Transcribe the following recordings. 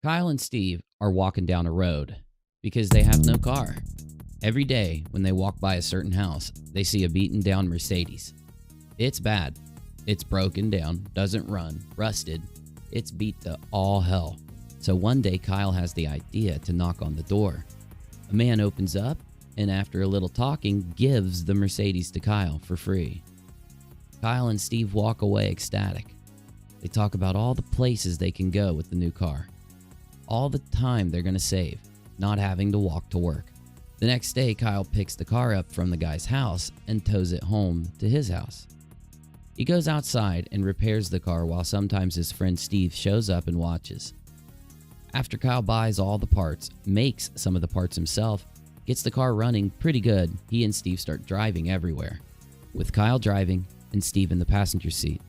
Kyle and Steve are walking down a road because they have no car. Every day when they walk by a certain house, they see a beaten down Mercedes. It's bad. It's broken down, doesn't run, rusted. It's beat to all hell. So one day Kyle has the idea to knock on the door. A man opens up and after a little talking gives the Mercedes to Kyle for free. Kyle and Steve walk away ecstatic. They talk about all the places they can go with the new car. All the time they're going to save, not having to walk to work. The next day, Kyle picks the car up from the guy's house and tows it home to his house. He goes outside and repairs the car while sometimes his friend Steve shows up and watches. After Kyle buys all the parts, makes some of the parts himself, gets the car running pretty good, he and Steve start driving everywhere, with Kyle driving and Steve in the passenger seat.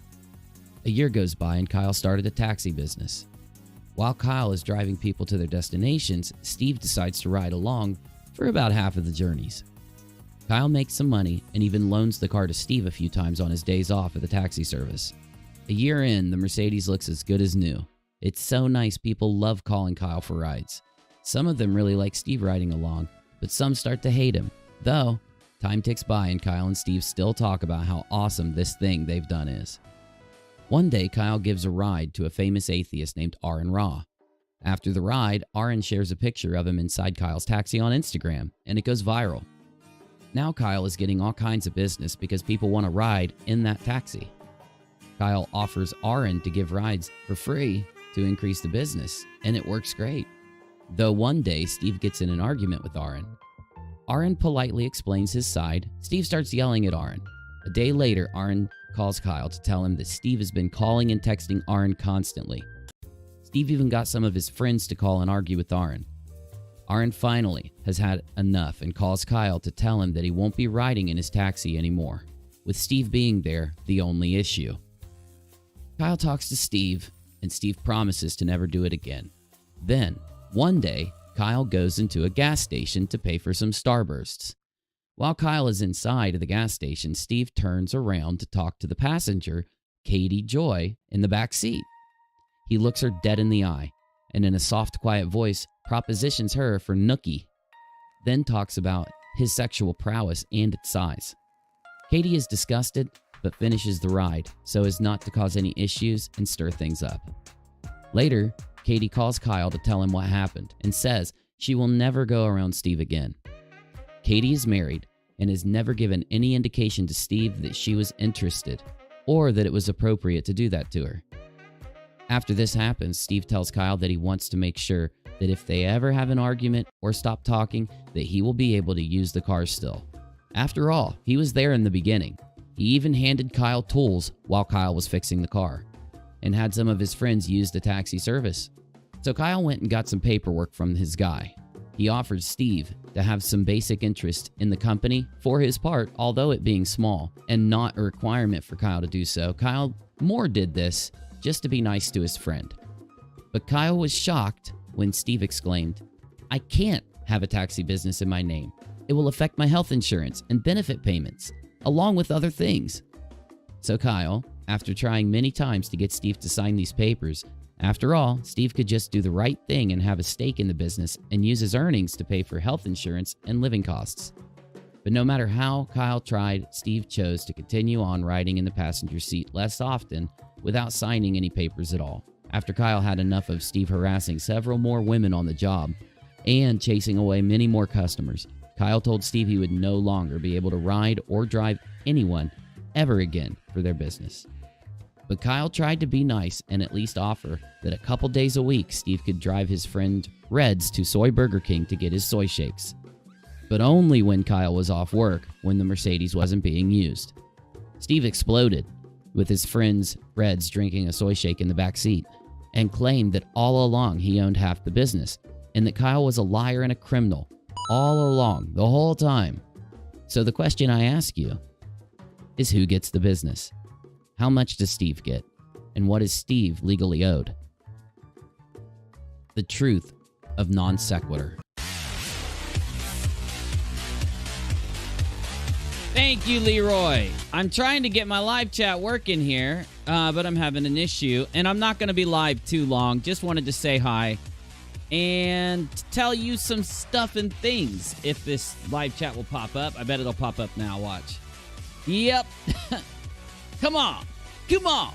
A year goes by and Kyle started a taxi business. While Kyle is driving people to their destinations, Steve decides to ride along for about half of the journeys. Kyle makes some money and even loans the car to Steve a few times on his days off at the taxi service. A year in, the Mercedes looks as good as new. It's so nice people love calling Kyle for rides. Some of them really like Steve riding along, but some start to hate him. Though, time ticks by and Kyle and Steve still talk about how awesome this thing they've done is. One day, Kyle gives a ride to a famous atheist named Aaron Ra. After the ride, Aaron shares a picture of him inside Kyle's taxi on Instagram, and it goes viral. Now Kyle is getting all kinds of business because people want to ride in that taxi. Kyle offers Aaron to give rides for free to increase the business, and it works great. Though one day, Steve gets in an argument with Aaron. Aaron politely explains his side. Steve starts yelling at Aaron. A day later, Aaron calls Kyle to tell him that Steve has been calling and texting Aaron constantly. Steve even got some of his friends to call and argue with Aaron. Aaron finally has had enough and calls Kyle to tell him that he won't be riding in his taxi anymore, with Steve being there the only issue. Kyle talks to Steve, and Steve promises to never do it again. Then, one day, Kyle goes into a gas station to pay for some Starbursts. While Kyle is inside of the gas station, Steve turns around to talk to the passenger, Katie Joy, in the back seat. He looks her dead in the eye, and in a soft, quiet voice, propositions her for nookie, then talks about his sexual prowess and its size. Katie is disgusted, but finishes the ride so as not to cause any issues and stir things up. Later, Katie calls Kyle to tell him what happened and says she will never go around Steve again. Katie is married and has never given any indication to Steve that she was interested or that it was appropriate to do that to her. After this happens, Steve tells Kyle that he wants to make sure that if they ever have an argument or stop talking, that he will be able to use the car still. After all, he was there in the beginning. He even handed Kyle tools while Kyle was fixing the car and had some of his friends use the taxi service. So Kyle went and got some paperwork from his guy. He offered Steve to have some basic interest in the company for his part, although it being small and not a requirement for Kyle to do so. Kyle more did this just to be nice to his friend. But Kyle was shocked when Steve exclaimed, "I can't have a taxi business in my name. It will affect my health insurance and benefit payments, along with other things." So Kyle, after trying many times to get Steve to sign these papers, after all, Steve could just do the right thing and have a stake in the business and use his earnings to pay for health insurance and living costs. But no matter how Kyle tried, Steve chose to continue on riding in the passenger seat less often without signing any papers at all. After Kyle had enough of Steve harassing several more women on the job and chasing away many more customers, Kyle told Steve he would no longer be able to ride or drive anyone ever again for their business. But Kyle tried to be nice and at least offer that a couple days a week Steve could drive his friend Reds to Soy Burger King to get his soy shakes. But only when Kyle was off work, when the Mercedes wasn't being used. Steve exploded, with his friends Reds drinking a soy shake in the back seat, and claimed that all along he owned half the business, and that Kyle was a liar and a criminal, all along, the whole time. So the question I ask you is, who gets the business? How much does Steve get? And what is Steve legally owed? The truth of non sequitur. Thank you, Leroy. I'm trying to get my live chat working here, but I'm having an issue, and I'm not going to be live too long. Just wanted to say hi. and tell you some stuff and things if this live chat will pop up. I bet it'll pop up now. Watch. Yep. Come on. Come on.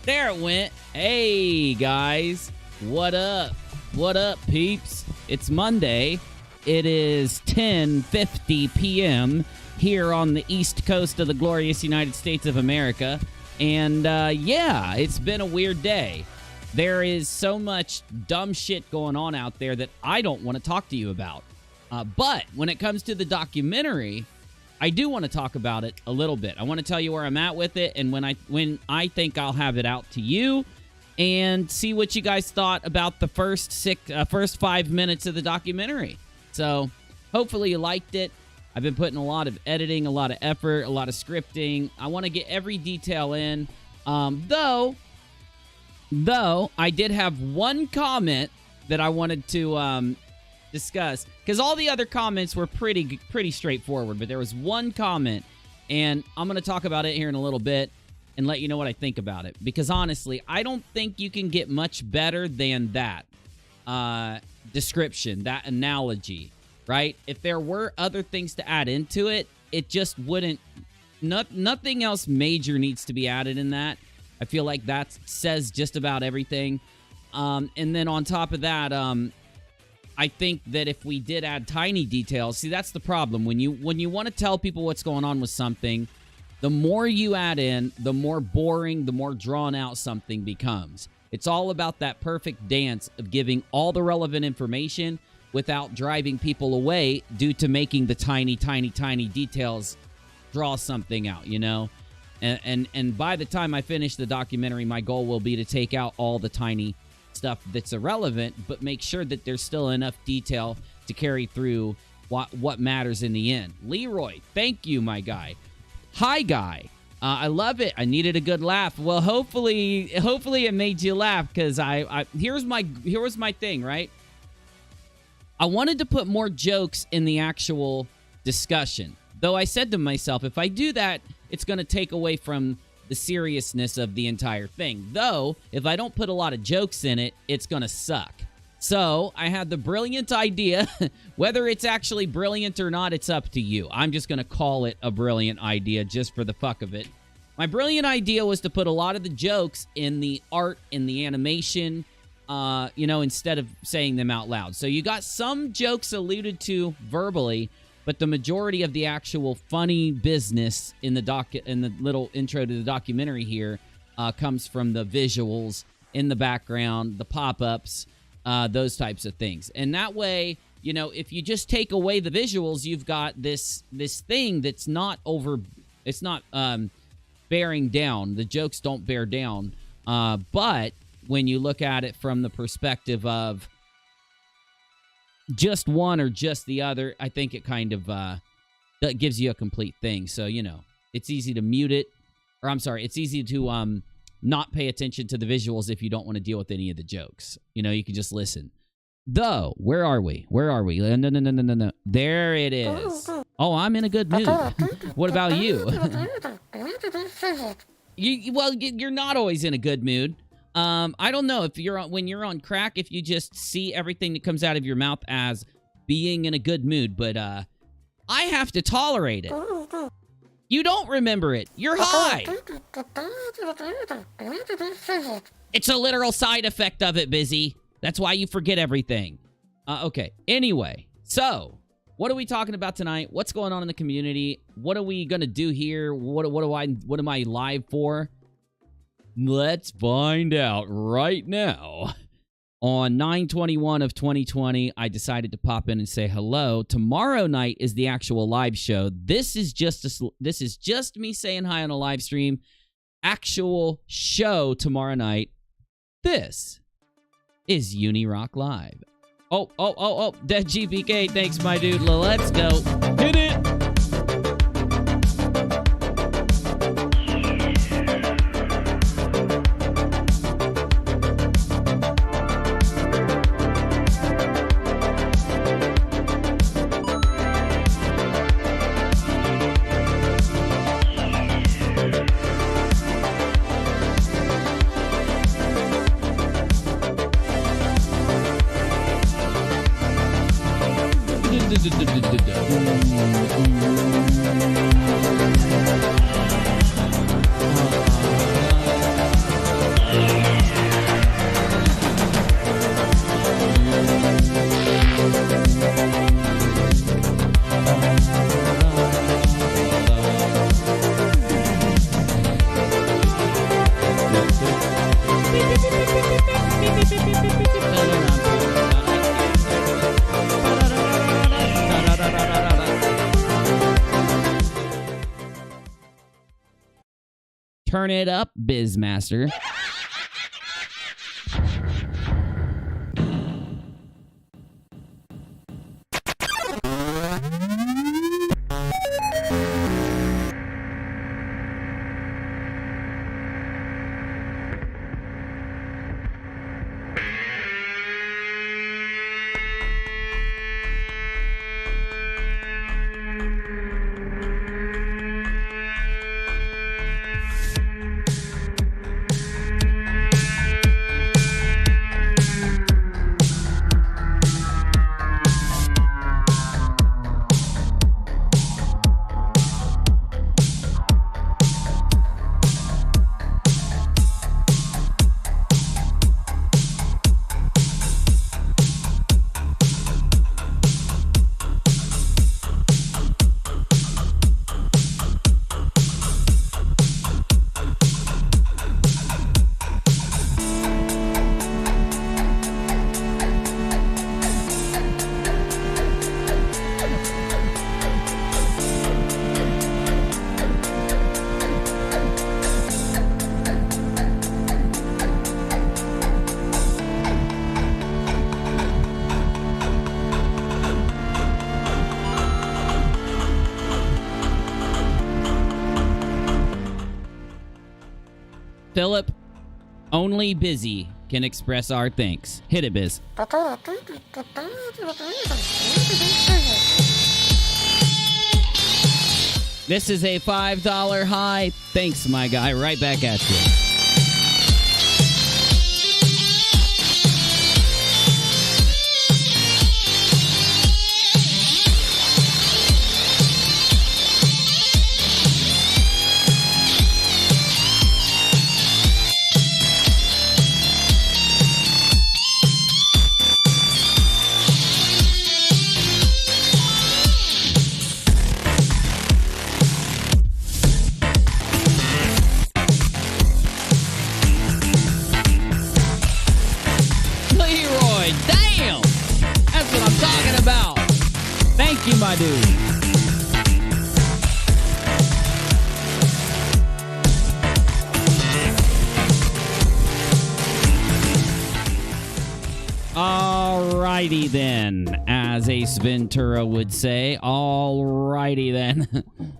There it went. Hey, guys. What up? What up, peeps? It's Monday. It is 10:50 p.m. here on the east coast of the glorious United States of America. And, yeah, it's been a weird day. There is so much dumb shit going on out there that I don't want to talk to you about. But when it comes to the documentary, I do want to talk about it a little bit. I want to tell you where I'm at with it and when I think I'll have it out to you, and see what you guys thought about the first 5 minutes of the documentary. So hopefully you liked it. I've been putting a lot of editing, a lot of effort, a lot of scripting. I want to get every detail in. Though I did have one comment that I wanted to discuss, because all the other comments were pretty straightforward, but there was one comment, and I'm going to talk about it here in a little bit and let you know what I think about it. Because honestly, I don't think you can get much better than that description, that analogy, right? If there were other things to add into it, it just wouldn't. Nothing else major needs to be added in that. I feel like that says just about everything. And then on top of that, I think that if we did add tiny details, see, that's the problem. When you want to tell people what's going on with something, the more you add in, the more boring, the more drawn out something becomes. It's all about that perfect dance of giving all the relevant information without driving people away due to making the tiny details draw something out, you know? And by the time I finish the documentary, my goal will be to take out all the tiny stuff that's irrelevant, but make sure that there's still enough detail to carry through what matters in the end. Leroy, thank you, my guy. Hi, guy. I love it. I needed a good laugh. Well, hopefully it made you laugh, because here's my thing, right? I wanted to put more jokes in the actual discussion, though I said to myself, if I do that, it's going to take away from the seriousness of the entire thing. Though, if I don't put a lot of jokes in it, it's going to suck. So I had the brilliant idea. Whether it's actually brilliant or not, it's up to you. I'm just going to call it a brilliant idea just for the fuck of it. My brilliant idea was to put a lot of the jokes in the art, in the animation, instead of saying them out loud. So you got some jokes alluded to verbally, but the majority of the actual funny business in the little intro to the documentary here comes from the visuals in the background, the pop-ups, those types of things. And that way, if you just take away the visuals, you've got this thing that's not bearing down. The jokes don't bear down. But when you look at it from the perspective of just one or just the other, I think it kind of that gives you a complete thing. So, it's easy to mute it. Or I'm sorry, it's easy to not pay attention to the visuals if you don't want to deal with any of the jokes. You can just listen. Though, where are we? No. There it is. Oh, I'm in a good mood. What about you? You're not always in a good mood. I don't know if when you're on crack, if you just see everything that comes out of your mouth as being in a good mood, but I have to tolerate it. You don't remember it. You're high. It's a literal side effect of it, Busy. That's why you forget everything. Okay. Anyway, so what are we talking about tonight? What's going on in the community? What are we gonna do here? What am I live for? Let's find out right now. On 9/21 of 2020, I decided to pop in and say hello. Tomorrow night is the actual live show. This is just me saying hi on a live stream. Actual show tomorrow night. This is UNIRock Live. Oh, Dead GPK, thanks, my dude. Let's go. Hit it. Turn it up, Bizmaster. Philip, only busy can express our thanks. Hit it, Biz. This is a $5 high. Thanks, my guy. Right back at you. My dude. Alrighty then, as Ace Ventura would say. Alrighty then.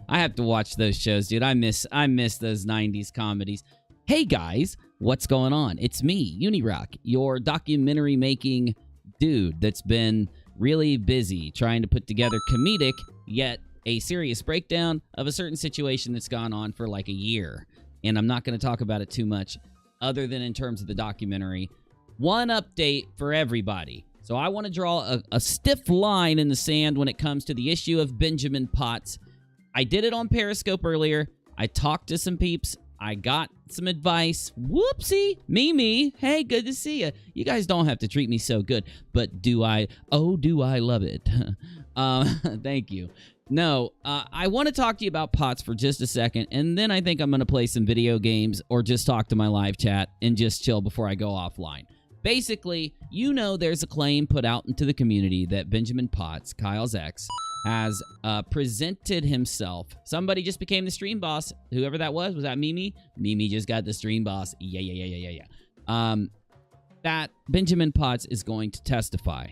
I have to watch those shows, dude. I miss those 90s comedies. Hey guys, what's going on? It's me, UNIRock, your documentary making dude that's been really busy trying to put together comedic, yet a serious breakdown of a certain situation that's gone on for like a year. And I'm not going to talk about it too much other than in terms of the documentary. One update for everybody. So I want to draw a stiff line in the sand when it comes to the issue of Benjamin Potts. I did it on Periscope earlier. I talked to some peeps. I got some advice. Whoopsie. Me. Hey, good to see you. You guys don't have to treat me so good. But do I? Oh, do I love it. Thank you. No, I want to talk to you about Potts for just a second. And then I think I'm going to play some video games or just talk to my live chat and just chill before I go offline. Basically, you know there's a claim put out into the community that Benjamin Potts, Kyle's ex, has presented himself. Somebody just became the stream boss. Whoever that was that Mimi? Mimi just got the stream boss. Yeah. That Benjamin Potts is going to testify.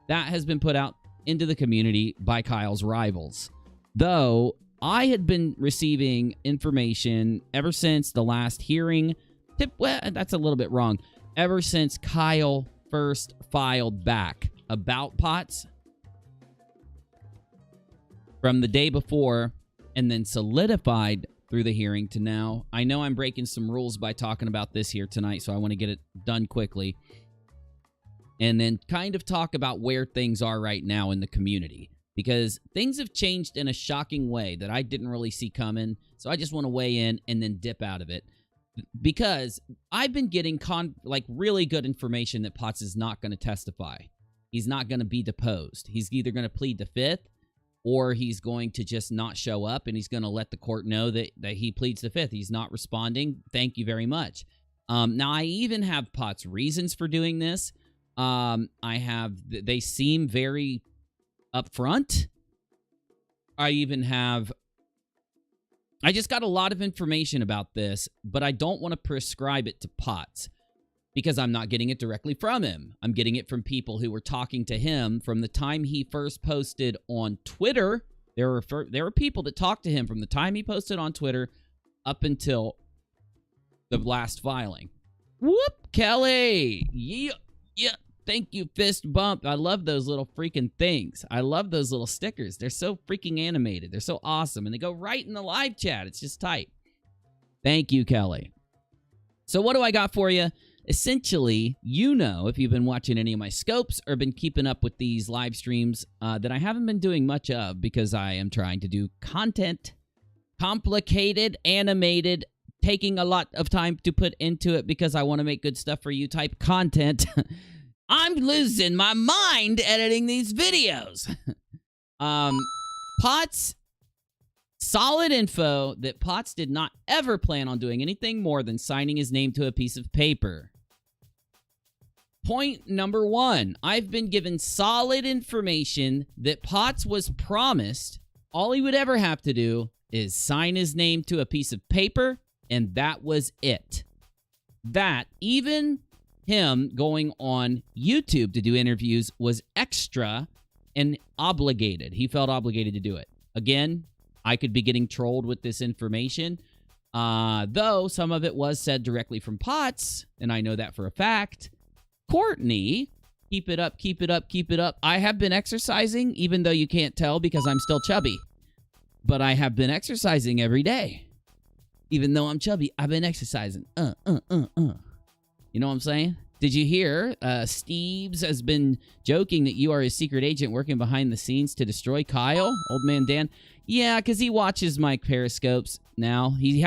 That has been put out into the community by Kyle's rivals. Though, I had been receiving information ever since the last hearing. Well, that's a little bit wrong. Ever since Kyle first filed back about Potts from the day before and then solidified through the hearing to now. I know I'm breaking some rules by talking about this here tonight, so I want to get it done quickly. And then kind of talk about where things are right now in the community. because things have changed in a shocking way that I didn't really see coming. So I just want to weigh in and then dip out of it, because I've been getting really good information that Potts is not going to testify. He's not going to be deposed. He's either going to plead the fifth, or he's going to just not show up, and he's going to let the court know that he pleads the fifth. He's not responding. Thank you very much. Now, I even have Potts' reasons for doing this. They seem very upfront. I just got a lot of information about this, but I don't want to prescribe it to Potts because I'm not getting it directly from him. I'm getting it from people who were talking to him from the time he first posted on Twitter. There were people that talked to him from the time he posted on Twitter up until the last filing. Whoop, Kelly. Yeah. Thank you, fist bump. I love those little freaking things. I love those little stickers. They're so freaking animated. They're so awesome. And they go right in the live chat. It's just tight. Thank you, Kelly. So what do I got for you? Essentially, if you've been watching any of my scopes or been keeping up with these live streams that I haven't been doing much of because I am trying to do content, complicated, animated, taking a lot of time to put into it because I want to make good stuff for you type content. I'm losing my mind editing these videos. Potts, solid info that Potts did not ever plan on doing anything more than signing his name to a piece of paper. Point number 1, I've been given solid information that Potts was promised all he would ever have to do is sign his name to a piece of paper, and that was it. That, even him going on YouTube to do interviews was extra and obligated. He felt obligated to do it. Again, I could be getting trolled with this information, though some of it was said directly from Potts, and I know that for a fact. Courtney, keep it up, keep it up, keep it up. I have been exercising, even though you can't tell because I'm still chubby. But I have been exercising every day. Even though I'm chubby, I've been exercising. You know what I'm saying? Did you hear? Steves has been joking that you are his secret agent working behind the scenes to destroy Kyle, old man Dan. Yeah, because he watches my periscopes now. He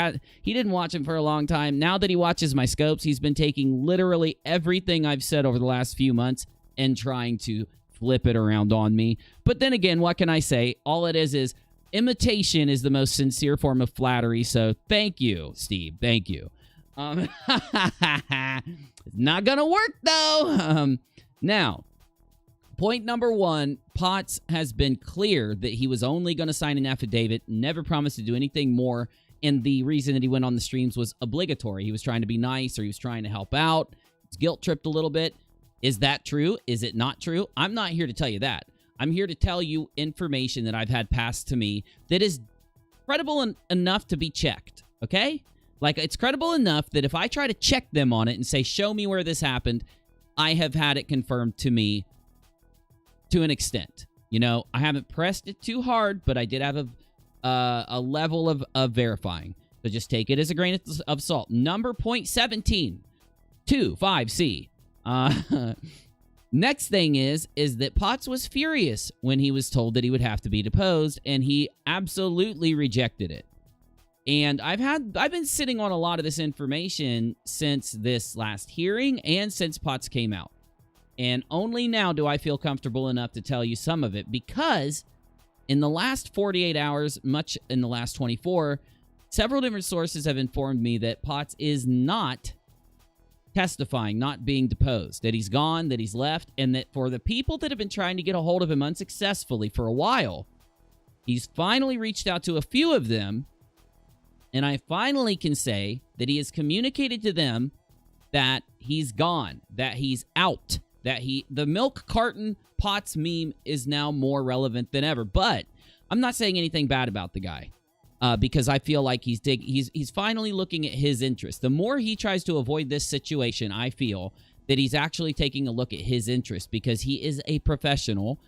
didn't watch him for a long time. Now that he watches my scopes, he's been taking literally everything I've said over the last few months and trying to flip it around on me. But then again, what can I say? All it is imitation is the most sincere form of flattery. So thank you, Steve. Thank you. It's not gonna work though. Now, point number 1, Potts has been clear that he was only going to sign an affidavit, never promised to do anything more, and the reason that he went on the streams was obligatory. He was trying to be nice, or he was trying to help out. It's guilt-tripped a little bit. Is that true? Is it not true? I'm not here to tell you that. I'm here to tell you information that I've had passed to me that is credible enough to be checked, okay? Like, it's credible enough that if I try to check them on it and say, show me where this happened, I have had it confirmed to me to an extent. You know, I haven't pressed it too hard, but I did have a level of verifying. So just take it as a grain of salt. Number point 17, 25C. Next thing is that Potts was furious when he was told that he would have to be deposed, and he absolutely rejected it. And I've been sitting on a lot of this information since this last hearing and since Potts came out. And only now do I feel comfortable enough to tell you some of it, because in the last 48 hours, much in the last 24, several different sources have informed me that Potts is not testifying, not being deposed, that he's gone, that he's left, and that for the people that have been trying to get a hold of him unsuccessfully for a while, he's finally reached out to a few of them. And I finally can say that he has communicated to them that he's gone, that he's out, that the milk carton Potts meme is now more relevant than ever. But I'm not saying anything bad about the guy because I feel like he's finally looking at his interests. The more he tries to avoid this situation, I feel that he's actually taking a look at his interests, because he is a professional.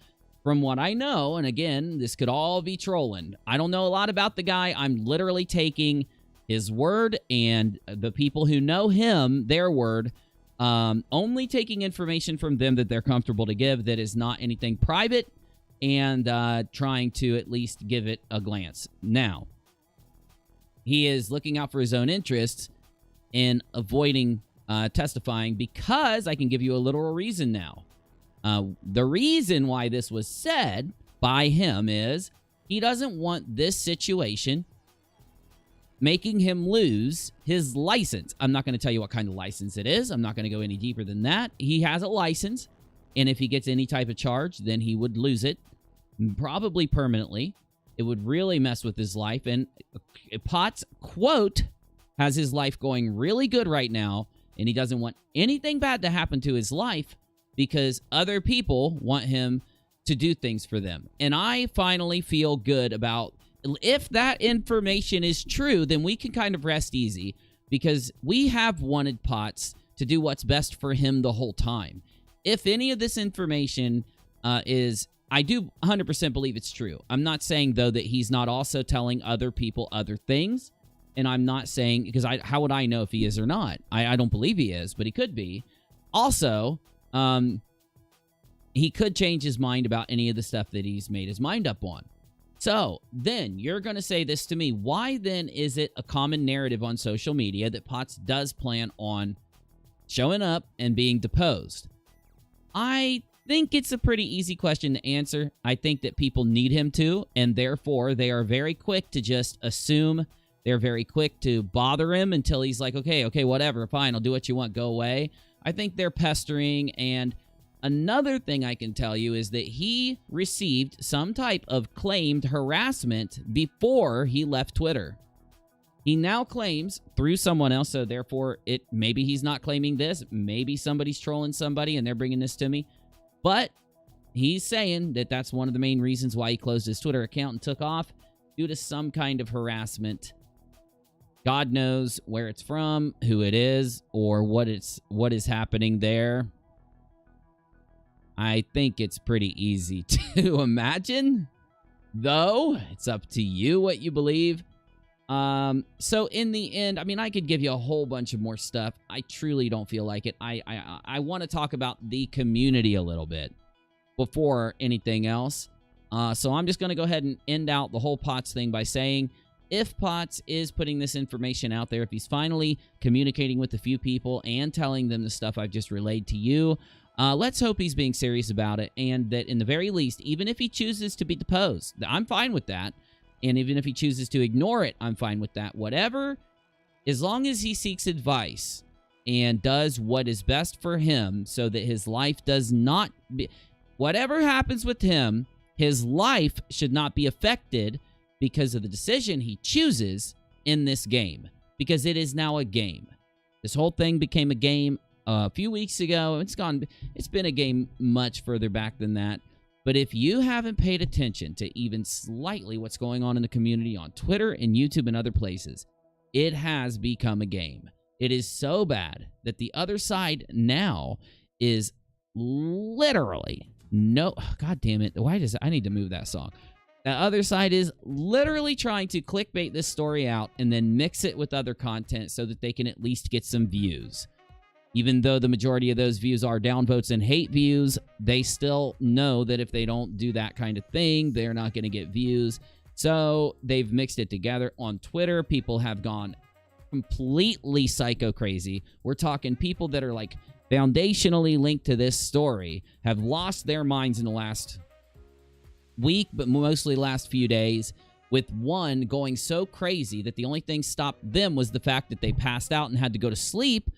From what I know, and again, this could all be trolling. I don't know a lot about the guy. I'm literally taking his word and the people who know him, their word, only taking information from them that they're comfortable to give that is not anything private. and trying to at least give it a glance. Now, he is looking out for his own interests and avoiding testifying because I can give you a literal reason now. The reason why this was said by him is he doesn't want this situation making him lose his license. I'm not going to tell you what kind of license it is. I'm not going to go any deeper than that. He has a license, and if he gets any type of charge, then he would lose it, probably permanently. It would really mess with his life, and Potts, quote, has his life going really good right now, and he doesn't want anything bad to happen to his life because other people want him to do things for them. And I finally feel good about, if that information is true, then we can kind of rest easy because we have wanted Potts to do what's best for him the whole time. If any of this information is, I do 100% believe it's true. I'm not saying, though, that he's not also telling other people other things. And I'm not saying, because how would I know if he is or not? I don't believe he is, but he could be. Also, he could change his mind about any of the stuff that he's made his mind up on. So, then, you're going to say this to me. Why, then, is it a common narrative on social media that Potts does plan on showing up and being deposed? I think it's a pretty easy question to answer. I think that people need him to, and therefore, they are very quick to just assume. They're very quick to bother him until he's like, okay, whatever, fine, I'll do what you want, go away. I think they're pestering, and another thing I can tell you is that he received some type of claimed harassment before he left Twitter. He now claims through someone else, so therefore maybe he's not claiming this. Maybe somebody's trolling somebody and they're bringing this to me. But he's saying that that's one of the main reasons why he closed his Twitter account and took off, due to some kind of harassment. God knows where it's from, who it is, or what is happening there. I think it's pretty easy to imagine, though. It's up to you what you believe. So in the end, I mean, I could give you a whole bunch of more stuff. I truly don't feel like it. I want to talk about the community a little bit before anything else. So I'm just going to go ahead and end out the whole Potts thing by saying, if Potts is putting this information out there, if he's finally communicating with a few people and telling them the stuff I've just relayed to you, let's hope he's being serious about it, and that in the very least, even if he chooses to be deposed, I'm fine with that. And even if he chooses to ignore it, I'm fine with that. Whatever, as long as he seeks advice and does what is best for him so that his life does not be, whatever happens with him, his life should not be affected because of the decision he chooses in this game. Because it is now a game. This whole thing became a game a few weeks ago. It's been a game much further back than that. But if you haven't paid attention to even slightly what's going on in the community on Twitter and YouTube and other places, it has become a game. It is so bad that the other side now is literally God damn it. I need to move that song. The other side is literally trying to clickbait this story out and then mix it with other content so that they can at least get some views. Even though the majority of those views are downvotes and hate views, they still know that if they don't do that kind of thing, they're not going to get views. So they've mixed it together. On Twitter, people have gone completely psycho crazy. We're talking people that are like foundationally linked to this story have lost their minds in the last week, but mostly last few days, with one going so crazy that the only thing stopped them was the fact that they passed out and had to go to sleep.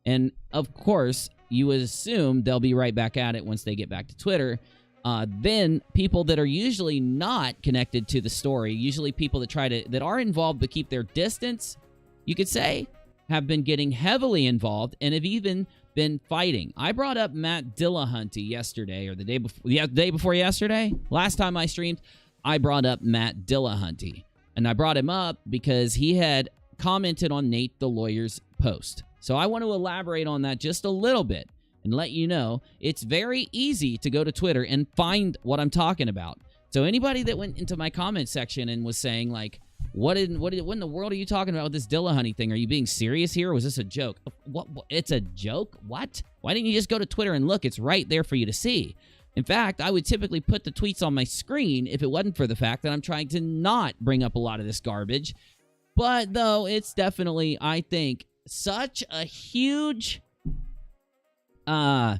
And, of course, you would assume they'll be right back at it once they get back to Twitter. Then people that are usually not connected to the story, usually people that are involved but keep their distance, you could say, have been getting heavily involved and have even been fighting. I brought up Matt Dillahunty yesterday, or the day before yesterday. Last time I streamed, I brought up Matt Dillahunty. And I brought him up because he had commented on Nate the lawyer's post. So I want to elaborate on that just a little bit and let you know it's very easy to go to Twitter and find what I'm talking about. So anybody that went into my comment section and was saying, like, what in the world are you talking about with this Dillahunty thing? Are you being serious here, or was this a joke? What? It's a joke? What? Why didn't you just go to Twitter and look? It's right there for you to see. In fact, I would typically put the tweets on my screen if it wasn't for the fact that I'm trying to not bring up a lot of this garbage. But, though, it's definitely, I think, such a huge clusterfuck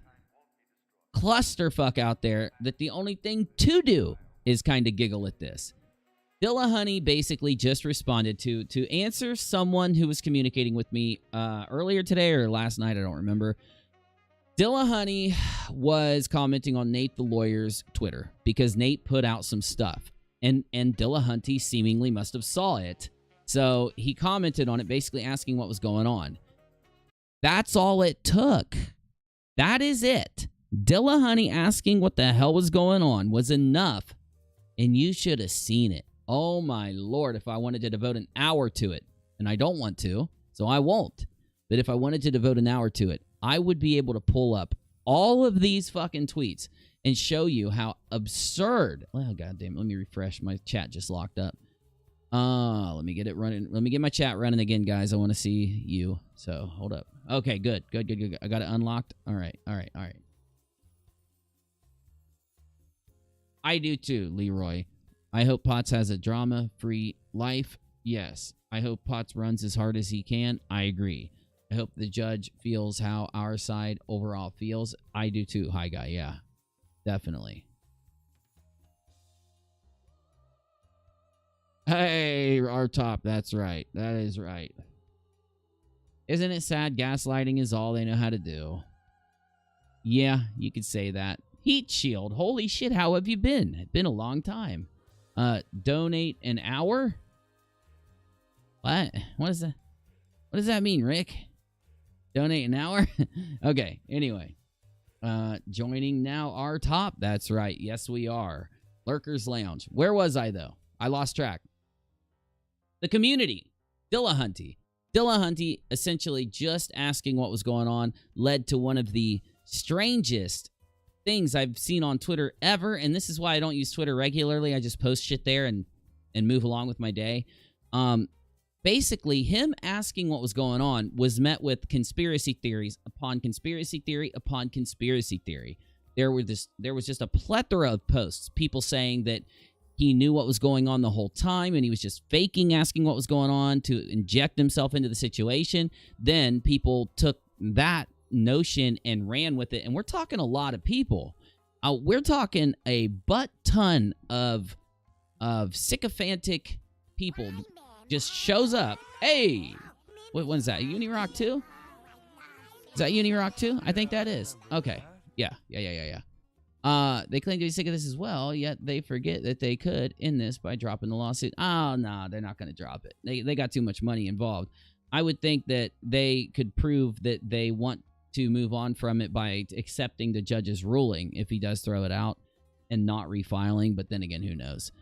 out there that the only thing to do is kind of giggle at this. Dillahunty basically just responded to answer someone who was communicating with me earlier today or last night, I don't remember. Dillahunty was commenting on Nate the lawyer's Twitter because Nate put out some stuff, and Dillahunty seemingly must have saw it, so he commented on it, basically asking what was going on. That's all it took. That is it. Dillahunty asking what the hell was going on was enough, and you should have seen it. Oh my lord, if I wanted to devote an hour to it, and I don't want to, so I won't, but if I wanted to devote an hour to it, I would be able to pull up all of these fucking tweets and show you how absurd. Oh, goddamn. Let me refresh. My chat just locked up. Let me get it running. Let me get my chat running again, guys. I want to see you. So, hold up. Okay, good. Good. I got it unlocked. All right. I do too, Leroy. I hope Potts has a drama-free life. Yes. I hope Potts runs as hard as he can. I agree. I hope the judge feels how our side overall feels. I do too, hi guy. Yeah, definitely. Hey, our top. That's right. That is right. Isn't it sad gaslighting is all they know how to do? Yeah, you could say that. Heat shield. Holy shit, how have you been? It's been a long time. Donate an hour? What? What is that? What does that mean, Rick? Donate an hour? Okay, anyway. Joining now our top. That's right. Yes, we are. Lurkers Lounge. Where was I, though? I lost track. The community. Dillahunty. Dillahunty essentially just asking what was going on led to one of the strangest things I've seen on Twitter ever, and this is why I don't use Twitter regularly. I just post shit there and move along with my day. Basically, him asking what was going on was met with conspiracy theories upon conspiracy theory upon conspiracy theory. There was just a plethora of posts, people saying that he knew what was going on the whole time and he was just faking asking what was going on to inject himself into the situation. Then people took that notion and ran with it, and we're talking a lot of people. We're talking a butt ton of sycophantic people just shows up. Hey, what one's that? UNIRock 2? Is that UNIRock 2? I think that is. Okay. Yeah. They claim to be sick of this as well, yet they forget that they could end this by dropping the lawsuit. Oh, no, they're not going to drop it. They got too much money involved. I would think that they could prove that they want to move on from it by accepting the judge's ruling if he does throw it out and not refiling, but then again, who knows?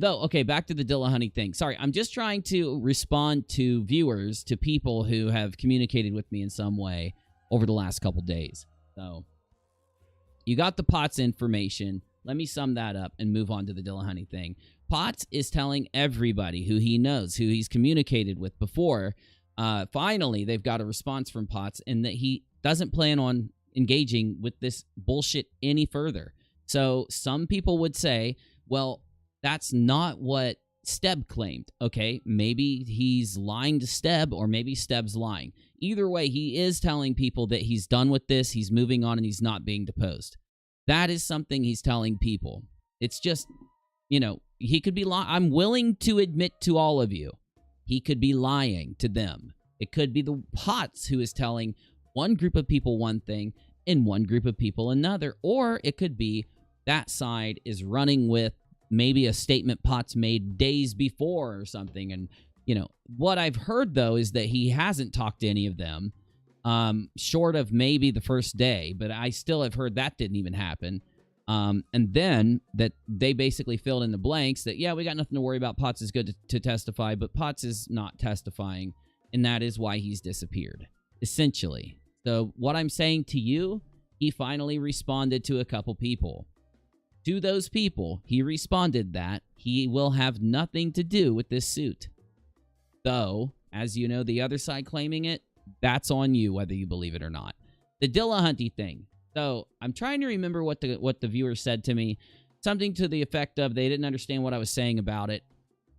Okay, back to the Dillahunty thing. Sorry, I'm just trying to respond to viewers, to people who have communicated with me in some way over the last couple days. So, you got the Potts information. Let me sum that up and move on to the Dillahunty thing. Potts is telling everybody who he knows, who he's communicated with before, finally, they've got a response from Potts, and that he doesn't plan on engaging with this bullshit any further. So some people would say, well, that's not what Steb claimed. Okay, maybe he's lying to Steb, or maybe Steb's lying. Either way, he is telling people that he's done with this, he's moving on, and he's not being deposed. That is something he's telling people. It's just, he could be lying. I'm willing to admit to all of you, he could be lying to them. It could be the Potts who is telling one group of people one thing and one group of people another. Or it could be that side is running with maybe a statement Potts made days before or something. And, what I've heard, though, is that he hasn't talked to any of them, short of maybe the first day. But I still have heard that didn't even happen. And then that they basically filled in the blanks that, yeah, we got nothing to worry about. Potts is good to testify, but Potts is not testifying. And that is why he's disappeared, essentially. So what I'm saying to you, he finally responded to a couple people. To those people, he responded that he will have nothing to do with this suit. Though, as you know, the other side claiming it, that's on you whether you believe it or not. The Dillahunty thing. So I'm trying to remember what the viewer said to me. Something to the effect of they didn't understand what I was saying about it.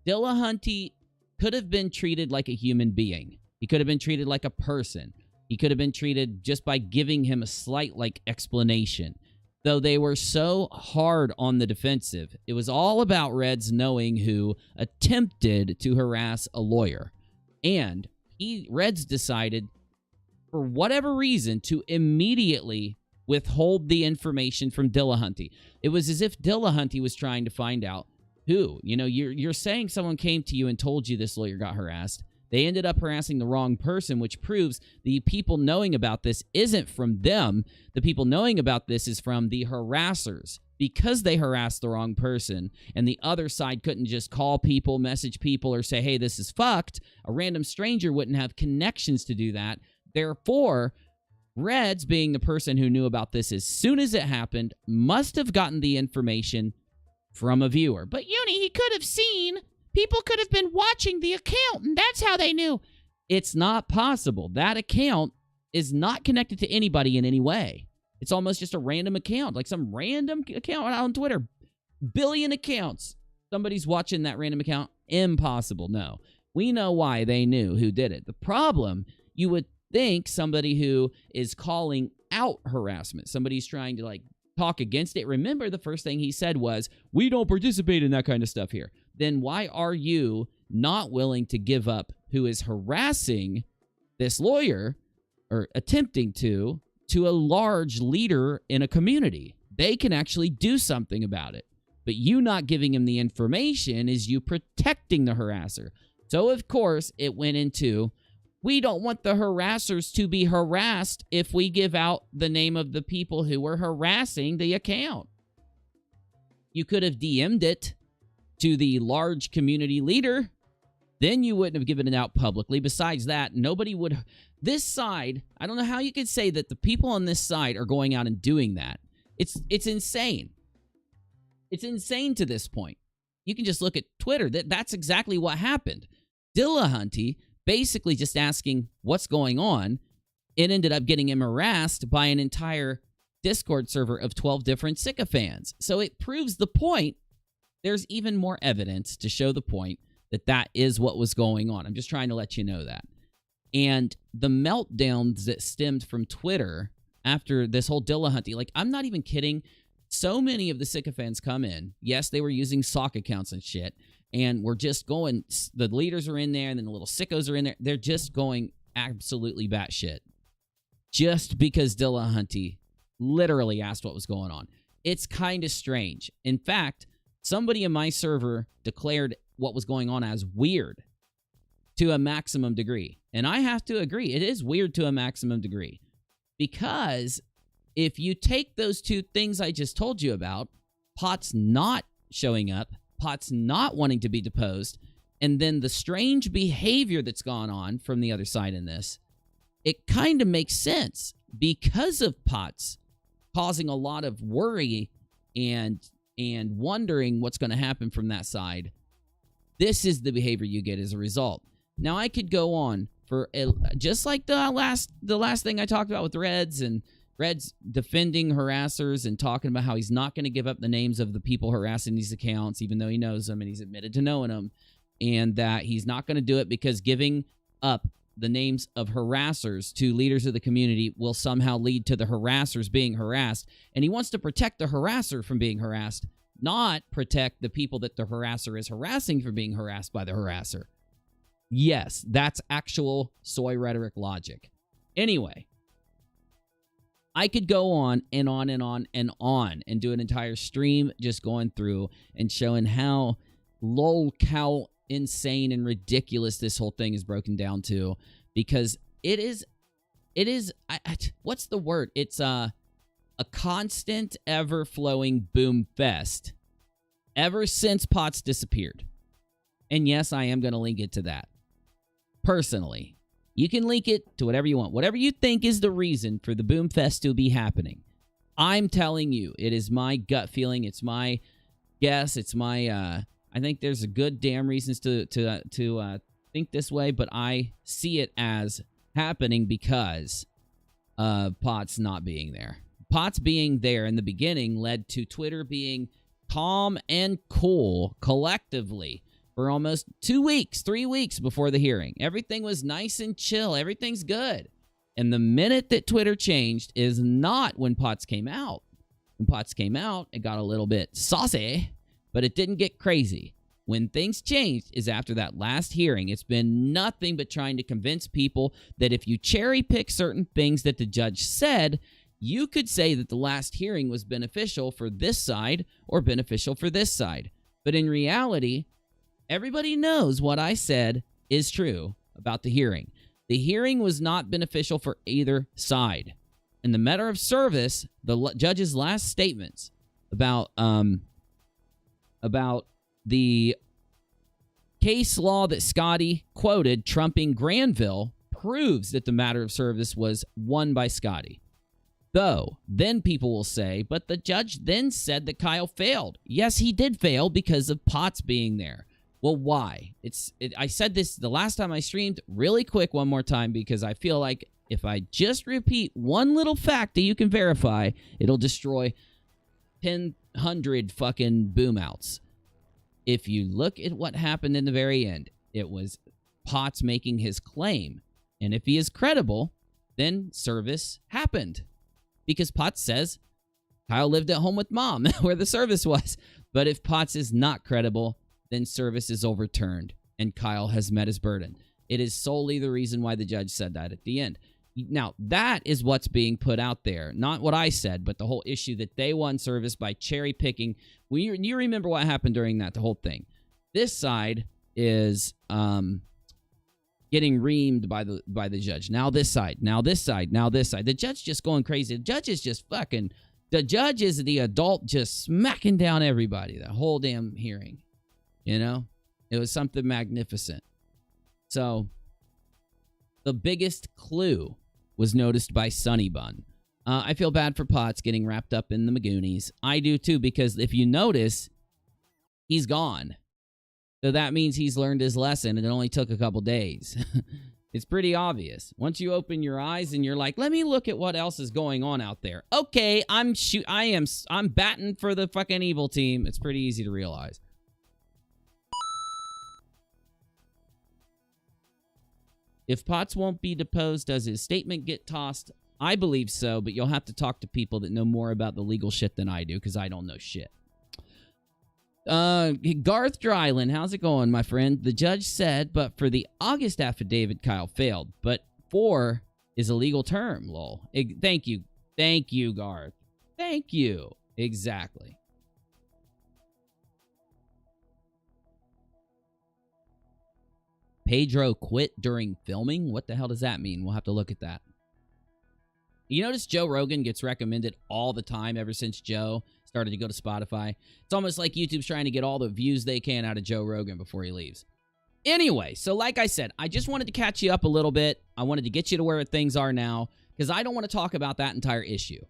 Dillahunty could have been treated like a human being. He could have been treated like a person. He could have been treated just by giving him a slight, explanation. Though they were so hard on the defensive, it was all about Reds knowing who attempted to harass a lawyer. And Reds decided, for whatever reason, to immediately withhold the information from Dillahunty. It was as if Dillahunty was trying to find out who. You know, you're saying someone came to you and told you this lawyer got harassed. They ended up harassing the wrong person, which proves the people knowing about this isn't from them. The people knowing about this is from the harassers, because they harassed the wrong person, and the other side couldn't just call people, message people, or say, hey, this is fucked. A random stranger wouldn't have connections to do that. Therefore, Reds, being the person who knew about this as soon as it happened, must have gotten the information from a viewer. But Uni, he could have seen. People could have been watching the account, and that's how they knew. It's not possible. That account is not connected to anybody in any way. It's almost just a random account, like some random account on Twitter. Billion accounts. Somebody's watching that random account. Impossible. No. We know why they knew who did it. The problem, you would think somebody who is calling out harassment, somebody's trying to talk against it. Remember, the first thing he said was, we don't participate in that kind of stuff here. Then why are you not willing to give up who is harassing this lawyer, or attempting to a large leader in a community? They can actually do something about it. But you not giving him the information is you protecting the harasser. So, of course, it went into, we don't want the harassers to be harassed if we give out the name of the people who were harassing the account. You could have DM'd it to the large community leader. Then you wouldn't have given it out publicly. Besides that, nobody would. This side, I don't know how you could say that the people on this side are going out and doing that. It's insane. It's insane to this point. You can just look at Twitter. That's exactly what happened. Dillahunty basically just asking what's going on. It ended up getting him harassed by an entire Discord server of 12 different sycophants. So it proves the point. There's even more evidence to show the point that is what was going on. I'm just trying to let you know that. And the meltdowns that stemmed from Twitter after this whole Dillahunty, I'm not even kidding. So many of the sycophants come in. Yes, they were using sock accounts and shit. And we're just going, the leaders are in there, and then the little sickos are in there. They're just going absolutely batshit. Just because Dillahunty literally asked what was going on. It's kind of strange. In fact, somebody in my server declared what was going on as weird to a maximum degree. And I have to agree, it is weird to a maximum degree. Because if you take those two things I just told you about, Potts not showing up, Potts not wanting to be deposed, and then the strange behavior that's gone on from the other side in this, it kind of makes sense because of Potts causing a lot of worry and wondering what's going to happen from that side. This is the behavior you get as a result. Now, I could go on for just like the last thing I talked about with Reds, and Red's defending harassers and talking about how he's not going to give up the names of the people harassing these accounts, even though he knows them and he's admitted to knowing them, and that he's not going to do it because giving up the names of harassers to leaders of the community will somehow lead to the harassers being harassed. And he wants to protect the harasser from being harassed, not protect the people that the harasser is harassing from being harassed by the harasser. Yes, that's actual soy rhetoric logic. Anyway, I could go on and on and on and on and do an entire stream just going through and showing how lol-cow insane and ridiculous this whole thing is broken down to, because it is what's the word? It's a constant, ever-flowing boom fest ever since Potts disappeared. And yes, I am going to link it to that. Personally, you can link it to whatever you want. Whatever you think is the reason for the boom fest to be happening. I'm telling you, it is my gut feeling. It's my guess. It's my, I think there's a good damn reasons to think this way, but I see it as happening because of Potts not being there. Potts being there in the beginning led to Twitter being calm and cool collectively for almost 2 weeks, 3 weeks before the hearing. Everything was nice and chill. Everything's good. And the minute that Twitter changed is not when Potts came out. When Potts came out, it got a little bit saucy, but it didn't get crazy. When things changed is after that last hearing. It's been nothing but trying to convince people that if you cherry pick certain things that the judge said, you could say that the last hearing was beneficial for this side or beneficial for this side. But in reality, everybody knows what I said is true about the hearing. The hearing was not beneficial for either side. In the matter of service, the judge's last statements about the case law that Scotty quoted trumping Granville proves that the matter of service was won by Scotty. Though, then people will say, but the judge then said that Kyle failed. Yes, he did fail because of Potts being there. Well, why? I said this the last time I streamed really quick one more time because I feel like if I just repeat one little fact that you can verify, it'll destroy 100 fucking boom outs. If you look at what happened in the very end, it was Potts making his claim. And if he is credible, then service happened. Because Potts says Kyle lived at home with mom where the service was. But if Potts is not credible, then service is overturned and Kyle has met his burden. It is solely the reason why the judge said that at the end. Now, that is what's being put out there. Not what I said, but the whole issue that they won service by cherry picking. You remember what happened during that, the whole thing. This side is getting reamed by the judge. Now this side, now this side, now this side. The judge just going crazy. The judge is just fucking... The judge is the adult just smacking down everybody. The whole damn hearing. You know? It was something magnificent. So, the biggest clue was noticed by Sunny Bun. I feel bad for Potts getting wrapped up in the Magoonies. I do too, because if you notice, he's gone. So that means he's learned his lesson and it only took a couple days. It's pretty obvious. Once you open your eyes and you're like, let me look at what else is going on out there. Okay, I'm batting for the fucking evil team. It's pretty easy to realize. If Potts won't be deposed, does his statement get tossed? I believe so, but you'll have to talk to people that know more about the legal shit than I do, because I don't know shit. Garth Dryland, how's it going, my friend? The judge said, but for the August affidavit, Kyle failed. But 4 is a legal term, lol. Thank you. Thank you, Garth. Thank you. Exactly. Pedro quit during filming? What the hell does that mean? We'll have to look at that. You notice Joe Rogan gets recommended all the time ever since Joe started to go to Spotify. It's almost like YouTube's trying to get all the views they can out of Joe Rogan before he leaves. Anyway, so like I said, I just wanted to catch you up a little bit. I wanted to get you to where things are now, because I don't want to talk about that entire issue.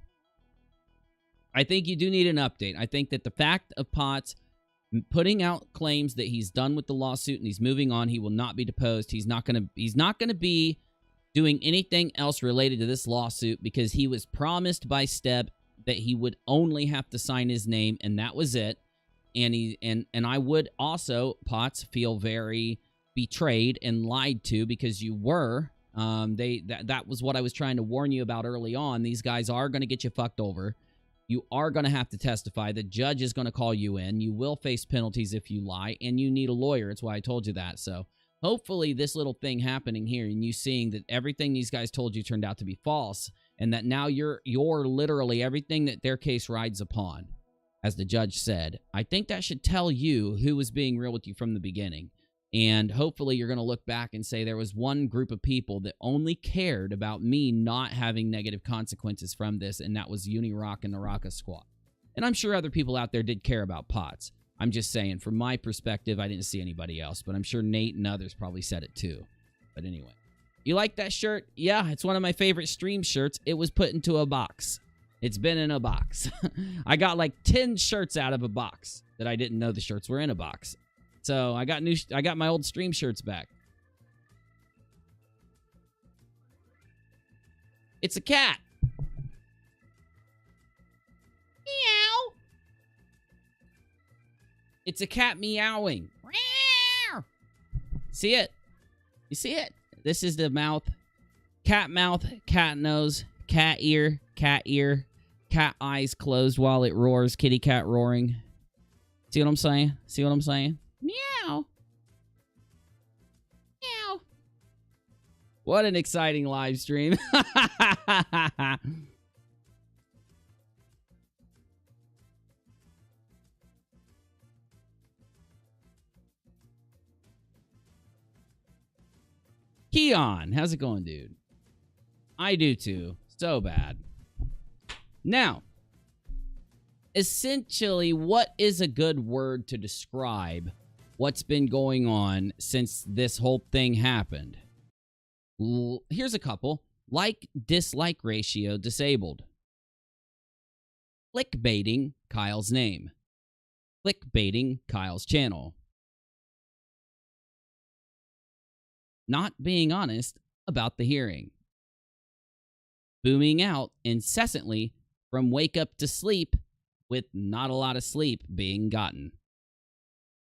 I think you do need an update. I think that the fact of Potts putting out claims that he's done with the lawsuit and he's moving on, he will not be deposed. He's not going to be doing anything else related to this lawsuit, because he was promised by Steb that he would only have to sign his name, and that was it. And I would also, Potts, feel very betrayed and lied to, because you were. That was what I was trying to warn you about early on. These guys are going to get you fucked over. You are going to have to testify. The judge is going to call you in. You will face penalties if you lie, and you need a lawyer. That's why I told you that. So hopefully this little thing happening here and you seeing that everything these guys told you turned out to be false, and that now you're literally everything that their case rides upon, as the judge said. I think that should tell you who was being real with you from the beginning. And hopefully you're going to look back and say there was one group of people that only cared about me not having negative consequences from this, and that was UNIRock and the Rocka Squad. And I'm sure other people out there did care about Potts. I'm just saying, from my perspective, I didn't see anybody else, but I'm sure Nate and others probably said it too. But anyway. You like that shirt? Yeah, it's one of my favorite stream shirts. It was put into a box. It's been in a box. I got like 10 shirts out of a box that I didn't know the shirts were in a box. So I got my old stream shirts back. It's a cat. It's a cat meowing. See it? You see it? This is the mouth, cat nose, cat ear, cat eyes closed while it roars, kitty cat roaring. See what I'm saying? See what I'm saying? Meow. Meow. What an exciting live stream. Keon, how's it going, dude? I do too. So bad. Now, essentially, what is a good word to describe what's been going on since this whole thing happened? Here's a couple. Like-dislike ratio disabled. Clickbaiting Kyle's name. Clickbaiting Kyle's channel. Not being honest about the hearing. Booming out incessantly from wake up to sleep with not a lot of sleep being gotten.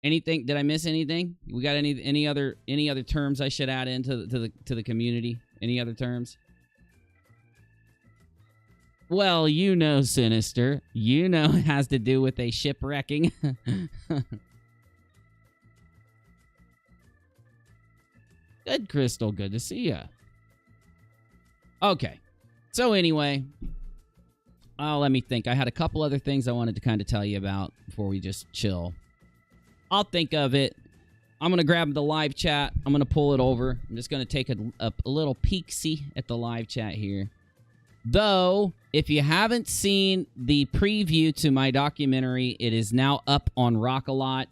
Anything? Did I miss anything? We got any other terms I should add into the community? Any other terms? Well, you know, Sinister. You know it has to do with a shipwrecking. Good, Crystal. Good to see ya. Okay. So anyway, let me think. I had a couple other things I wanted to kind of tell you about before we just chill. I'll think of it. I'm going to grab the live chat. I'm going to pull it over. I'm just going to take a little peek-see at the live chat here. Though, if you haven't seen the preview to my documentary, it is now up on RockAlot.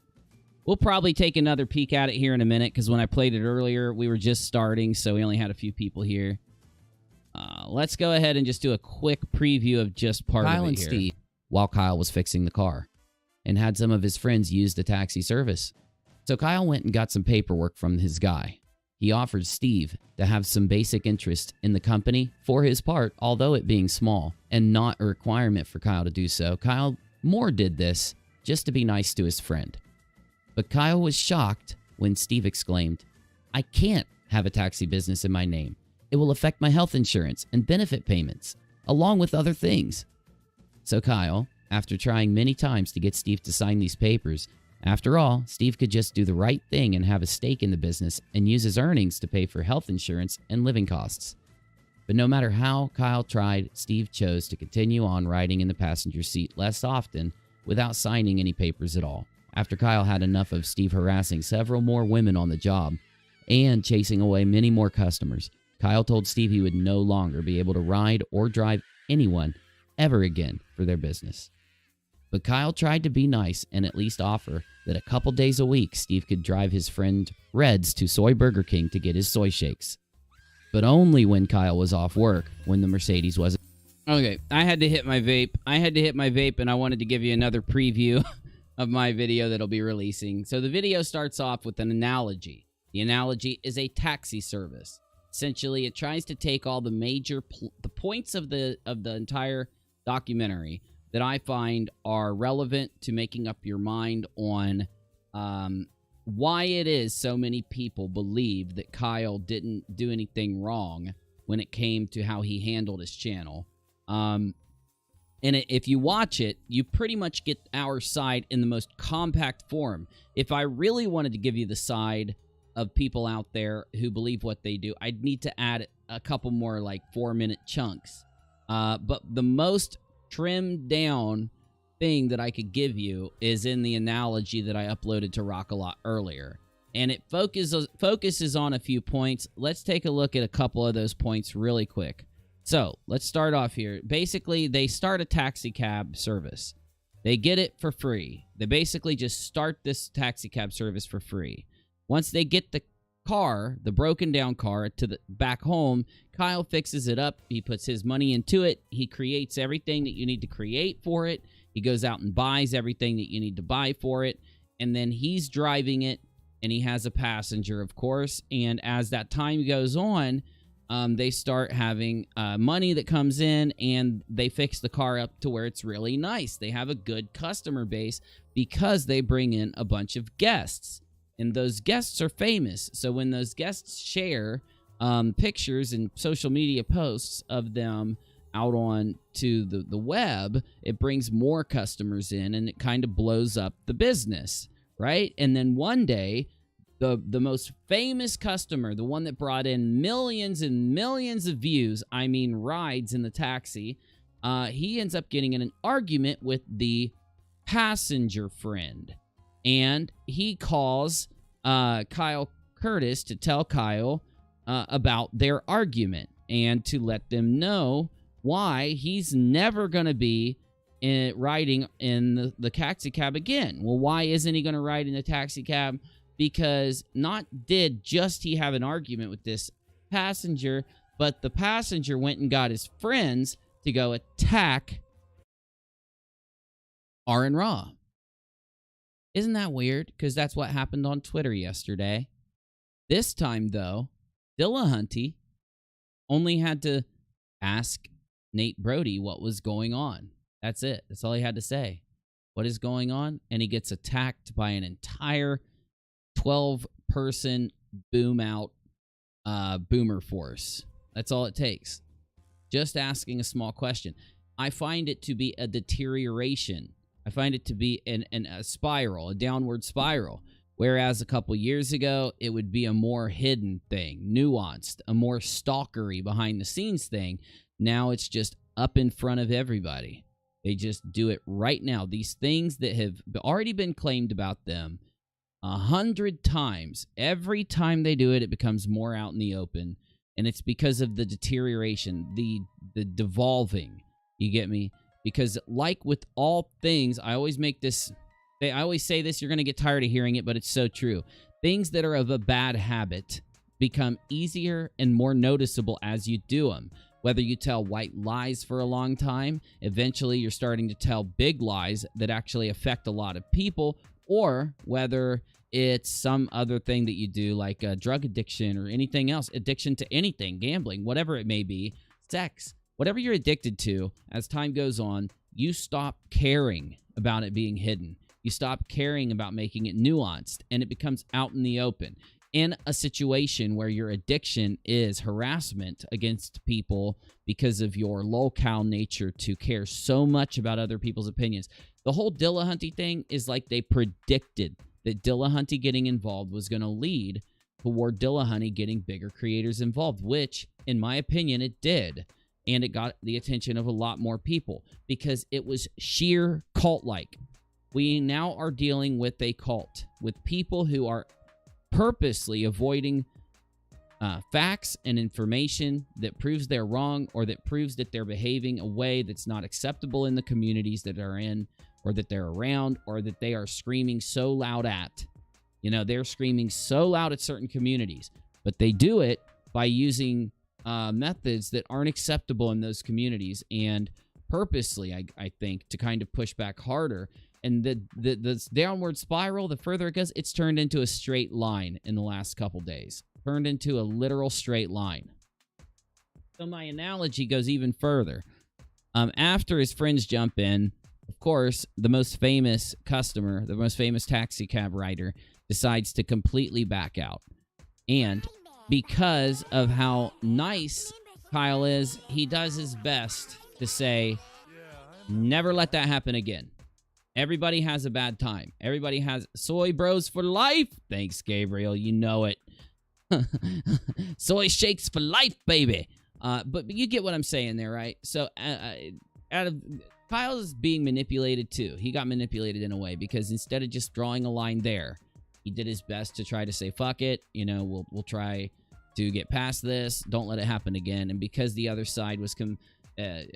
We'll probably take another peek at it here in a minute, because when I played it earlier, we were just starting, so we only had a few people here. Let's go ahead and just do a quick preview of just part of it here. Kyle and Steve, while Kyle was fixing the car, and had some of his friends use the taxi service. So Kyle went and got some paperwork from his guy. He offered Steve to have some basic interest in the company for his part, although it being small and not a requirement for Kyle to do so. Kyle more did this just to be nice to his friend. But Kyle was shocked when Steve exclaimed, "I can't have a taxi business in my name. It will affect my health insurance and benefit payments, along with other things." So Kyle, after trying many times to get Steve to sign these papers, after all, Steve could just do the right thing and have a stake in the business and use his earnings to pay for health insurance and living costs. But no matter how Kyle tried, Steve chose to continue on riding in the passenger seat less often without signing any papers at all. After Kyle had enough of Steve harassing several more women on the job and chasing away many more customers, Kyle told Steve he would no longer be able to ride or drive anyone ever again for their business. But Kyle tried to be nice and at least offer that a couple days a week Steve could drive his friend Reds to Soy Burger King to get his soy shakes. But only when Kyle was off work, when the Mercedes wasn't. Okay, I had to hit my vape. And I wanted to give you another preview of my video that'll be releasing. So the video starts off with an analogy. The analogy is a taxi service. Essentially, it tries to take all the major the points of the entire documentary that I find are relevant to making up your mind on why it is so many people believe that Kyle didn't do anything wrong when it came to how he handled his channel. And if you watch it, you pretty much get our side in the most compact form. If I really wanted to give you the side of people out there who believe what they do, I'd need to add a couple more like 4-minute chunks. But the most trimmed down thing that I could give you is in the analogy that I uploaded to RockAlot earlier. And it focuses on a few points. Let's take a look at a couple of those points really quick. So let's start off here. Basically, they start a taxi cab service. They get it for free. They basically just start this taxi cab service for free. Once they get the car, the broken down car, to the back home, Kyle fixes it up. He puts his money into it. He creates everything that you need to create for it. He goes out and buys everything that you need to buy for it. And then he's driving it, and he has a passenger, of course. And as that time goes on, they start having money that comes in, and they fix the car up to where it's really nice. They have a good customer base because they bring in a bunch of guests, and those guests are famous. So when those guests share pictures and social media posts of them out on to the web, it brings more customers in, and it kind of blows up the business, right? And then one day, the most famous customer, the one that brought in millions and millions of views, I mean rides in the taxi, he ends up getting in an argument with the passenger friend. And he calls Kyle Curtis to tell Kyle about their argument and to let them know why he's never going to be riding in the taxi cab again. Well, why isn't he going to ride in the taxi cab? Because not did just he have an argument with this passenger, but the passenger went and got his friends to go attack R and Raw. Isn't that weird? Because that's what happened on Twitter yesterday. This time, though, Dillahunty only had to ask Nate Brody what was going on. That's it. That's all he had to say. What is going on? And he gets attacked by an entire 12-person boom-out boomer force. That's all it takes. Just asking a small question. I find it to be a deterioration. I find it to be a spiral, a downward spiral. Whereas a couple years ago, it would be a more hidden thing, nuanced, a more stalkery behind-the-scenes thing. Now it's just up in front of everybody. They just do it right now. These things that have already been claimed about them 100 times. Every time they do it, it becomes more out in the open. And it's because of the deterioration, the devolving. You get me? Because like with all things, I always say this, you're going to get tired of hearing it, but it's so true. Things that are of a bad habit become easier and more noticeable as you do them. Whether you tell white lies for a long time, eventually you're starting to tell big lies that actually affect a lot of people, or whether it's some other thing that you do, like drug addiction or anything else, addiction to anything, gambling, whatever it may be, sex, whatever you're addicted to, as time goes on, you stop caring about it being hidden. You stop caring about making it nuanced, and it becomes out in the open. In a situation where your addiction is harassment against people because of your locale nature to care so much about other people's opinions. The whole Dillahunty thing is like they predicted that Dillahunty getting involved was going to lead toward Dillahunty getting bigger creators involved, which, in my opinion, it did. And it got the attention of a lot more people because it was sheer cult-like. We now are dealing with a cult, with people who are purposely avoiding facts and information that proves they're wrong or that proves that they're behaving a way that's not acceptable in the communities that they're in or that they're around or that they are screaming so loud at. You know, they're screaming so loud at certain communities, but they do it by using methods that aren't acceptable in those communities and purposely, I think, to kind of push back harder. And the downward spiral, the further it goes, it's turned into a straight line in the last couple days. Turned into a literal straight line. So my analogy goes even further. After his friends jump in, of course, the most famous customer, the most famous taxi cab rider, decides to completely back out. And because of how nice Kyle is, he does his best to say, never let that happen again. Everybody has a bad time. Everybody has soy bros for life. Thanks, Gabriel. You know it. Soy shakes for life, baby. But you get what I'm saying there, right? So Kyle is being manipulated too. He got manipulated in a way because instead of just drawing a line there, he did his best to try to say, fuck it. You know, we'll try to get past this. Don't let it happen again. And because the other side was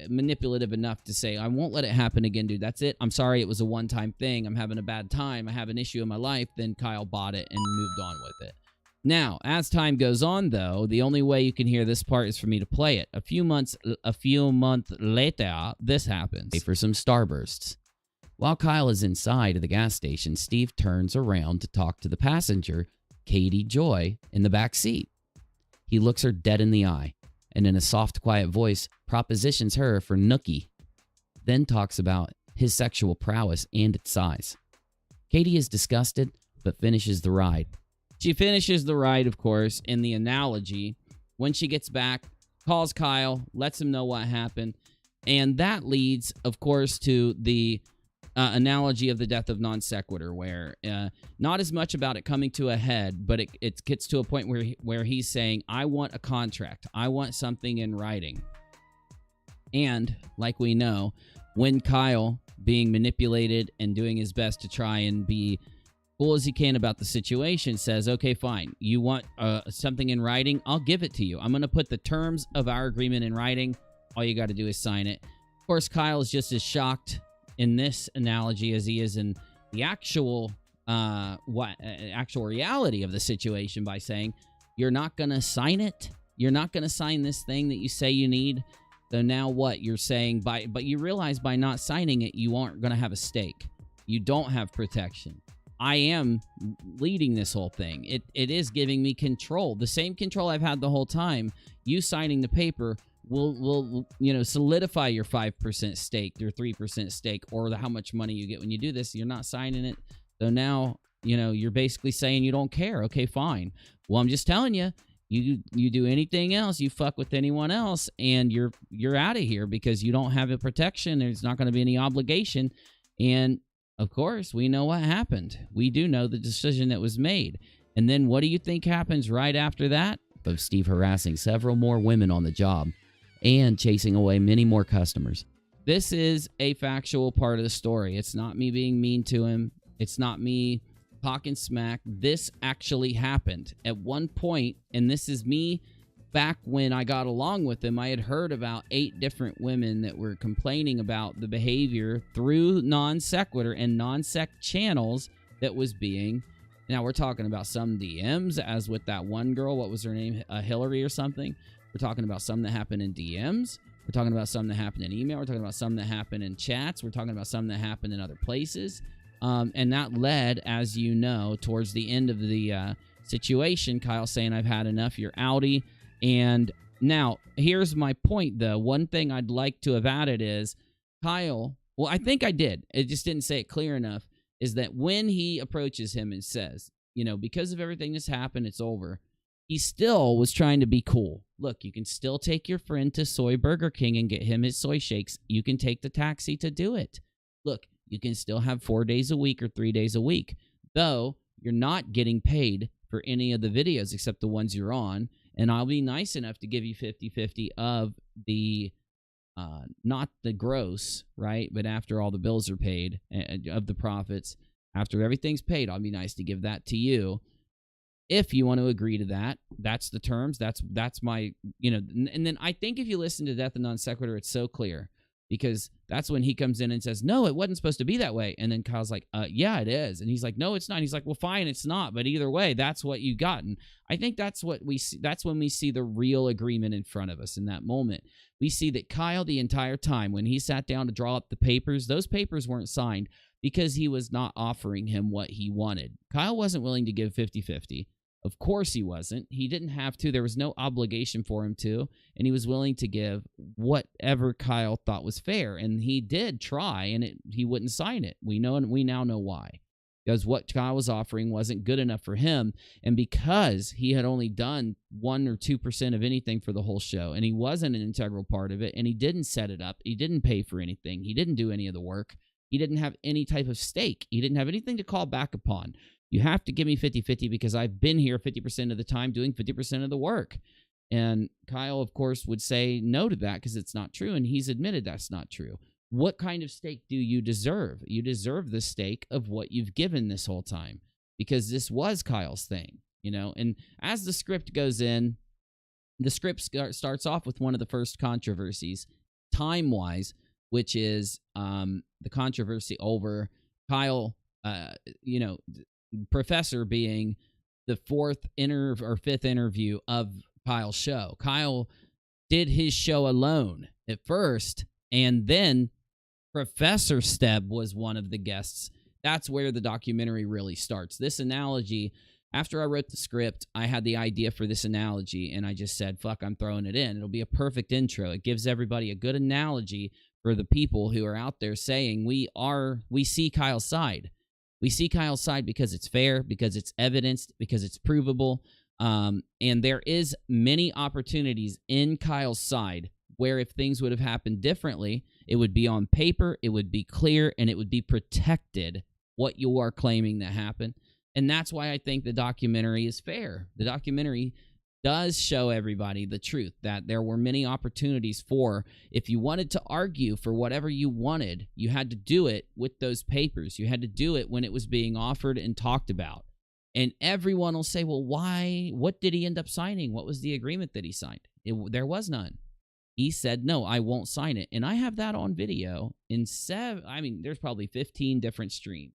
manipulative enough to say, I won't let it happen again, dude. That's it. I'm sorry. It was a one-time thing. I'm having a bad time. I have an issue in my life. Then Kyle bought it and moved on with it. Now, as time goes on, though, the only way you can hear this part is for me to play it. A few months later, this happens. For some starbursts. While Kyle is inside of the gas station, Steve turns around to talk to the passenger, Katie Joy, in the back seat. He looks her dead in the eye and in a soft, quiet voice propositions her for nookie, then talks about his sexual prowess and its size. Katie is disgusted, but finishes the ride. She finishes the ride, of course, in the analogy. When she gets back, calls Kyle, lets him know what happened, and that leads, of course, to the analogy of the death of non sequitur, where not as much about it coming to a head, but it gets to a point where he's saying, I want a contract. I want something in writing. And, like we know, when Kyle, being manipulated and doing his best to try and be cool as he can about the situation, says, okay, fine, you want something in writing? I'll give it to you. I'm going to put the terms of our agreement in writing. All you got to do is sign it. Of course, Kyle is just as shocked in this analogy as he is in the actual reality of the situation by saying, you're not going to sign it? You're not going to sign this thing that you say you need? So now what? You're saying, but you realize by not signing it, you aren't going to have a stake. You don't have protection. I am leading this whole thing. It is giving me control. The same control I've had the whole time. You signing the paper will solidify your 5% stake, your 3% stake, or how much money you get when you do this. You're not signing it. So now, you're basically saying you don't care. Okay, fine. Well, I'm just telling you, you do anything else, you fuck with anyone else, and you're out of here because you don't have a protection. There's not going to be any obligation. And of course, we know what happened. We do know the decision that was made. And then what do you think happens right after that? Of Steve harassing several more women on the job and chasing away many more customers. This is a factual part of the story. It's not me being mean to him. It's not me talking smack. This actually happened at one point, and this is me back when I got along with him. I had heard about 8 different women that were complaining about the behavior through non sequitur and non-sec channels that was being. Now, we're talking about some DMs, as with that one girl. What was her name? Hillary or something. We're talking about some that happened in DMs. We're talking about some that happened in email. We're talking about some that happened in chats. We're talking about some that happened in other places. And that led, as you know, towards the end of the situation, Kyle saying, I've had enough, you're outie. And now, here's my point, though. One thing I'd like to have added is Kyle, well, I think I did. It just didn't say it clear enough, is that when he approaches him and says, because of everything that's happened, it's over, he still was trying to be cool. Look, you can still take your friend to Soy Burger King and get him his soy shakes. You can take the taxi to do it. Look, you can still have 4 days a week or 3 days a week, though you're not getting paid for any of the videos except the ones you're on, and I'll be nice enough to give you 50-50 of the, not the gross, right, but after all the bills are paid, of the profits, after everything's paid, I'll be nice to give that to you. If you want to agree to that, that's the terms. That's my, and then I think if you listen to Death and Non Sequitur, it's so clear, because that's when he comes in and says, no, it wasn't supposed to be that way. And then Kyle's like, yeah, it is. And he's like, no, it's not. And he's like, well, fine, it's not. But either way, that's what you got. And I think that's what we see. That's when we see the real agreement in front of us in that moment. We see that Kyle, the entire time, when he sat down to draw up the papers, those papers weren't signed because he was not offering him what he wanted. Kyle wasn't willing to give 50-50. Of course he wasn't. He didn't have to. There was no obligation for him to. And he was willing to give whatever Kyle thought was fair. And he did try, and he wouldn't sign it. We now know why. Because what Kyle was offering wasn't good enough for him. And because he had only done 1 or 2% of anything for the whole show, and he wasn't an integral part of it, and he didn't set it up, he didn't pay for anything, he didn't do any of the work, he didn't have any type of stake, he didn't have anything to call back upon. You have to give me 50-50 because I've been here 50% of the time doing 50% of the work. And Kyle, of course, would say no to that because it's not true, and he's admitted that's not true. What kind of stake do you deserve? You deserve the stake of what you've given this whole time, because this was Kyle's thing, And as the script goes in, the script starts off with one of the first controversies, time-wise, which is the controversy over Kyle, Professor being the 4th or 5th interview of Kyle's show. Kyle did his show alone at first, and then Professor Steb was one of the guests. That's where the documentary really starts. This analogy after I wrote the script, I had the idea for this analogy, and I just said, fuck, I'm throwing it in. It'll be a perfect intro. It gives everybody a good analogy for the people who are out there saying we see Kyle's side. We see Kyle's side because it's fair, because it's evidenced, because it's provable. And there is many opportunities in Kyle's side where if things would have happened differently, it would be on paper, it would be clear, and it would be protected what you are claiming that happened. And that's why I think the documentary is fair. The documentary does show everybody the truth, that there were many opportunities for, if you wanted to argue for whatever you wanted, you had to do it with those papers. You had to do it when it was being offered and talked about. And everyone will say, well, why? What did he end up signing? What was the agreement that he signed? There was none. He said, no, I won't sign it. And I have that on video in there's probably 15 different streams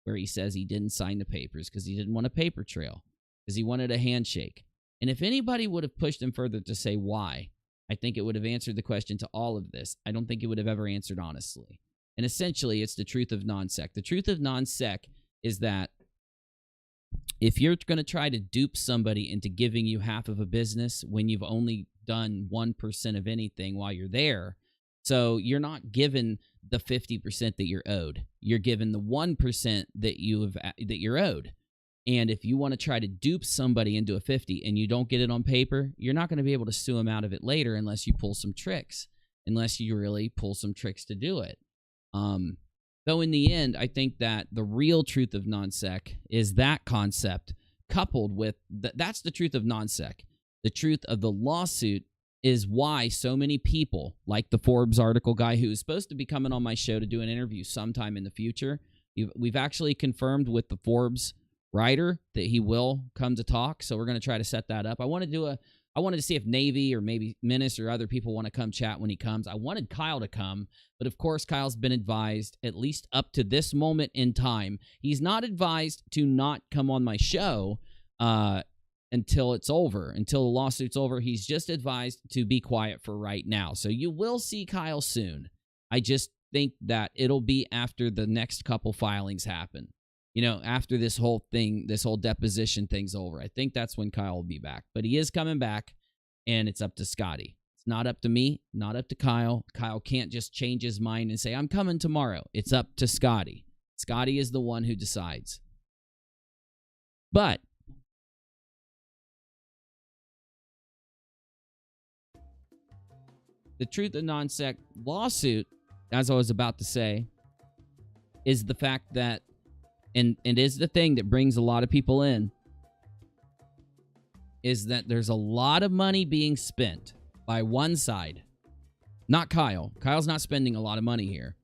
where he says he didn't sign the papers because he didn't want a paper trail, because he wanted a handshake. And if anybody would have pushed him further to say why, I think it would have answered the question to all of this. I don't think it would have ever answered honestly. And essentially, it's the truth of non-sec. The truth of non-sec is that if you're going to try to dupe somebody into giving you half of a business when you've only done 1% of anything while you're there, so you're not given the 50% that you're owed. You're given the 1% that you're owed. And if you want to try to dupe somebody into a 50 and you don't get it on paper, you're not going to be able to sue them out of it later unless you pull some tricks, unless you really pull some tricks to do it. Though in the end, I think that the real truth of non-sec is that concept coupled with, that's the truth of non-sec. The truth of the lawsuit is why so many people, like the Forbes article guy who is supposed to be coming on my show to do an interview sometime in the future, we've actually confirmed with the Forbes writer that he will come to talk, so we're going to try to set that up. I wanted to see if Navy or maybe Menace or other people want to come chat when he comes. I wanted Kyle to come, but of course Kyle's been advised, at least up to this moment in time, he's not advised to not come on my show until it's over, until the lawsuit's over. He's just advised to be quiet for right now. So you will see Kyle soon. I just think that it'll be after the next couple filings happen. You know, after this whole thing, this whole deposition thing's over. I think that's when Kyle will be back. But he is coming back, and it's up to Scotty. It's not up to me, not up to Kyle. Kyle can't just change his mind and say, I'm coming tomorrow. It's up to Scotty. Scotty is the one who decides. But the truth of non-sec lawsuit, as I was about to say, is the fact that, and it is the thing that brings a lot of people in, is that there's a lot of money being spent by one side. Not Kyle. Kyle's not spending a lot of money here.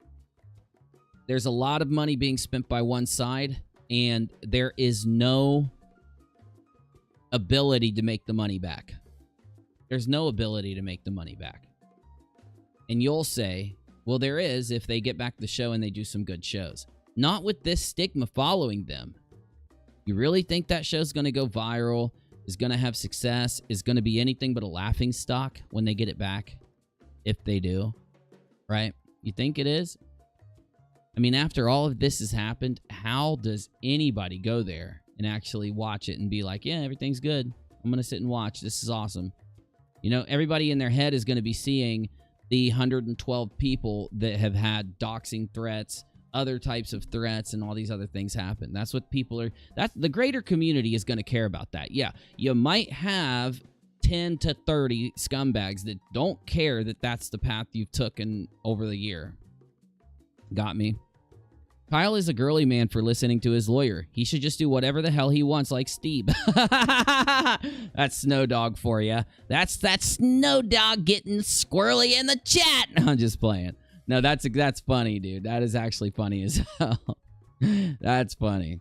There's a lot of money being spent by one side, and there is no ability to make the money back. There's no ability to make the money back. And you'll say, well, there is if they get back the show and they do some good shows. Not with this stigma following them. You really think that show's going to go viral, is going to have success, is going to be anything but a laughing stock when they get it back? If they do, right? You think it is? I mean, after all of this has happened, how does anybody go there and actually watch it and be like, yeah, everything's good. I'm going to sit and watch. This is awesome. You know, everybody in their head is going to be seeing the 112 people that have had doxing threats, other types of threats, and all these other things happen. That's what people are, that's the greater community is going to care about that. Yeah, you might have 10 to 30 scumbags that don't care that that's the path you've taken over the year. Got me? Kyle is a girly man for listening to his lawyer. He should just do whatever the hell he wants, like Steve. That's Snow Dog for you. That's Snow Dog getting squirrely in the chat. I'm just playing. No, that's funny, dude. That is actually funny as hell. That's funny.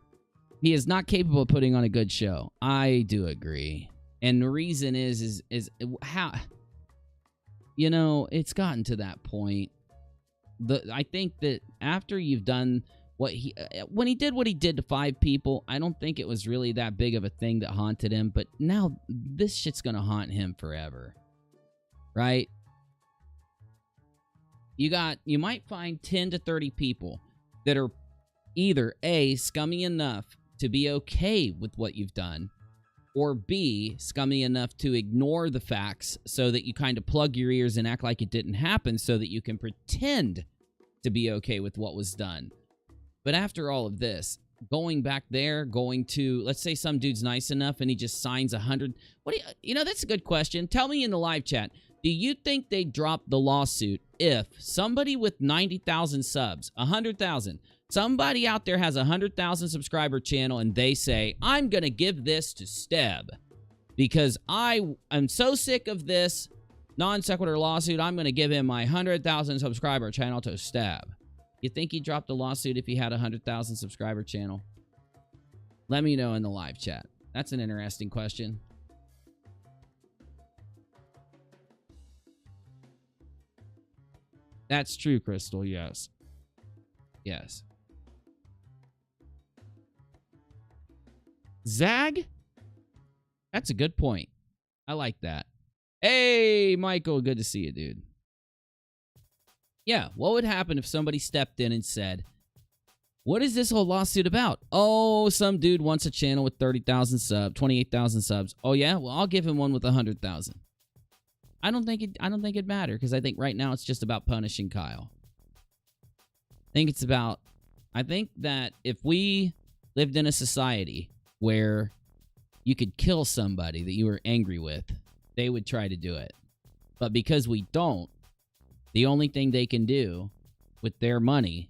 He is not capable of putting on a good show. I do agree. And the reason is how, you know, it's gotten to that point. I think that after you've done when he did what he did to 5 people, I don't think it was really that big of a thing that haunted him. But now this shit's gonna haunt him forever, right? You might find 10 to 30 people that are either A, scummy enough to be okay with what you've done, or B, scummy enough to ignore the facts so that you kind of plug your ears and act like it didn't happen so that you can pretend to be okay with what was done. But after all of this, going back there, going to, let's say some dude's nice enough and he just signs 100. What do you know, that's a good question. Tell me in the live chat, do you think they dropped the lawsuit if somebody with 90,000 subs, 100,000, somebody out there has a 100,000 subscriber channel and they say, I'm going to give this to Steb because I am so sick of this non sequitur lawsuit, I'm going to give him my 100,000 subscriber channel to Steb. You think he dropped a lawsuit if he had a 100,000 subscriber channel? Let me know in the live chat. That's an interesting question. That's true, Crystal. Yes. Yes. Zag? That's a good point. I like that. Hey, Michael. Good to see you, dude. Yeah, what would happen if somebody stepped in and said, what is this whole lawsuit about? Oh, some dude wants a channel with 30,000 subs, 28,000 subs. Oh, yeah? Well, I'll give him one with 100,000. I don't think it'd matter because I think right now it's just about punishing Kyle. I think that if we lived in a society where you could kill somebody that you were angry with, they would try to do it. But because we don't, the only thing they can do with their money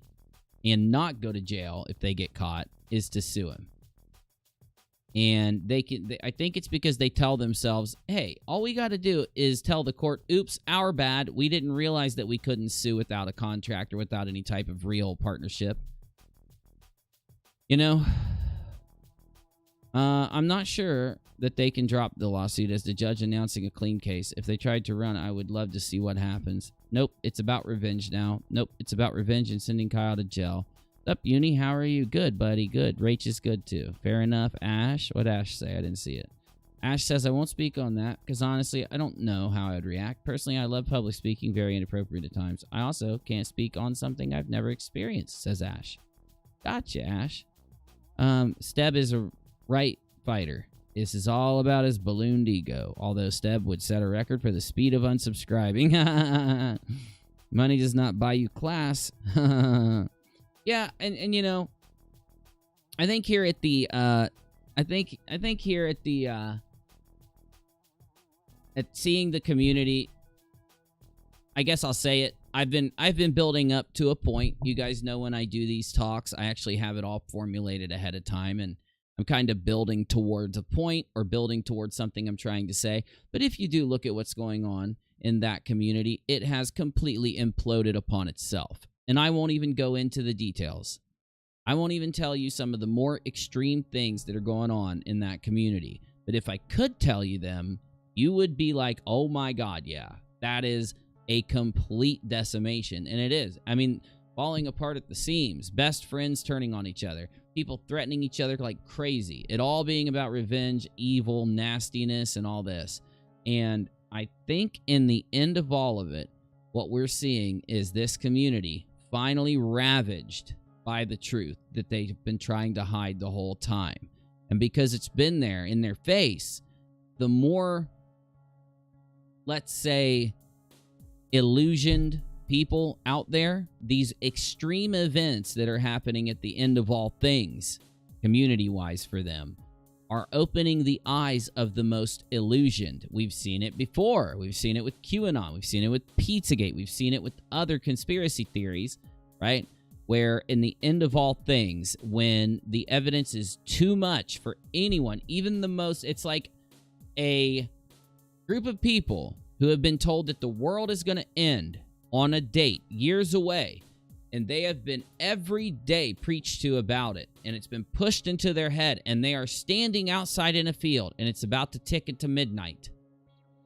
and not go to jail if they get caught is to sue him. And I think it's because they tell themselves, hey, all we got to do is tell the court, oops, our bad. We didn't realize that we couldn't sue without a contract or without any type of real partnership. You know, I'm not sure that they can drop the lawsuit as the judge announcing a clean case. If they tried to run, I would love to see what happens. Nope, it's about revenge now. Nope, it's about revenge and sending Kyle to jail. What's up, Uni? How are you? Good, buddy. Good. Rach is good, too. Fair enough. Ash? What'd Ash say? I didn't see it. Ash says, I won't speak on that because, honestly, I don't know how I'd react. Personally, I love public speaking, very inappropriate at times. I also can't speak on something I've never experienced, says Ash. Gotcha, Ash. Steb is a right fighter. This is all about his ballooned ego, although Steb would set a record for the speed of unsubscribing. Money does not buy you class. Yeah, and you know, I think here at the at seeing the community, I guess I'll say it. I've been building up to a point. You guys know when I do these talks, I actually have it all formulated ahead of time, and I'm kind of building towards a point or building towards something I'm trying to say. But if you do look at what's going on in that community, it has completely imploded upon itself. And I won't even go into the details. I won't even tell you some of the more extreme things that are going on in that community. But if I could tell you them, you would be like, oh my God, yeah, that is a complete decimation. And it is. I mean, falling apart at the seams, best friends turning on each other, people threatening each other like crazy, it all being about revenge, evil, nastiness, and all this. And I think in the end of all of it, what we're seeing is this community finally ravaged by the truth that they've been trying to hide the whole time. And because it's been there in their face, the more, let's say, illusioned people out there, these extreme events that are happening at the end of all things, community-wise for them, are opening the eyes of the most illusioned. We've seen it before. We've seen it with QAnon. We've seen it with Pizzagate. We've seen it with other conspiracy theories, right? Where in the end of all things, when the evidence is too much for anyone, even the most, it's like a group of people who have been told that the world is going to end on a date years away, and they have been every day preached to about it, and it's been pushed into their head, and they are standing outside in a field, and it's about to tick into midnight,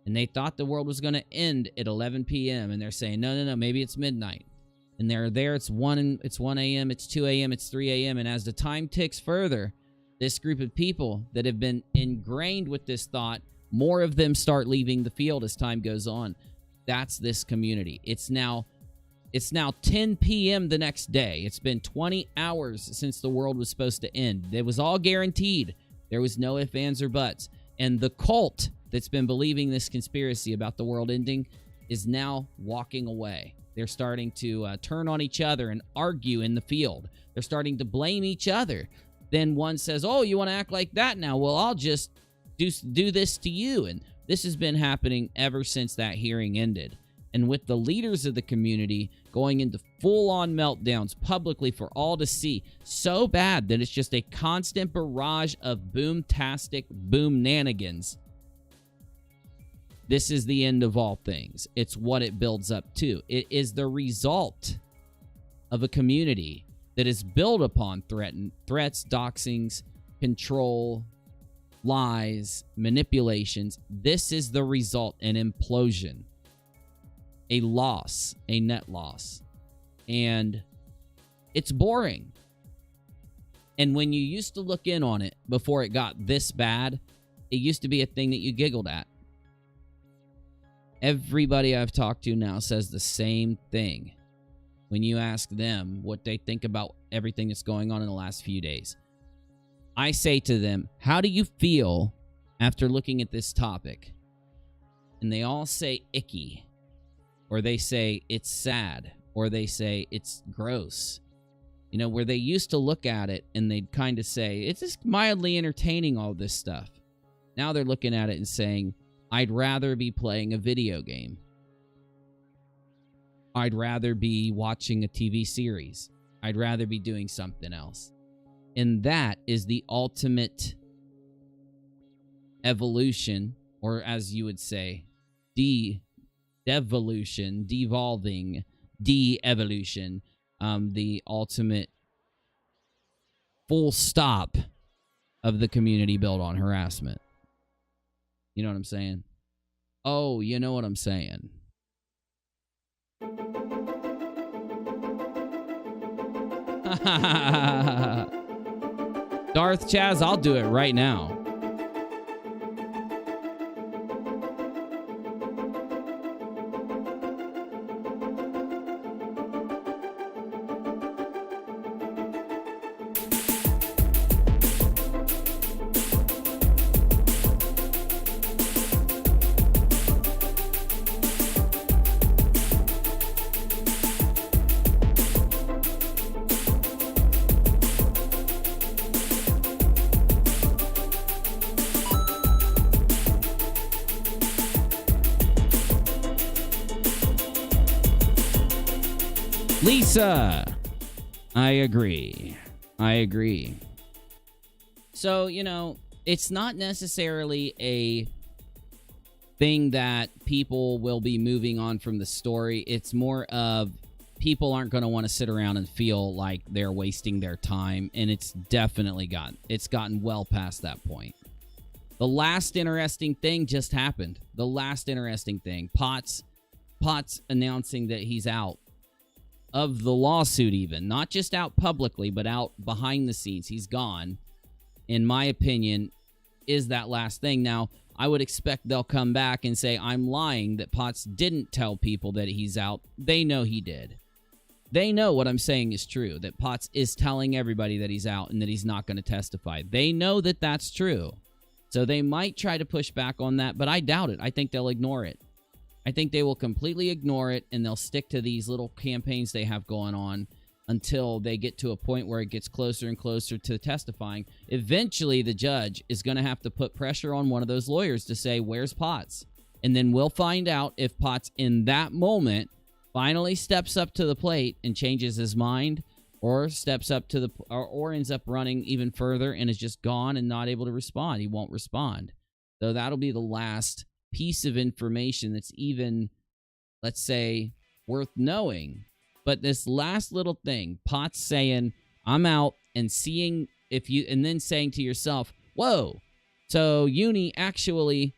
and they thought the world was going to end at 11 p.m., and they're saying, no, maybe it's midnight, and they're there, it's 1 a.m., it's 2 a.m., it's 3 a.m., and as the time ticks further, this group of people that have been ingrained with this thought, more of them start leaving the field as time goes on. That's this community. It's now It's now 10 p.m. the next day. It's been 20 hours since the world was supposed to end. It was all guaranteed. There was no ifs, ands, or buts. And the cult that's been believing this conspiracy about the world ending is now walking away. They're starting to turn on each other and argue in the field. They're starting to blame each other. Then one says, oh, you want to act like that now? Well, I'll just do this to you. And this has been happening ever since that hearing ended. And with the leaders of the community going into full-on meltdowns publicly for all to see, so bad that it's just a constant barrage of boom-tastic boom-nanigans. This is the end of all things. It's what it builds up to. It is the result of a community that is built upon threats, doxings, control, lies, manipulations. This is the result, an implosion. A loss, a net loss. And it's boring. And when you used to look in on it before it got this bad, it used to be a thing that you giggled at. Everybody I've talked to now says the same thing when you ask them what they think about everything that's going on in the last few days. I say to them, how do you feel after looking at this topic? And they all say icky. Or they say it's sad, or they say it's gross. You know, where they used to look at it and they'd kind of say, it's just mildly entertaining, all this stuff. Now they're looking at it and saying, I'd rather be playing a video game. I'd rather be watching a TV series. I'd rather be doing something else. And that is the ultimate evolution, or as you would say, devolution, devolving, de-evolution, the ultimate full stop of the community built on harassment. You know what I'm saying? Oh, you know what I'm saying. Darth Chaz, I'll do it right now. Lisa, I agree. So, you know, it's not necessarily a thing that people will be moving on from the story. It's more of people aren't going to want to sit around and feel like they're wasting their time, and it's definitely gotten well past that point. The last interesting thing just happened. The last interesting thing. Potts announcing that he's out of the lawsuit, even. Not just out publicly, but out behind the scenes. He's gone, in my opinion, is that last thing. Now, I would expect they'll come back and say, I'm lying, that Potts didn't tell people that he's out. They know he did. They know what I'm saying is true, that Potts is telling everybody that he's out and that he's not going to testify. They know that that's true. So they might try to push back on that, but I doubt it. I think they'll ignore it. I think they will completely ignore it, and they'll stick to these little campaigns they have going on until they get to a point where it gets closer and closer to testifying. Eventually, the judge is going to have to put pressure on one of those lawyers to say, where's Potts? And then we'll find out if Potts, in that moment, finally steps up to the plate and changes his mind, or steps up to or ends up running even further and is just gone and not able to respond. He won't respond. So that'll be the last piece of information that's even, let's say, worth knowing. But this last little thing, Potts saying, I'm out, and seeing if you, and then saying to yourself, whoa, so Uni actually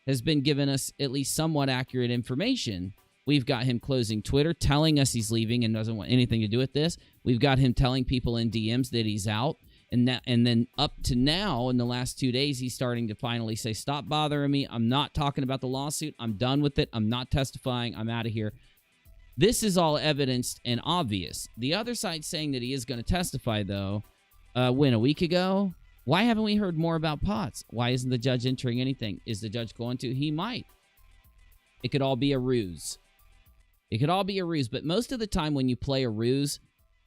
has been giving us at least somewhat accurate information. We've got him closing Twitter, telling us he's leaving and doesn't want anything to do with this. We've got him telling people in DMs that he's out. And then up to now, in the last 2 days, he's starting to finally say, stop bothering me. I'm not talking about the lawsuit. I'm done with it. I'm not testifying. I'm out of here. This is all evidenced and obvious. The other side saying that he is going to testify, though, a week ago? Why haven't we heard more about Potts? Why isn't the judge entering anything? Is the judge going to? He might. It could all be a ruse. It could all be a ruse, but most of the time when you play a ruse,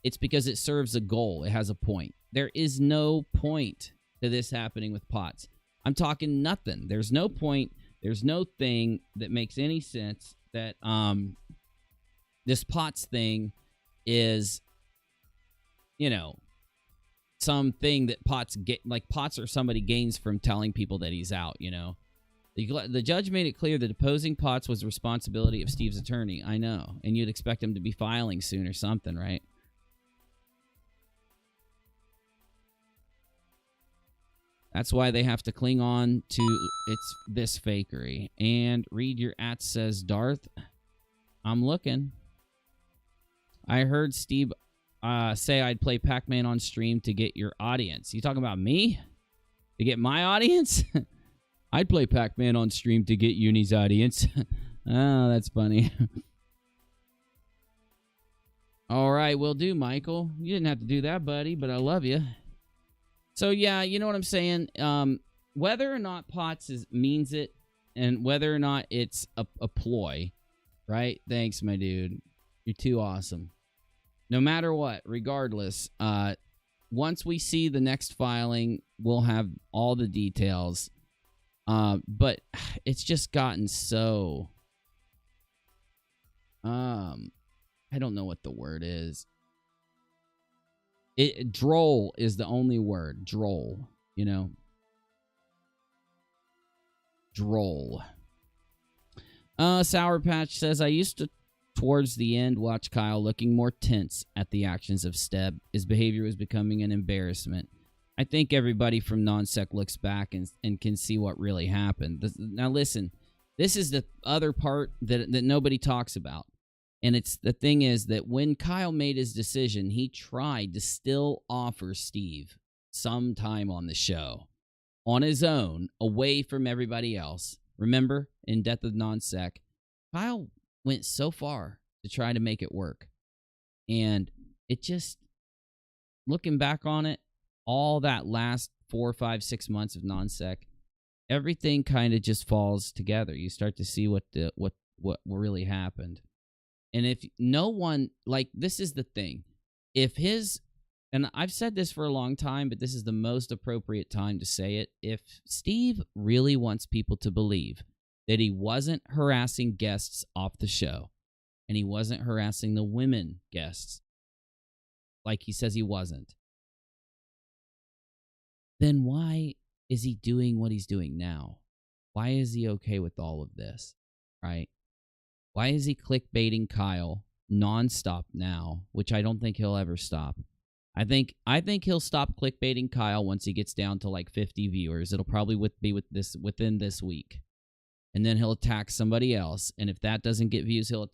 it's because it serves a goal. It has a point. There is no point to this happening with Potts. I'm talking nothing. There's no point. There's no thing that makes any sense that this Potts thing is, you know, something that Potts or somebody gains from telling people that he's out, you know. The judge made it clear that deposing Potts was the responsibility of Steve's attorney. I know. And you'd expect him to be filing soon or something, right? That's why they have to cling on to this fakery. And read your @ says Darth. I'm looking. I heard Steve say I'd play Pac-Man on stream to get your audience. You talking about me? To get my audience? I'd play Pac-Man on stream to get Uni's audience. Oh, that's funny. All right, will do, Michael. You didn't have to do that, buddy, but I love you. So, yeah, you know what I'm saying? Whether or not Potts means it and whether or not it's a ploy, right? Thanks, my dude. You're too awesome. No matter what, regardless, once we see the next filing, we'll have all the details. But it's just gotten so... I don't know what the word is. Droll is the only word. Droll, you know? Droll. Sour Patch says, I used to, towards the end, watch Kyle looking more tense at the actions of Steb. His behavior was becoming an embarrassment. I think everybody from NonSec looks back and can see what really happened. Now, listen, this is the other part that nobody talks about. And the thing is that when Kyle made his decision, he tried to still offer Steve some time on the show on his own, away from everybody else. Remember, in Death of NonSec, Kyle went so far to try to make it work. And it just, looking back on it, all that last 4, 5, 6 months of NonSec, everything kind of just falls together. You start to see what really happened. And if no one, like, this is the thing. If and I've said this for a long time, but this is the most appropriate time to say it. If Steve really wants people to believe that he wasn't harassing guests off the show, and he wasn't harassing the women guests, like he says he wasn't, then why is he doing what he's doing now? Why is he okay with all of this, right? Why is he clickbaiting Kyle nonstop now, which I don't think he'll ever stop? I think he'll stop clickbaiting Kyle once he gets down to like 50 viewers. It'll probably be within this week. And then he'll attack somebody else, and if that doesn't get views, he'll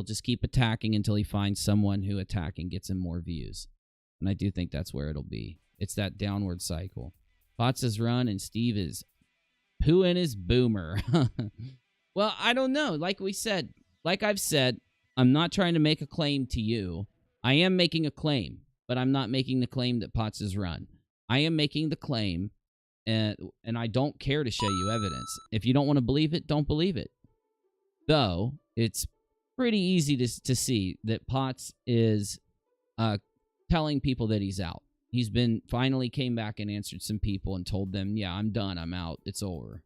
just keep attacking until he finds someone who attacking gets him more views. And I do think that's where it'll be. It's that downward cycle. Potts is run, and Steve is pooing his boomer. Well, I don't know. Like I've said, I'm not trying to make a claim to you. I am making a claim, but I'm not making the claim that Potts is run. I am making the claim, and I don't care to show you evidence. If you don't want to believe it, don't believe it. Though, it's pretty easy to see that Potts is telling people that he's out. He's finally came back and answered some people and told them, yeah, I'm done, I'm out, it's over.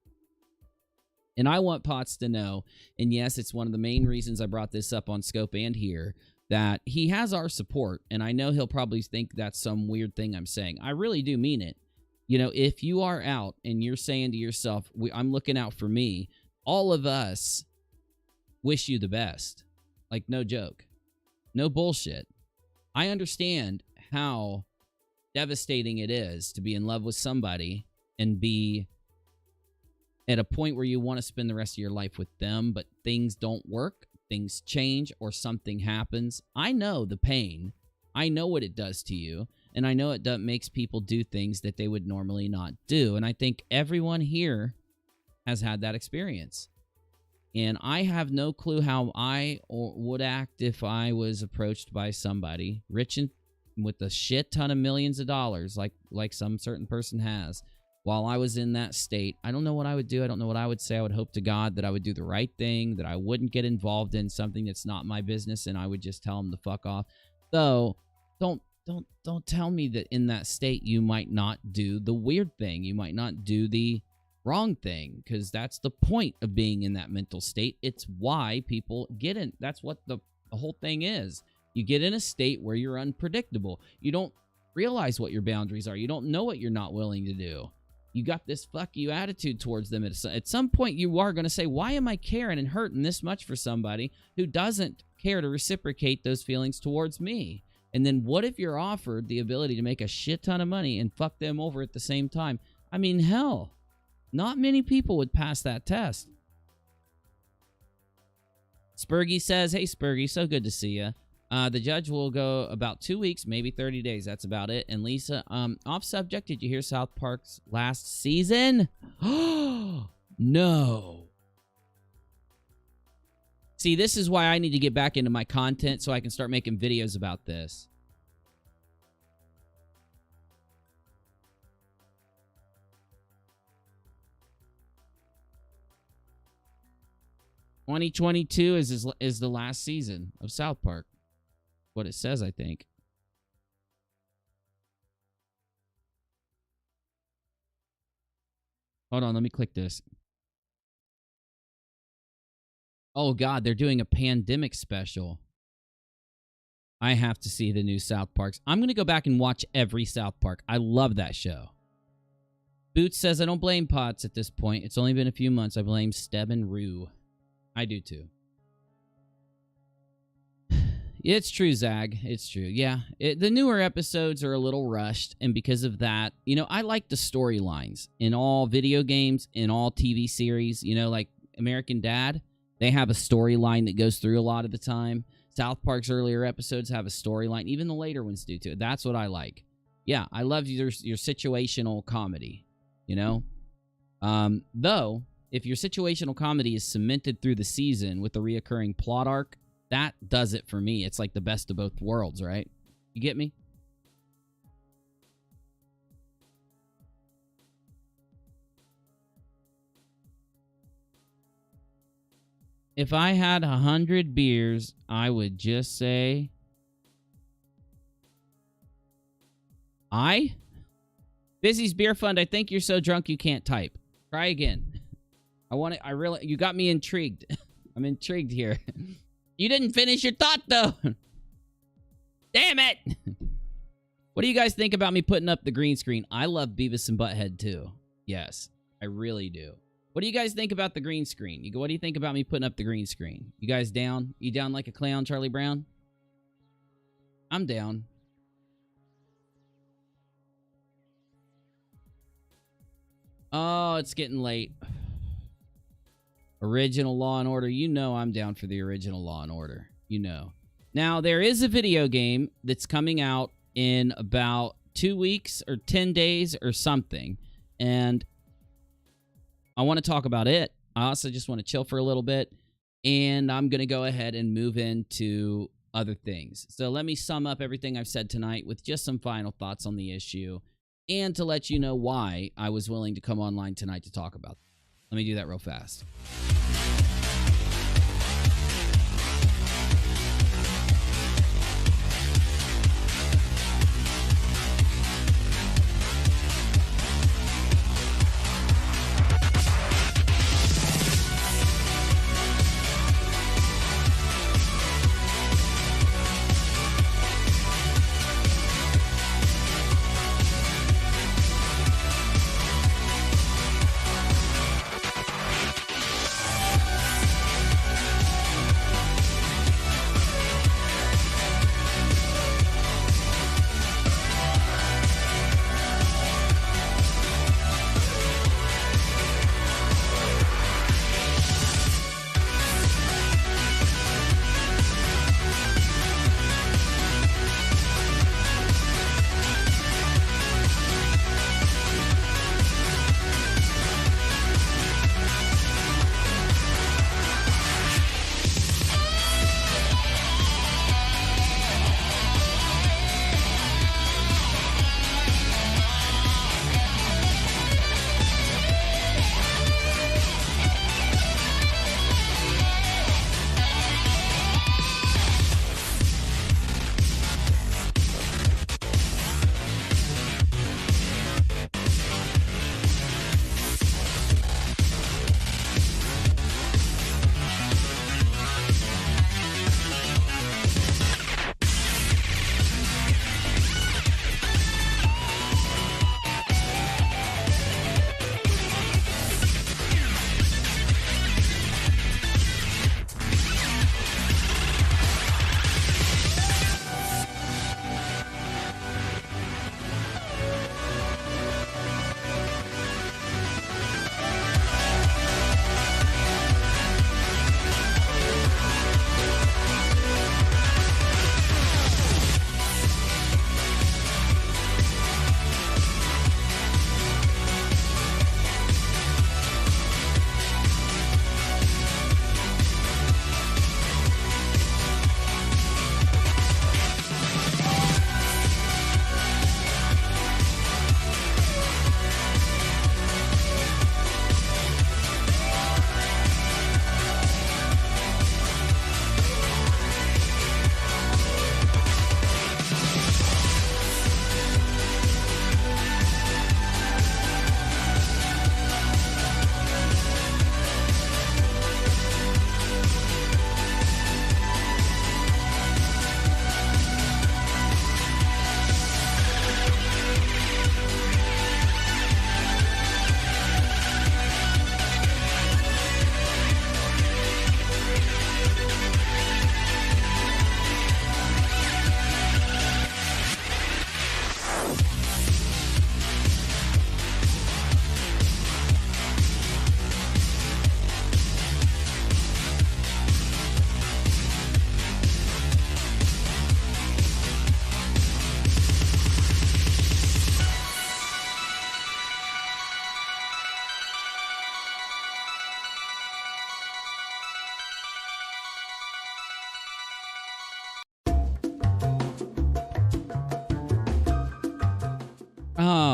And I want Potts to know, and yes, it's one of the main reasons I brought this up on Scope and here, that he has our support, and I know he'll probably think that's some weird thing I'm saying. I really do mean it. You know, if you are out and you're saying to yourself, I'm looking out for me, all of us wish you the best. Like, no joke. No bullshit. I understand how devastating it is to be in love with somebody and be at a point where you want to spend the rest of your life with them, but things don't work, things change, or something happens. I know the pain. I know what it does to you, and I know it makes people do things that they would normally not do, and I think everyone here has had that experience. And I have no clue how I would act if I was approached by somebody rich and with a shit ton of millions of dollars, like some certain person has, while I was in that state. I don't know what I would do. I don't know what I would say. I would hope to God that I would do the right thing, that I wouldn't get involved in something that's not my business, and I would just tell them to fuck off. Though, don't tell me that in that state you might not do the weird thing. You might not do the wrong thing, because that's the point of being in that mental state. It's why people get in. That's what the whole thing is. You get in a state where you're unpredictable. You don't realize what your boundaries are. You don't know what you're not willing to do. You got this fuck you attitude towards them. At some point, you are going to say, why am I caring and hurting this much for somebody who doesn't care to reciprocate those feelings towards me? And then what if you're offered the ability to make a shit ton of money and fuck them over at the same time? I mean, hell, not many people would pass that test. Spurgy says, hey, Spurgy, so good to see you. The judge will go about 2 weeks, maybe 30 days. That's about it. And Lisa, off subject, did you hear South Park's last season? No. See, this is why I need to get back into my content so I can start making videos about this. "2022 is the last season of South Park." What it says, I think. Hold on, let me click this. Oh, God, they're doing a pandemic special. I have to see the new South Parks. I'm going to go back and watch every South Park. I love that show. Boots says, I don't blame Potts at this point. It's only been a few months. I blame Steb and Rue. I do, too. It's true, Zag. It's true. Yeah. The newer episodes are a little rushed, and because of that, you know, I like the storylines in all video games, in all TV series, you know, like American Dad. They have a storyline that goes through a lot of the time. South Park's earlier episodes have a storyline. Even the later ones do, too. That's what I like. Yeah, I love your situational comedy, you know? Though, if your situational comedy is cemented through the season with a reoccurring plot arc, that does it for me. It's like the best of both worlds, right? You get me? If I had 100 beers, I would just say... Busy's Beer Fund, I think you're so drunk you can't type. Try again. You got me intrigued. I'm intrigued here. You didn't finish your thought, though. Damn it. What do you guys think about me putting up the green screen? I love Beavis and Butthead, too. Yes, I really do. What do you guys think about the green screen? What do you think about me putting up the green screen? You guys down? You down like a clown, Charlie Brown? I'm down. Oh, it's getting late. Original Law & Order. You know I'm down for the original Law & Order. You know. Now, there is a video game that's coming out in about 2 weeks or 10 days or something. And I want to talk about it. I also just want to chill for a little bit. And I'm going to go ahead and move into other things. So let me sum up everything I've said tonight with just some final thoughts on the issue. And to let you know why I was willing to come online tonight to talk about it. Let me do that real fast.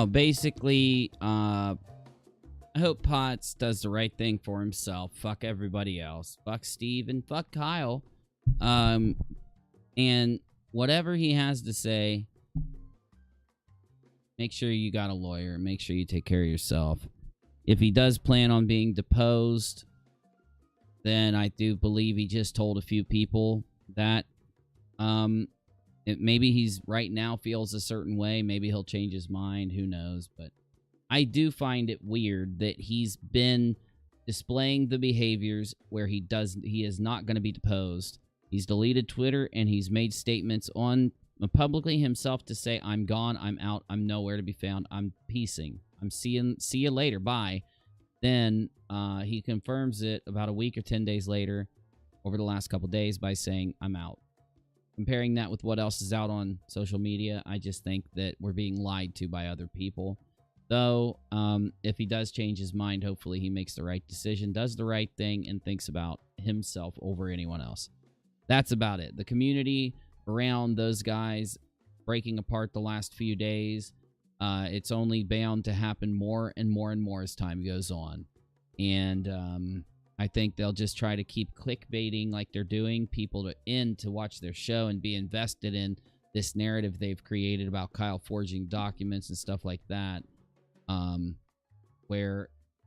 basically, I hope Potts does the right thing for himself. Fuck everybody else. Fuck Steve and fuck Kyle. And whatever he has to say, make sure you got a lawyer. Make sure you take care of yourself. If he does plan on being deposed, then I do believe he just told a few people that maybe he's right now feels a certain way. Maybe he'll change his mind. Who knows? But I do find it weird that he's been displaying the behaviors where he is not going to be deposed. He's deleted Twitter, and he's made statements on publicly himself to say, I'm gone, I'm out, I'm nowhere to be found, I'm peacing, I'm see you later, bye. Then he confirms it about a week or 10 days later, over the last couple days, by saying, I'm out. Comparing that with what else is out on social media, I just think that we're being lied to by other people. Though, if he does change his mind, hopefully he makes the right decision, does the right thing, and thinks about himself over anyone else. That's about it. The community around those guys breaking apart the last few days, it's only bound to happen more and more and more as time goes on. And I think they'll just try to keep clickbaiting like they're doing people to watch their show and be invested in this narrative they've created about Kyle forging documents and stuff like that.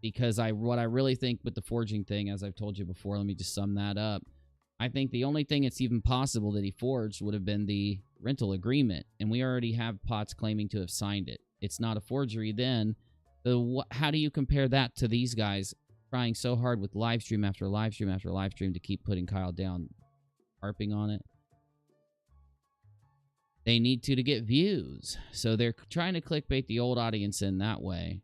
Because what I really think with the forging thing, as I've told you before, let me just sum that up. I think the only thing it's even possible that he forged would have been the rental agreement, and we already have Potts claiming to have signed it. It's not a forgery then. So how do you compare that to these guys trying so hard with live stream after live stream after live stream to keep putting Kyle down, harping on it? They need to get views. So they're trying to clickbait the old audience in that way,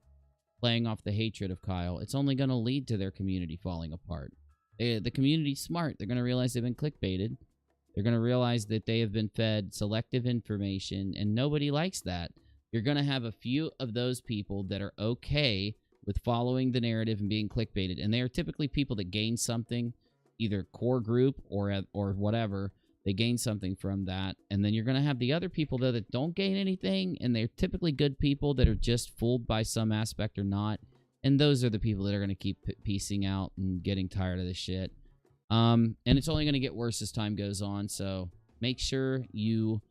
playing off the hatred of Kyle. It's only going to lead to their community falling apart. The community's smart. They're going to realize they've been clickbaited. They're going to realize that they have been fed selective information, and nobody likes that. You're going to have a few of those people that are okay with following the narrative and being clickbaited, and they are typically people that gain something, either core group or whatever. They gain something from that, and then you're going to have the other people, though, that don't gain anything, and they're typically good people that are just fooled by some aspect or not. And those are the people that are going to keep piecing out and getting tired of this shit. And it's only going to get worse as time goes on. So make sure you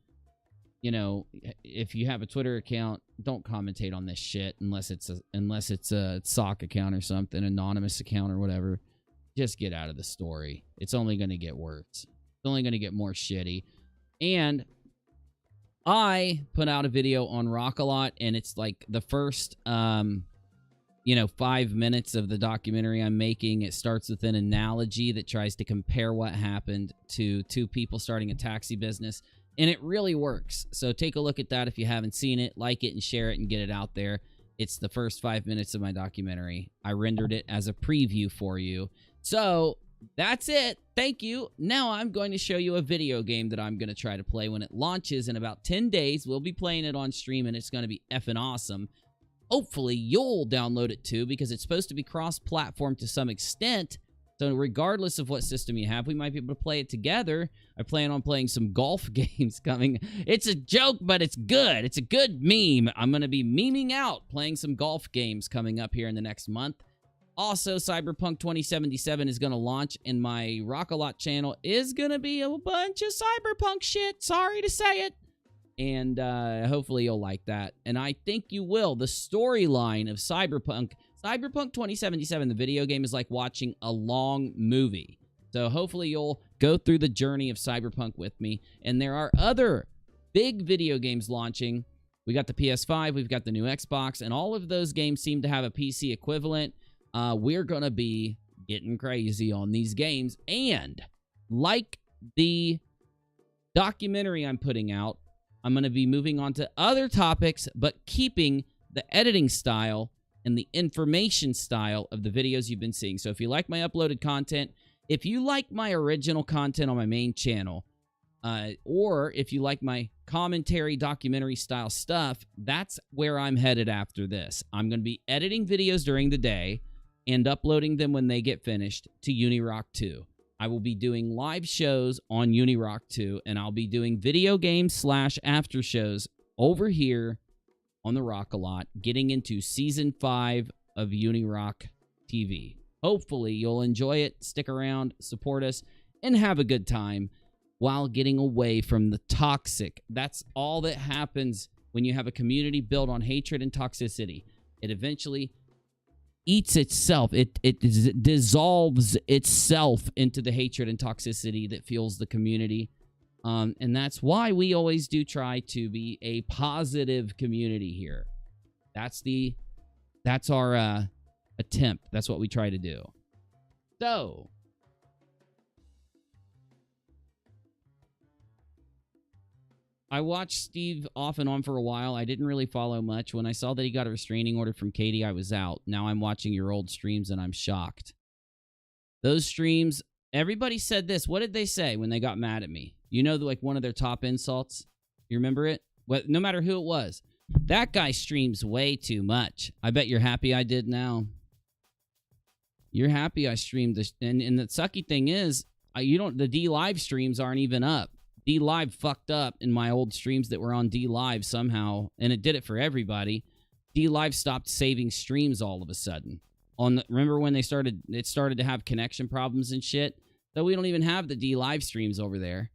know, if you have a Twitter account, don't commentate on this shit unless it's a sock account or something, anonymous account or whatever. Just get out of the story. It's only going to get worse. It's only going to get more shitty. And I put out a video on rockAlot, and it's like the first 5 minutes of the documentary I'm making. It starts with an analogy that tries to compare what happened to two people starting a taxi business, and it really works. So take a look at that if you haven't seen it. Like it and share it and get it out there. It's the first 5 minutes of my documentary. I rendered it as a preview for you. So that's it. Thank you. Now I'm going to show you a video game that I'm going to try to play when it launches in about 10 days. We'll be playing it on stream, and it's going to be effing awesome. Hopefully, you'll download it too, because it's supposed to be cross-platform to some extent. So regardless of what system you have, we might be able to play it together. I plan on playing some golf games coming. It's a joke, but it's good. It's a good meme. I'm going to be memeing out playing some golf games coming up here in the next month. Also, Cyberpunk 2077 is going to launch, and my rockAlot channel is going to be a bunch of Cyberpunk shit. Sorry to say it. And hopefully you'll like that. And I think you will. The storyline of Cyberpunk 2077, the video game, is like watching a long movie. So hopefully you'll go through the journey of Cyberpunk with me. And there are other big video games launching. We got the PS5, we've got the new Xbox, and all of those games seem to have a PC equivalent. We're going to be getting crazy on these games. And like the documentary I'm putting out, I'm going to be moving on to other topics, but keeping the editing style and the information style of the videos you've been seeing. So if you like my uploaded content, if you like my original content on my main channel, or if you like my commentary documentary style stuff, that's where I'm headed after this. I'm going to be editing videos during the day and uploading them when they get finished to UNIRock 2. I will be doing live shows on UNIRock 2, and I'll be doing video games / after shows over here on the RockAlot, getting into Season 5 of UNIRocktv. Hopefully, you'll enjoy it, stick around, support us, and have a good time while getting away from the toxic. That's all that happens when you have a community built on hatred and toxicity. It eventually eats itself. It dissolves itself into the hatred and toxicity that fuels the community. And that's why we always do try to be a positive community here. That's our attempt. That's what we try to do. So, I watched Steve off and on for a while. I didn't really follow much. When I saw that he got a restraining order from Katie, I was out. Now I'm watching your old streams and I'm shocked. Those streams, everybody said this. What did they say when they got mad at me? You know, like one of their top insults? You remember it? No matter who it was. That guy streams way too much. I bet you're happy I did now. You're happy I streamed this. And the sucky thing is, the D Live streams aren't even up. D Live fucked up in my old streams that were on D Live somehow, and it did it for everybody. D Live stopped saving streams all of a sudden. Remember when it started to have connection problems and shit? So we don't even have the D Live streams over there.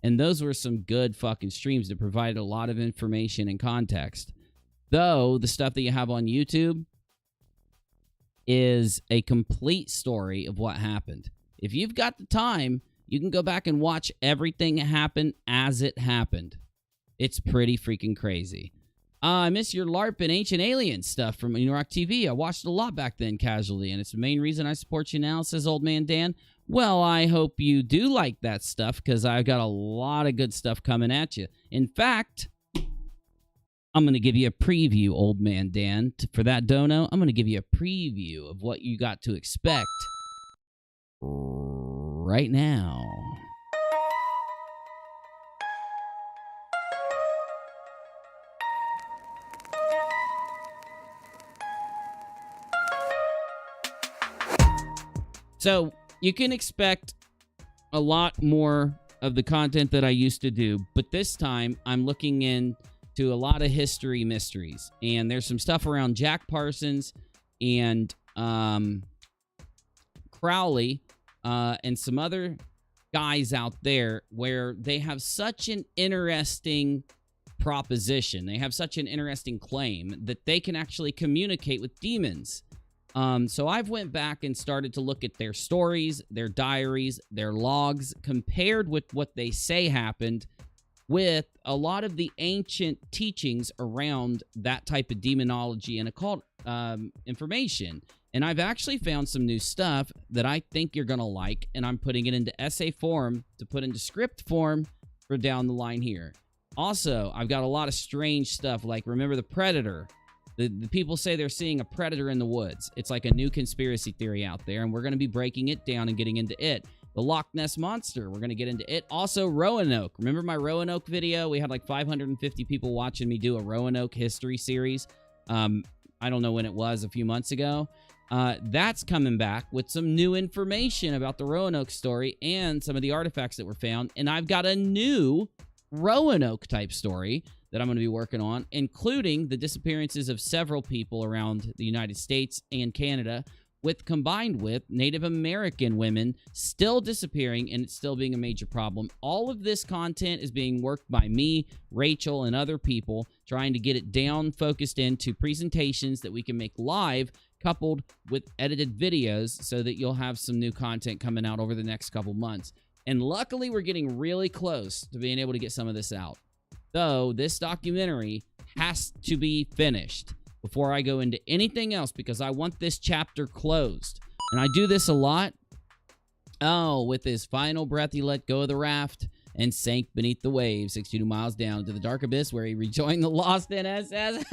And those were some good fucking streams that provided a lot of information and context. Though the stuff that you have on YouTube is a complete story of what happened. If you've got the time, you can go back and watch everything that happened as it happened. It's pretty freaking crazy. I miss your LARP and Ancient Alien stuff from UNIRocktv. I watched it a lot back then casually, and it's the main reason I support you now, says Old Man Dan. Well, I hope you do like that stuff, because I've got a lot of good stuff coming at you. In fact, I'm going to give you a preview, Old Man Dan. For that dono, I'm going to give you a preview of what you got to expect right now. So, you can expect a lot more of the content that I used to do, but this time I'm looking into a lot of history mysteries, and there's some stuff around Jack Parsons and Crowley and some other guys out there where they have such an interesting proposition. They have such an interesting claim that they can actually communicate with demons. So I've went back and started to look at their stories, their diaries, their logs, compared with what they say happened with a lot of the ancient teachings around that type of demonology and occult information. And I've actually found some new stuff that I think you're going to like, and I'm putting it into essay form to put into script form for down the line here. Also, I've got a lot of strange stuff, like remember the Predator. The people say they're seeing a predator in the woods. It's like a new conspiracy theory out there, and we're going to be breaking it down and getting into it. The Loch Ness Monster, we're going to get into it. Also, Roanoke. Remember my Roanoke video? We had like 550 people watching me do a Roanoke history series. I don't know when it was, a few months ago. That's coming back with some new information about the Roanoke story and some of the artifacts that were found. And I've got a new Roanoke type story that I'm going to be working on, including the disappearances of several people around the United States and Canada, combined with Native American women still disappearing and it's still being a major problem. All of this content is being worked by me, Rachel, and other people, trying to get it down, focused into presentations that we can make live, coupled with edited videos, so that you'll have some new content coming out over the next couple months. And luckily, we're getting really close to being able to get some of this out. Though this documentary has to be finished before I go into anything else, because I want this chapter closed. And I do this a lot. Oh, with his final breath, he let go of the raft and sank beneath the waves 62 miles down to the dark abyss, where he rejoined the lost NSS.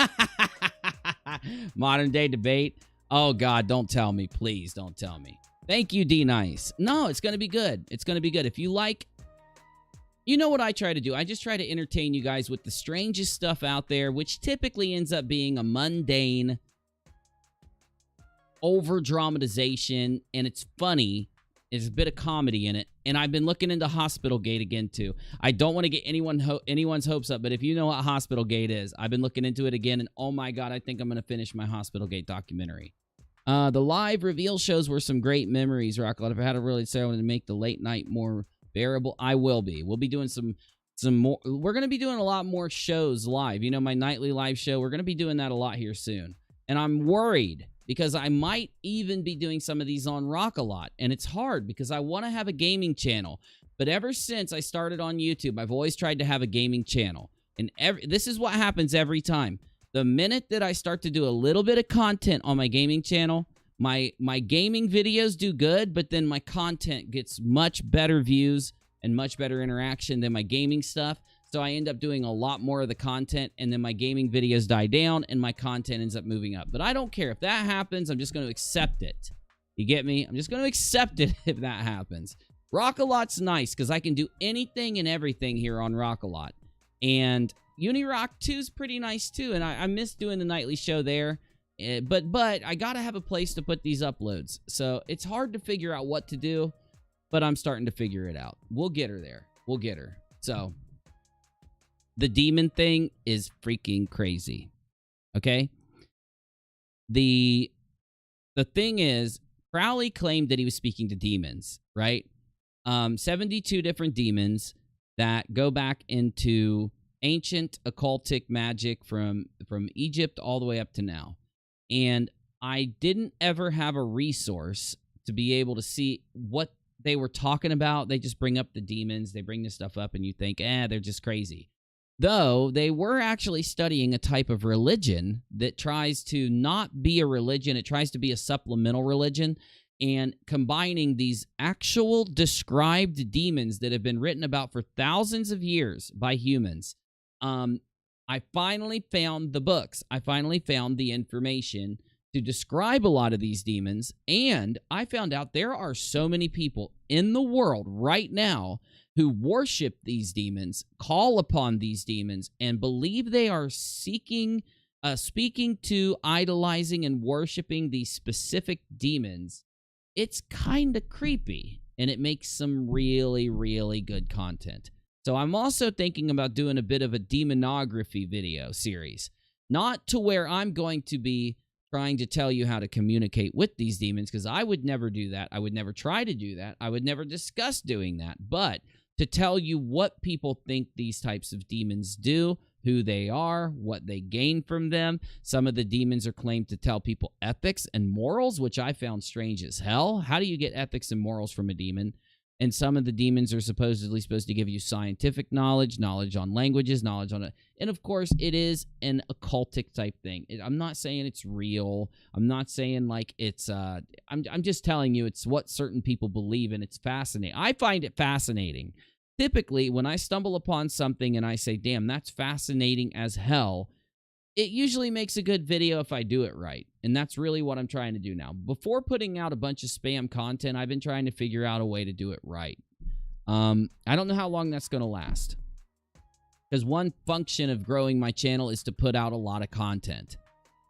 Modern day debate. Oh, God, don't tell me. Please don't tell me. Thank you, D-Nice. No, it's going to be good. It's going to be good. If you like... You know what I try to do? I just try to entertain you guys with the strangest stuff out there, which typically ends up being a mundane over-dramatization, and it's funny There's a bit of comedy in it. And I've been looking into Hospital Gate again, too. I don't want to get anyone's hopes up, but if you know what Hospital Gate is, I've been looking into it again, and oh my God, I think I'm going to finish my Hospital Gate documentary. The live reveal shows were some great memories, RockAlot. If I had to really say I wanted to make the late night more bearable, I will be. We'll be doing some more. We're going to be doing a lot more shows live. You know, my nightly live show, we're going to be doing that a lot here soon. And I'm worried because I might even be doing some of these on RockAlot. And it's hard because I want to have a gaming channel. But ever since I started on YouTube, I've always tried to have a gaming channel. And this is what happens every time. The minute that I start to do a little bit of content on my gaming channel, my gaming videos do good, but then my content gets much better views and much better interaction than my gaming stuff. So I end up doing a lot more of the content, and then my gaming videos die down, and my content ends up moving up. But I don't care. If that happens, I'm just going to accept it. You get me? I'm just going to accept it if that happens. RockAlot's nice because I can do anything and everything here on RockAlot. And UNIRock 2 is pretty nice too, and I miss doing the nightly show there. But I gotta have a place to put these uploads, so it's hard to figure out what to do. But I'm starting to figure it out. We'll get her there. We'll get her. So the demon thing is freaking crazy. Okay. The thing is, Crowley claimed that he was speaking to demons, right? 72 different demons that go back into ancient occultic magic from Egypt all the way up to now. And I didn't ever have a resource to be able to see what they were talking about. They just bring up the demons. They bring this stuff up, and you think, they're just crazy. Though they were actually studying a type of religion that tries to not be a religion. It tries to be a supplemental religion, and combining these actual described demons that have been written about for thousands of years by humans. I finally found the books. I finally found the information to describe a lot of these demons, and I found out there are so many people in the world right now who worship these demons, call upon these demons, and believe they are speaking to, idolizing, and worshiping these specific demons. It's kind of creepy, and it makes some really, really good content. So I'm also thinking about doing a bit of a demonography video series. Not to where I'm going to be trying to tell you how to communicate with these demons, because I would never do that. I would never try to do that. I would never discuss doing that. But to tell you what people think these types of demons do, who they are, what they gain from them. Some of the demons are claimed to tell people ethics and morals, which I found strange as hell. How do you get ethics and morals from a demon? And some of the demons are supposedly supposed to give you scientific knowledge, knowledge on languages, knowledge on it. And of course, it is an occultic type thing. I'm not saying it's real. I'm not saying like it's, I'm just telling you it's what certain people believe, and it's fascinating. I find it fascinating. Typically, when I stumble upon something and I say, damn, that's fascinating as hell, it usually makes a good video if I do it right. And that's really what I'm trying to do now. Before putting out a bunch of spam content, I've been trying to figure out a way to do it right. I don't know how long that's going to last. Because one function of growing my channel is to put out a lot of content.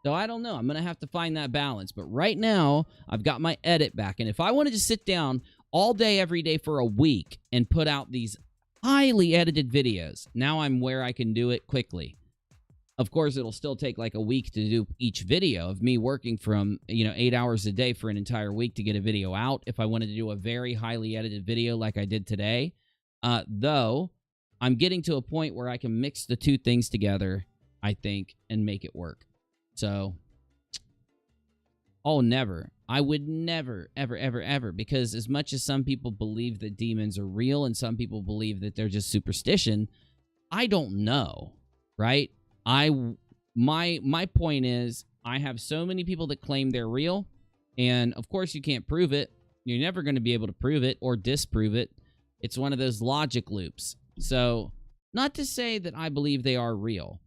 So I don't know. I'm going to have to find that balance. But right now, I've got my edit back. And if I wanted to sit down all day, every day for a week and put out these highly edited videos, now I'm where I can do it quickly. Of course, it'll still take like a week to do each video of me working from, 8 hours a day for an entire week to get a video out if I wanted to do a very highly edited video like I did today. Though, I'm getting to a point where I can mix the two things together, I think, and make it work. So, never. I would never, ever, ever, ever, because as much as some people believe that demons are real and some people believe that they're just superstition, I don't know, right? My point is, I have so many people that claim they're real, and of course you can't prove it. You're never going to be able to prove it or disprove it. It's one of those logic loops. So, not to say that I believe they are real,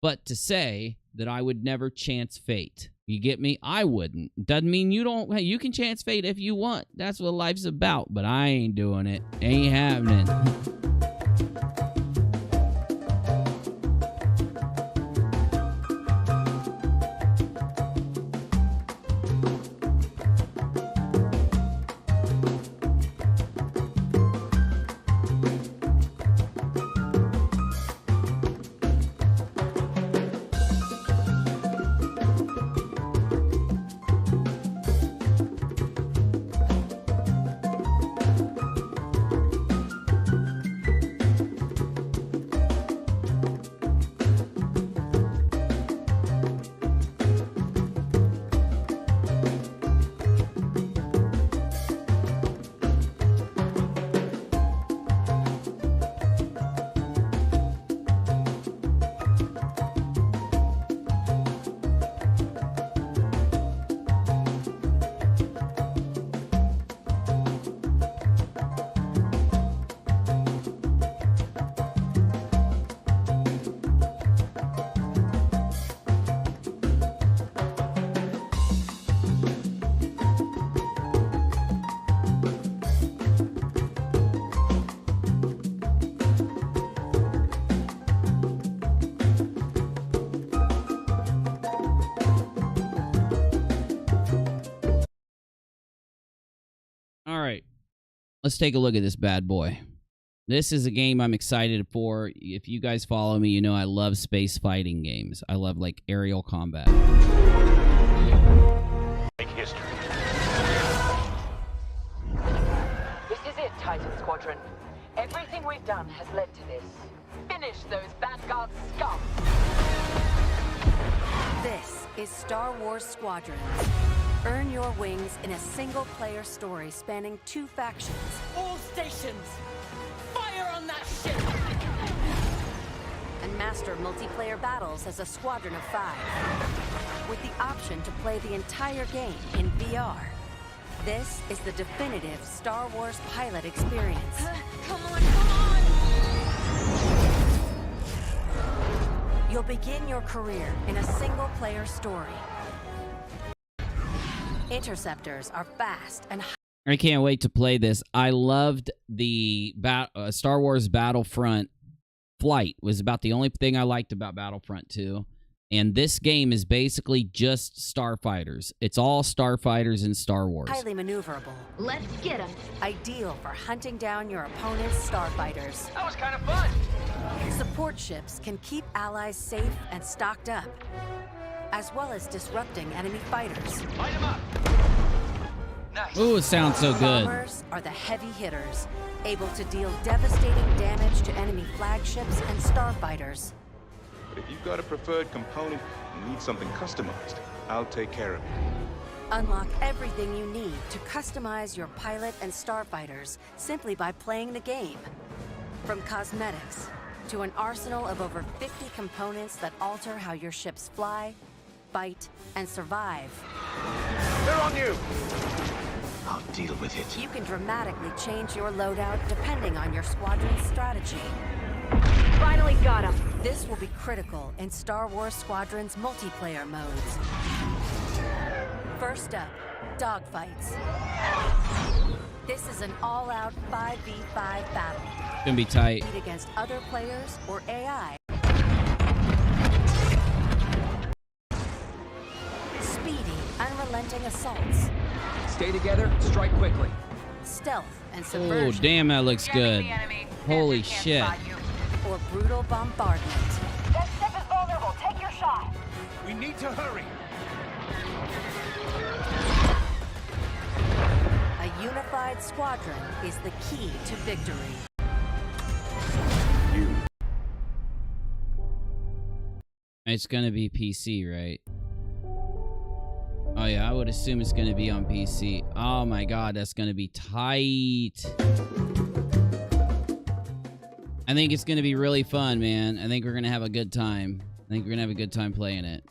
but to say that I would never chance fate. You get me? I wouldn't. Doesn't mean you don't. Hey, you can chance fate if you want. That's what life's about, but I ain't doing it. Ain't happening. All right. Let's take a look at this bad boy. This is a game I'm excited for. If you guys follow me, you know I love space fighting games. I love, like, aerial combat. Make history. This is it, Titan Squadron. Everything we've done has led to this. Finish those Vanguard scum! This is Star Wars Squadrons. Earn your wings in a single-player story spanning 2 factions. All stations! Fire on that ship! And master multiplayer battles as a squadron of 5. With the option to play the entire game in VR. This is the definitive Star Wars pilot experience. Come on, come on! You'll begin your career in a single-player story. Interceptors are fast and I can't wait to play this. I loved the Star Wars Battlefront flight. Was about the only thing I liked about Battlefront 2. And this game is basically just starfighters. It's all starfighters in Star Wars. highly maneuverable. Let's get him. Ideal for hunting down your opponent's starfighters. That was kind of fun. Support ships can keep allies safe and stocked up, as well as disrupting enemy fighters. Light him up. Nice. Ooh, it sounds so good. Bombers are the heavy hitters, able to deal devastating damage to enemy flagships and starfighters. But if you've got a preferred component and need something customized, I'll take care of it. Unlock everything you need to customize your pilot and starfighters simply by playing the game. From cosmetics to an arsenal of over 50 components that alter how your ships fly, fight, and survive. They're on you. I'll deal with it. You can dramatically change your loadout depending on your squadron's strategy. Finally got him. This will be critical in Star Wars Squadron's multiplayer modes. First up, dogfights. This is an all-out 5v5 battle. It's gonna be tight. Compete against other players or AI. Speedy, unrelenting assaults. Stay together, strike quickly. Stealth and Oh, subversion. damn, that looks good. Holy shit. Or brutal bombardment. That ship is vulnerable. Take your shot. We need to hurry. A unified squadron is the key to victory. It's gonna be PC, right? Oh yeah, I would assume it's gonna be on PC. Oh my god, that's gonna be tight. I think it's gonna be really fun, man. I think we're gonna have a good time. I think we're gonna have a good time playing it.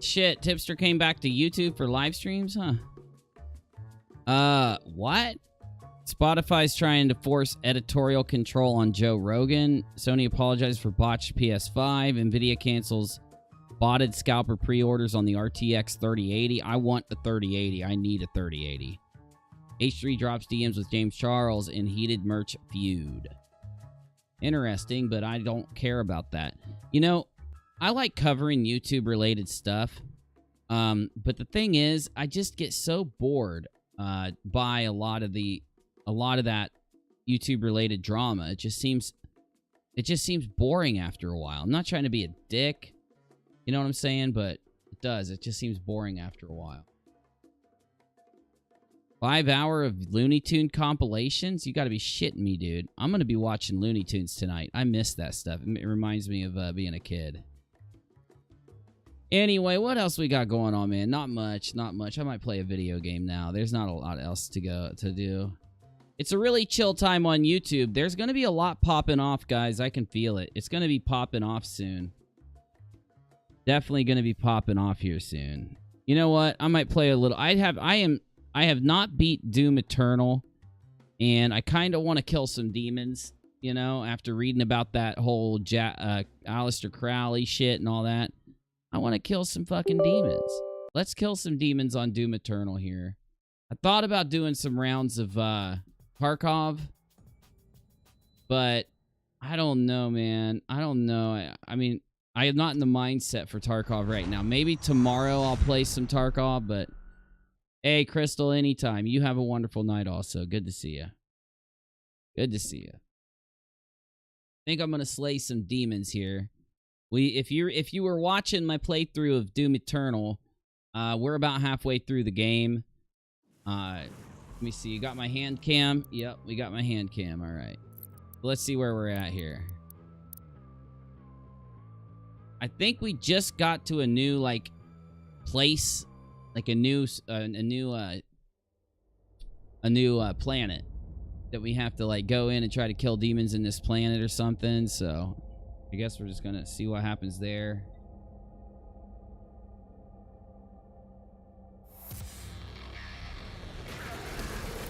Shit, Tipster came back to YouTube for live streams, huh? What? Spotify's trying to force editorial control on Joe Rogan. Sony apologized for botched PS5. Nvidia cancels botted scalper pre-orders on the RTX 3080. I want the 3080. I need a 3080. H3 drops DMs with James Charles in heated merch feud. Interesting, but I don't care about that. You know, I like covering YouTube-related stuff. But the thing is, I just get so bored by a lot of that YouTube-related drama. It just seems boring after a while. I'm not trying to be a dick, you know what I'm saying? But it does. It just seems boring after a while. 5 hour of Looney Tune compilations? You gotta be shitting me, dude. I'm gonna be watching Looney Tunes tonight. I miss that stuff. It reminds me of being a kid. Anyway, what else we got going on, man? Not much, not much. I might play a video game now. There's not a lot else to do. It's a really chill time on YouTube. There's going to be a lot popping off, guys. I can feel it. It's going to be popping off soon. Definitely going to be popping off here soon. You know what? I might play a little. I have not beat Doom Eternal, and I kind of want to kill some demons, you know, after reading about that whole Aleister Crowley shit and all that. I want to kill some fucking demons. Let's kill some demons on Doom Eternal here. I thought about doing some rounds of Tarkov, but I don't know, man. I don't know. I mean, I am not in the mindset for Tarkov right now. Maybe tomorrow I'll play some Tarkov, but hey, Crystal, anytime. You have a wonderful night also. Good to see you. Good to see you. I think I'm gonna slay some demons here. If you were watching my playthrough of Doom Eternal, we're about halfway through the game. Let me see. You got my hand cam? Yep, we got my hand cam. All right. Let's see where we're at here. I think we just got to a new like place, like a new planet that we have to like go in and try to kill demons in this planet or something. So I guess we're just gonna see what happens there.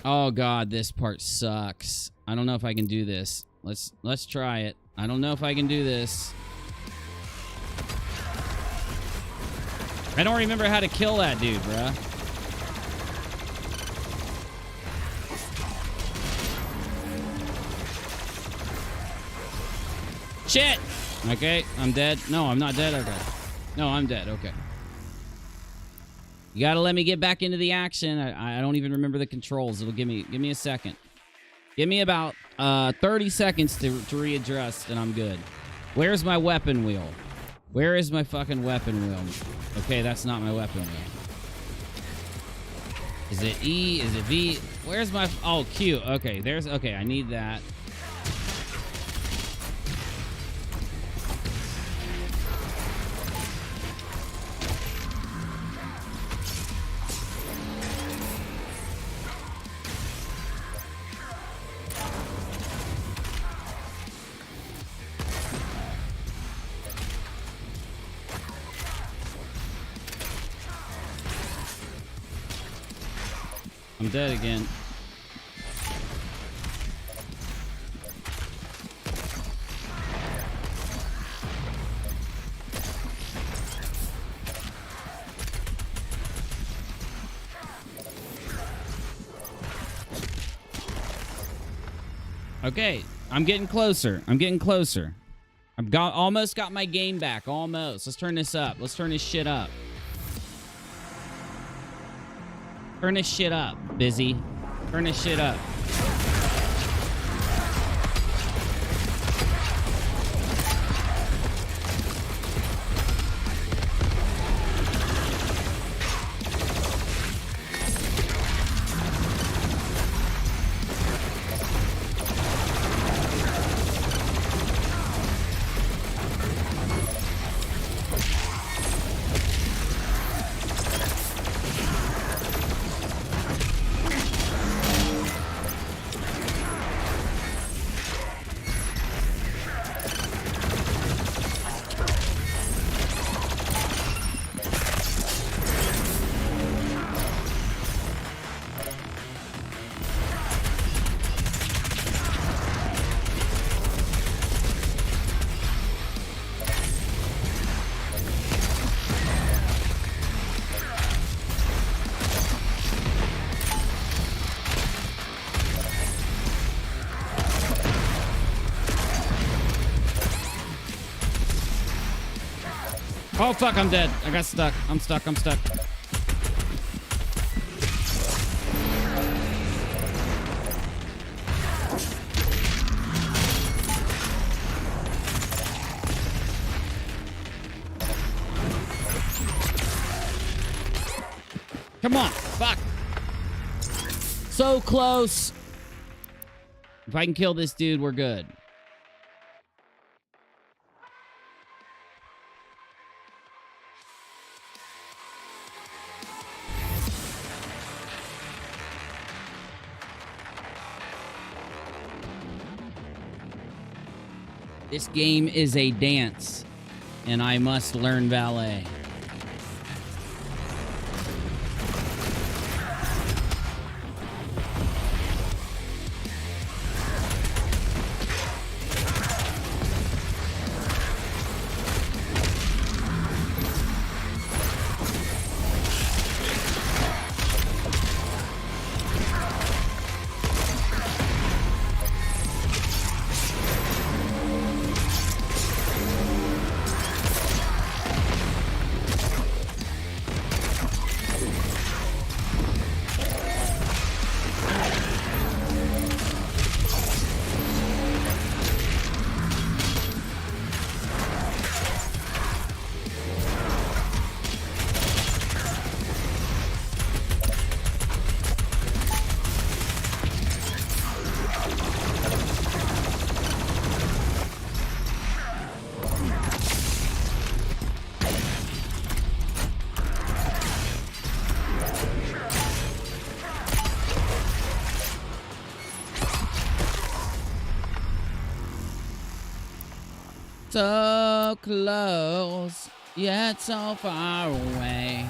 Oh god, this part sucks. I don't know if I can do this. Let's try it. I don't know if I can do this. I don't remember how to kill that dude, bruh. Shit! Okay, I'm dead. No, I'm not dead. Okay. No, I'm dead. Okay. You gotta let me get back into the action. I don't even remember the controls. It'll give me a second. Give me about 30 seconds to readjust, and I'm good. Where's my weapon wheel? Where is my fucking weapon wheel? Okay, that's not my weapon wheel. Is it E? Is it V? Where's my... Oh, Q. Okay, there's... Okay, I need that. I'm dead again. Okay, I'm getting closer. I'm getting closer. I've almost got my game back. Almost. Let's turn this up. Let's turn this shit up. Turn this shit up, Busy. Turn this shit up. Oh, fuck, I'm dead. I got stuck. I'm stuck. I'm stuck. Come on. Fuck. So close. If I can kill this dude, we're good. This game is a dance, and I must learn ballet. So close, yet so far away.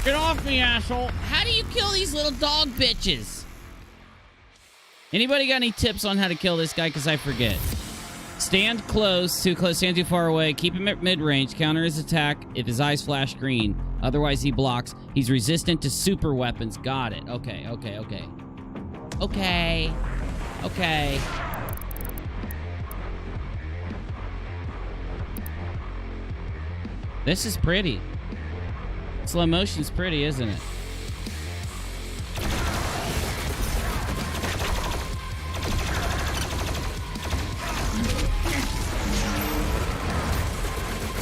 Get off me, asshole. How do you kill these little dog bitches? Anybody got any tips on how to kill this guy? Because I forget. Stand close, too close, stand too far away. Keep him at mid-range. Counter his attack if his eyes flash green. Otherwise, he blocks. He's resistant to super weapons. Got it. Okay, okay, okay. Okay. Okay. This is pretty. Slow motion's pretty, isn't it?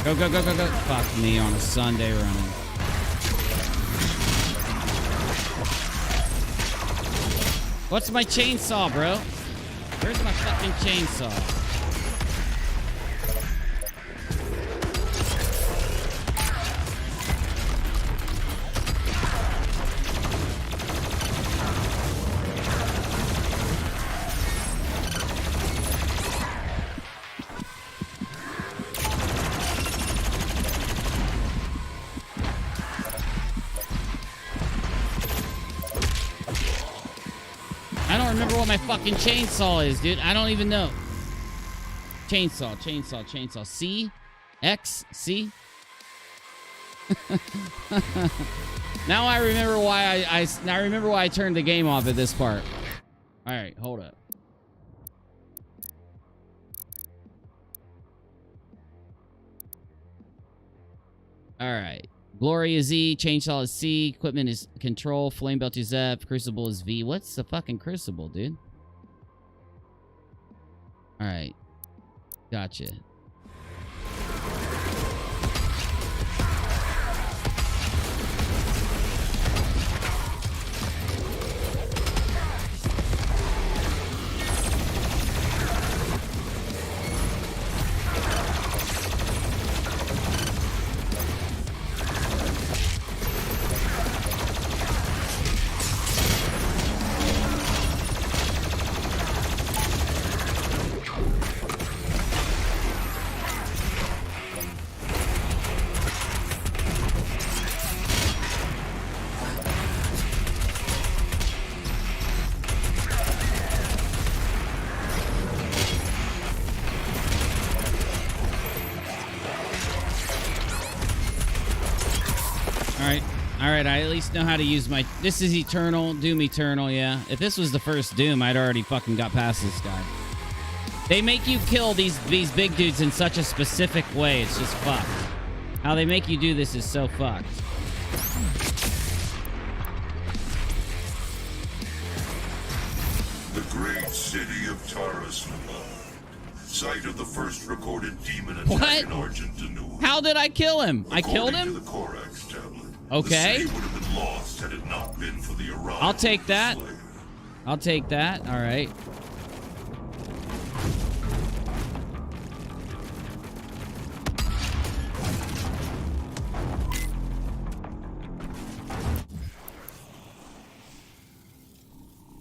Go, go, go, go, go. Fuck me on a Sunday running. What's my chainsaw, bro? Where's my fucking chainsaw? I don't remember what my fucking chainsaw is, dude. I don't even know. Chainsaw, chainsaw, chainsaw. C? X? C? Now I remember why I remember why I turned the game off at this part. All right, hold up. All right. Glory is E, chainsaw is C, equipment is control, flame belt is F, crucible is V. What's the fucking crucible, dude? All right. Gotcha. Alright, I at least know how to use my... This is Eternal, Doom Eternal, yeah. If this was the first Doom, I'd already fucking got past this guy. They make you kill these big dudes in such a specific way, it's just fucked. How they make you do this is so fucked. The great city of Taurus, site of the first recorded demon attack in Argentina. How did I kill him? I killed him? The Corax tablet. Okay. The city would have been lost had it not been for the arrival. I'll take that. I'll take that. All right.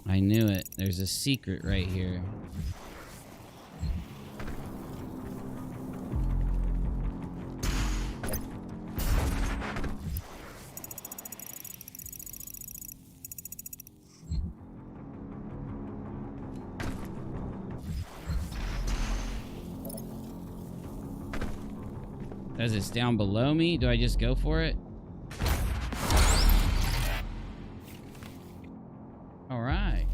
I knew it. There's a secret right here. Says it's down below me. Do I just go for it? All right.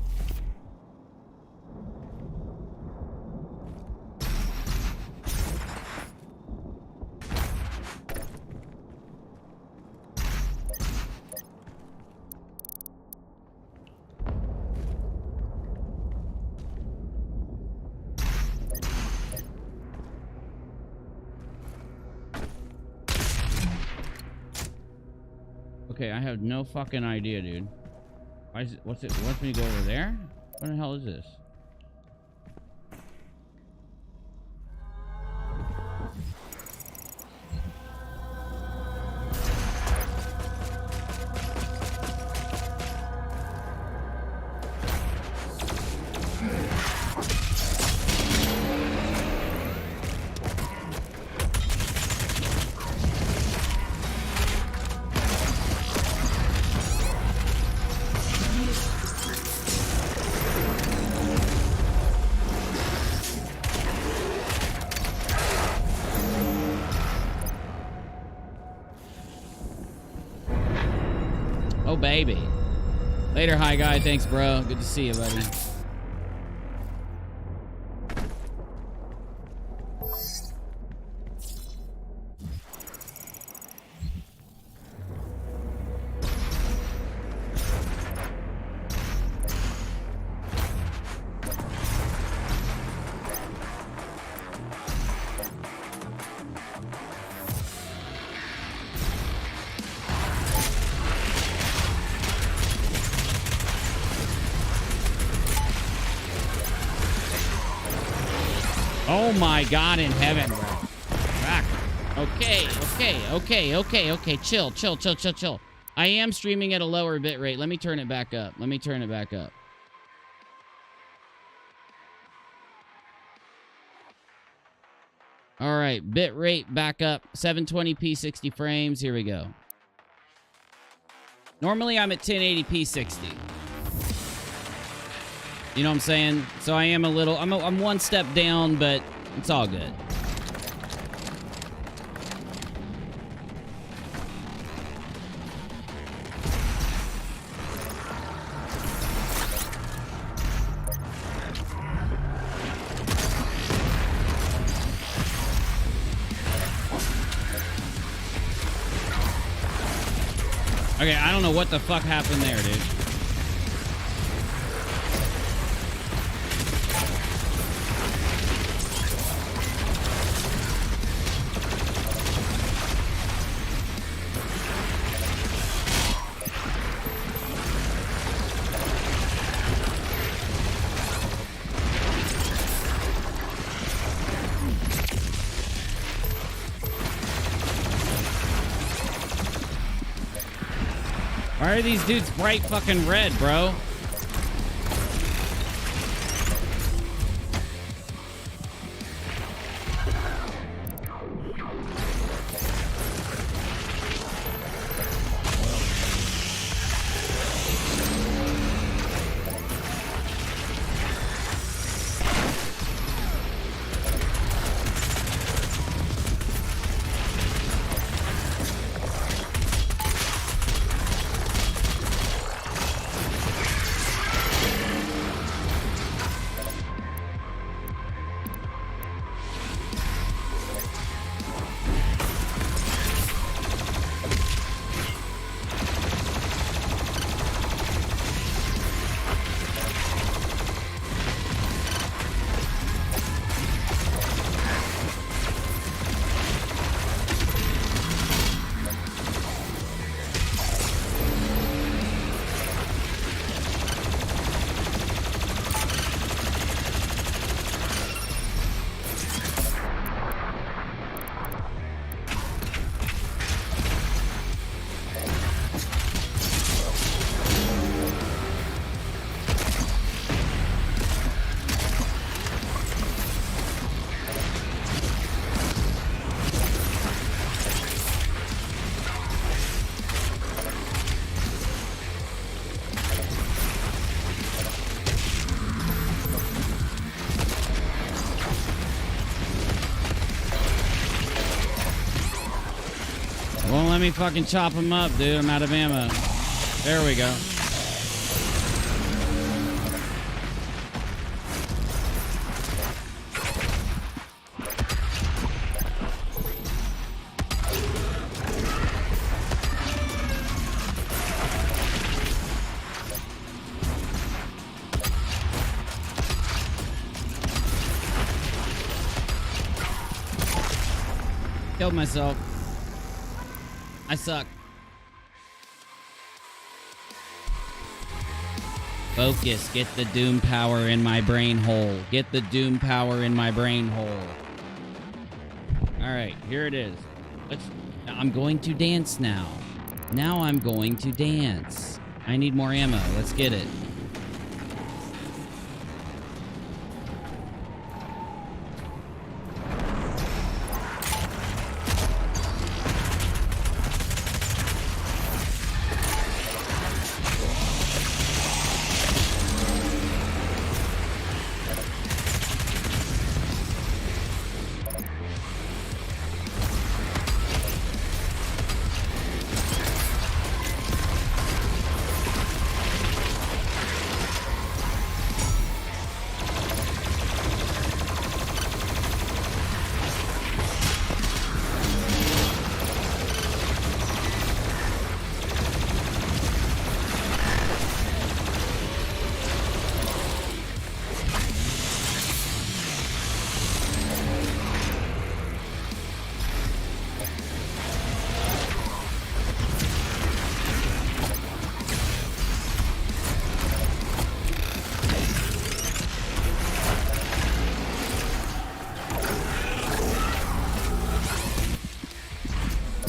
Okay, I have no fucking idea, dude. Why is it, what's it? Wants me to go over there? What the hell is this? Oh, baby. Later, hi guy. Thanks, bro. Good to see you, buddy. Oh my God in heaven, bro. Back. Okay. Chill. I am streaming at a lower bit rate. Let me turn it back up. All right, bit rate back up. 720p 60 frames. Here we go. Normally I'm at 1080p 60. You know what I'm saying? So I am a little... I'm one step down, but it's all good. Okay, I don't know what the fuck happened there, dude. Why are these dudes bright fucking red, bro? let me fucking chop him up, dude. I'm out of ammo. There we go. Killed myself. I suck. Focus. Get the doom power in my brain hole. Get the doom power in my brain hole. Alright, here it is. I'm going to dance now. Now I'm going to dance. I need more ammo. Let's get it.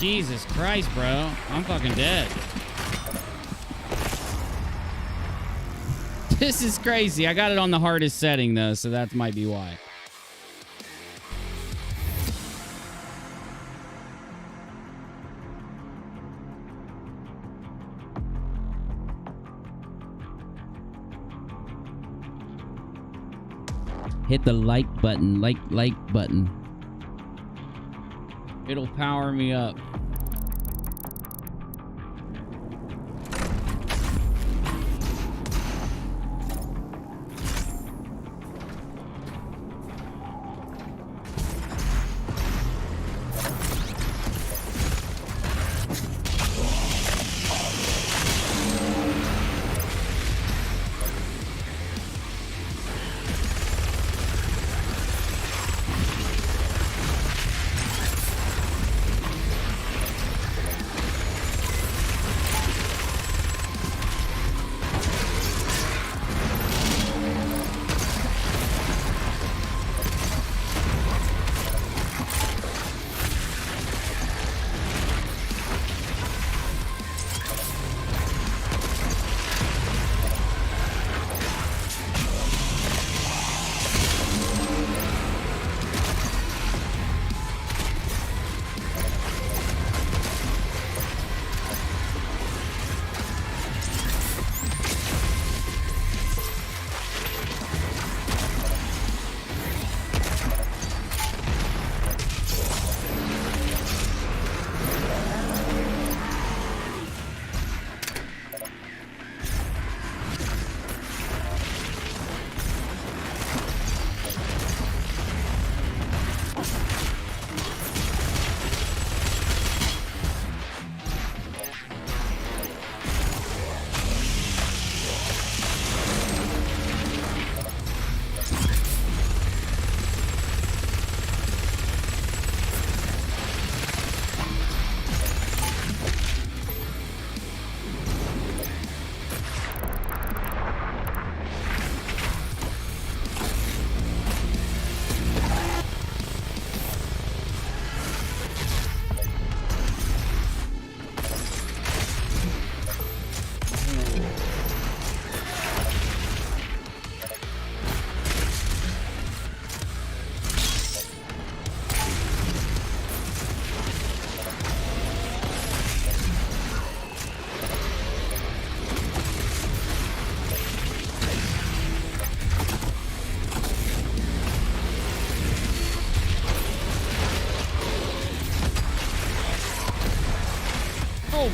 Jesus Christ, bro. I'm fucking dead. This is crazy. I got it on the hardest setting, though, so that might be why. Hit the like button. Like button. It'll power me up.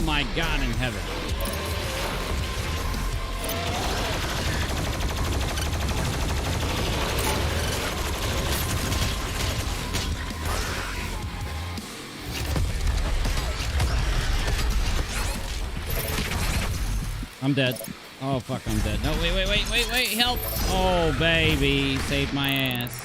my God in heaven. I'm dead. Oh, fuck, I'm dead. No, wait, help. Oh, baby, save my ass.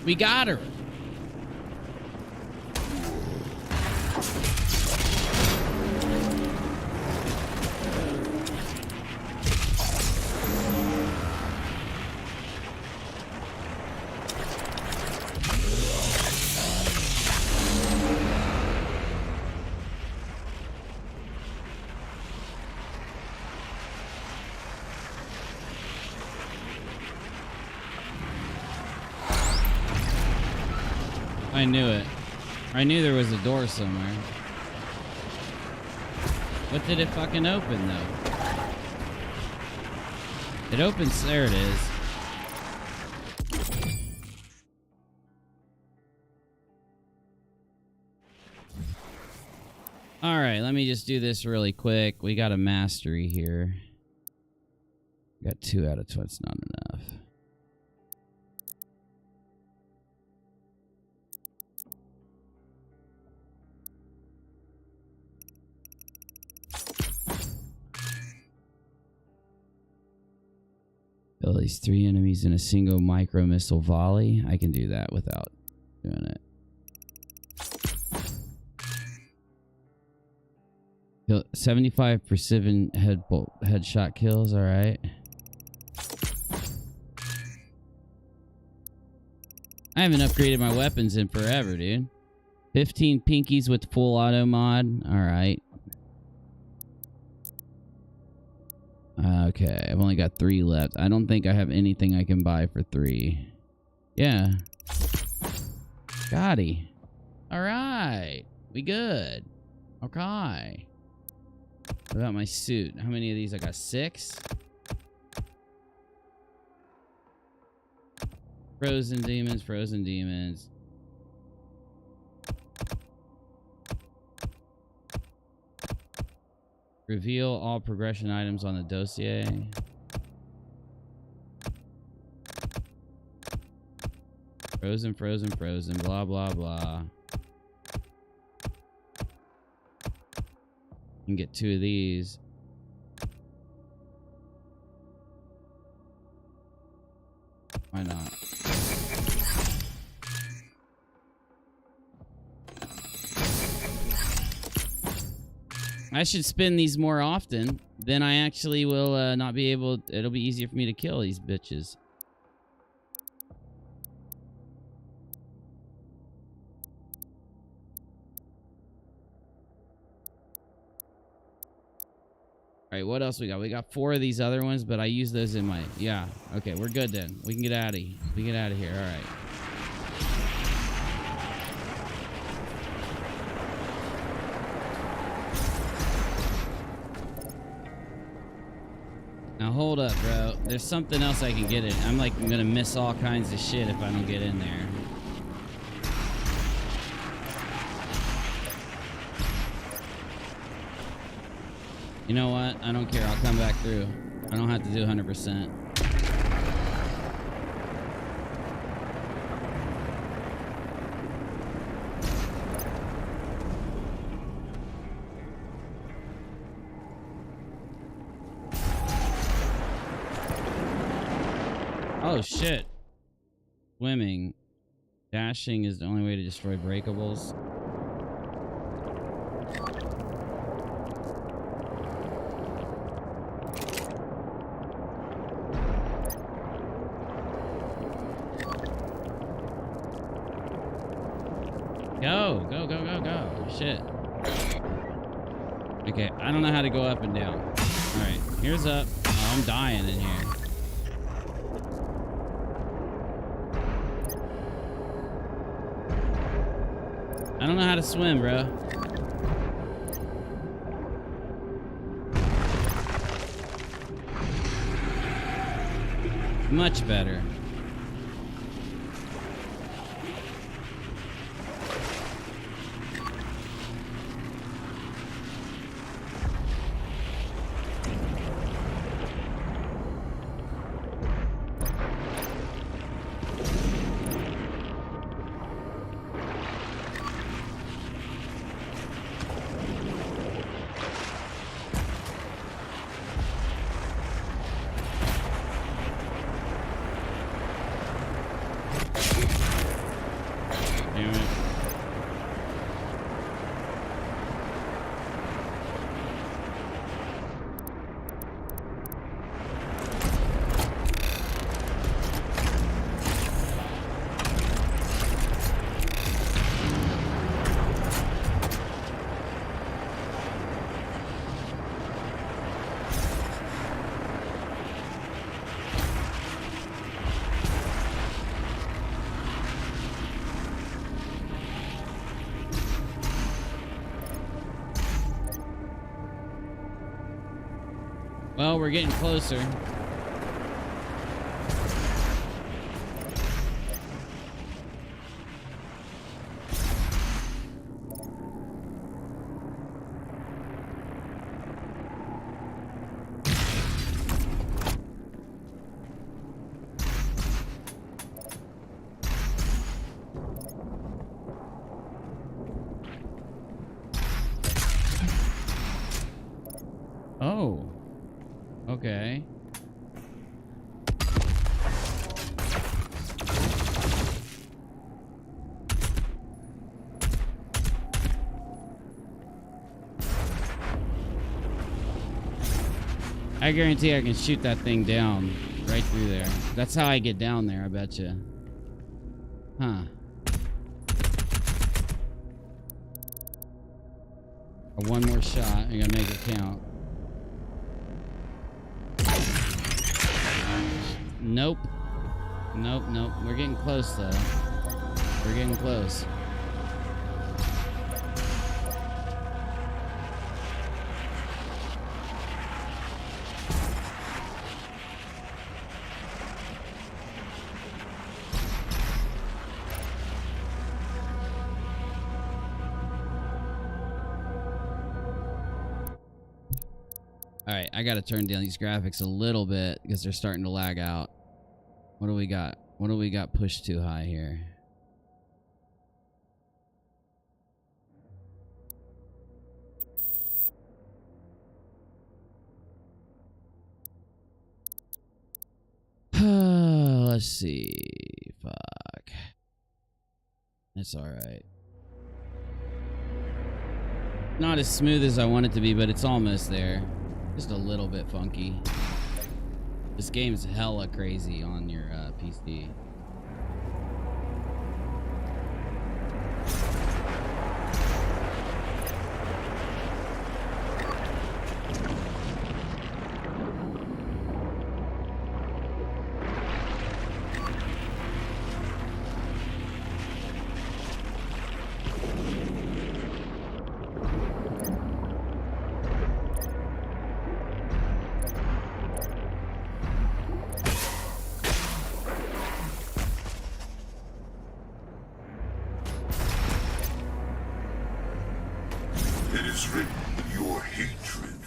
We got her. I knew it. I knew there was a door somewhere. What did it fucking open, though? It opens... There it is. Alright, let me just do this really quick. We got a mastery here. Got 2 out of 20. It's not enough. Kill these 3 enemies in a single micro missile volley. I can do that without doing it. Kill 75 precision headshot kills. All right. I haven't upgraded my weapons in forever, dude. 15 pinkies with full auto mod. All right. Okay, I've only got 3 left. I don't think I have anything I can buy for 3. Yeah. Gotti. Alright. We good. Okay. What about my suit? How many of these? I got 6? Frozen demons, frozen demons. Reveal all progression items on the dossier. Frozen, frozen, frozen, blah, blah, blah. You can get 2 of these. Why not? I should spin these more often. Then I actually will not be able... It'll be easier for me to kill these bitches. Alright, what else we got? We got 4 of these other ones, but I use those in my... Yeah, okay, we're good then. We can get out of here. We can get out of here, alright. Now hold up, bro. There's something else I can get in. I'm like gonna miss all kinds of shit if I don't get in there. You know what? I don't care. I'll come back through. I don't have to do 100%. Oh shit. Swimming. Dashing is the only way to destroy breakables. Go, go, go, go, go. Shit. Okay, I don't know how to go up and down. Alright, here's up. Oh, I'm dying in here. I don't know how to swim, bro. Much better. Well, we're getting closer. Oh. Okay. I guarantee I can shoot that thing down right through there. That's how I get down there, I bet you. Huh. One more shot. I gotta make it count. Nope. Nope, nope. We're getting close, though. We're getting close. Alright, I gotta turn down these graphics a little bit because they're starting to lag out. What do we got? What do we got pushed too high here? Let's see. Fuck. That's alright. Not as smooth as I want it to be, but it's almost there. Just a little bit funky. This game's hella crazy on your PC. It is written, your hatred.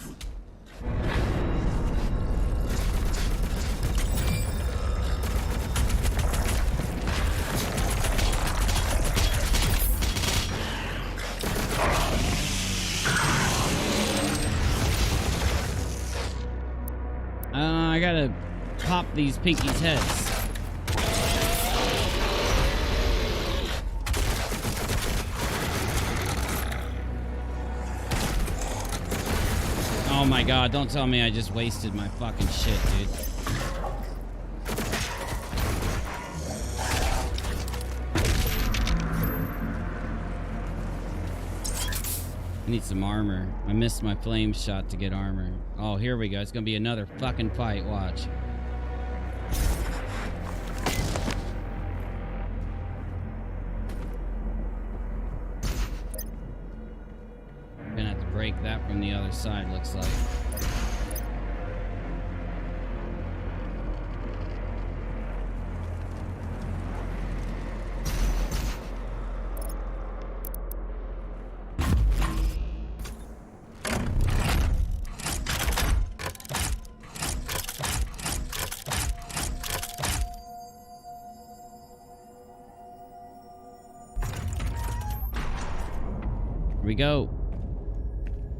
I gotta pop these pinkies' heads. Oh my god, don't tell me I just wasted my fucking shit, dude. I need some armor. I missed my flame shot to get armor. Oh, here we go. It's gonna be another fucking fight. Watch. Gonna have to break that from the other side, looks like. Here we go.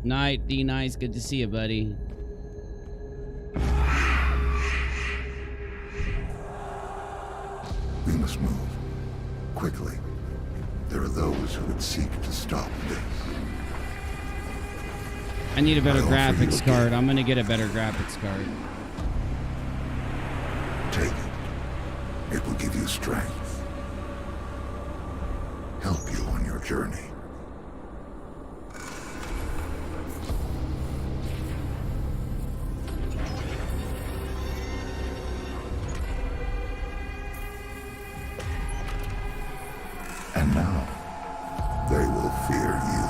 Night, D-Nice. Good to see you, buddy. We must move. Quickly. There are those who would seek to stop this. I need a better graphics card. I'm gonna get a better graphics card. Take it. It will give you strength. Help you on your journey. And now, they will fear you.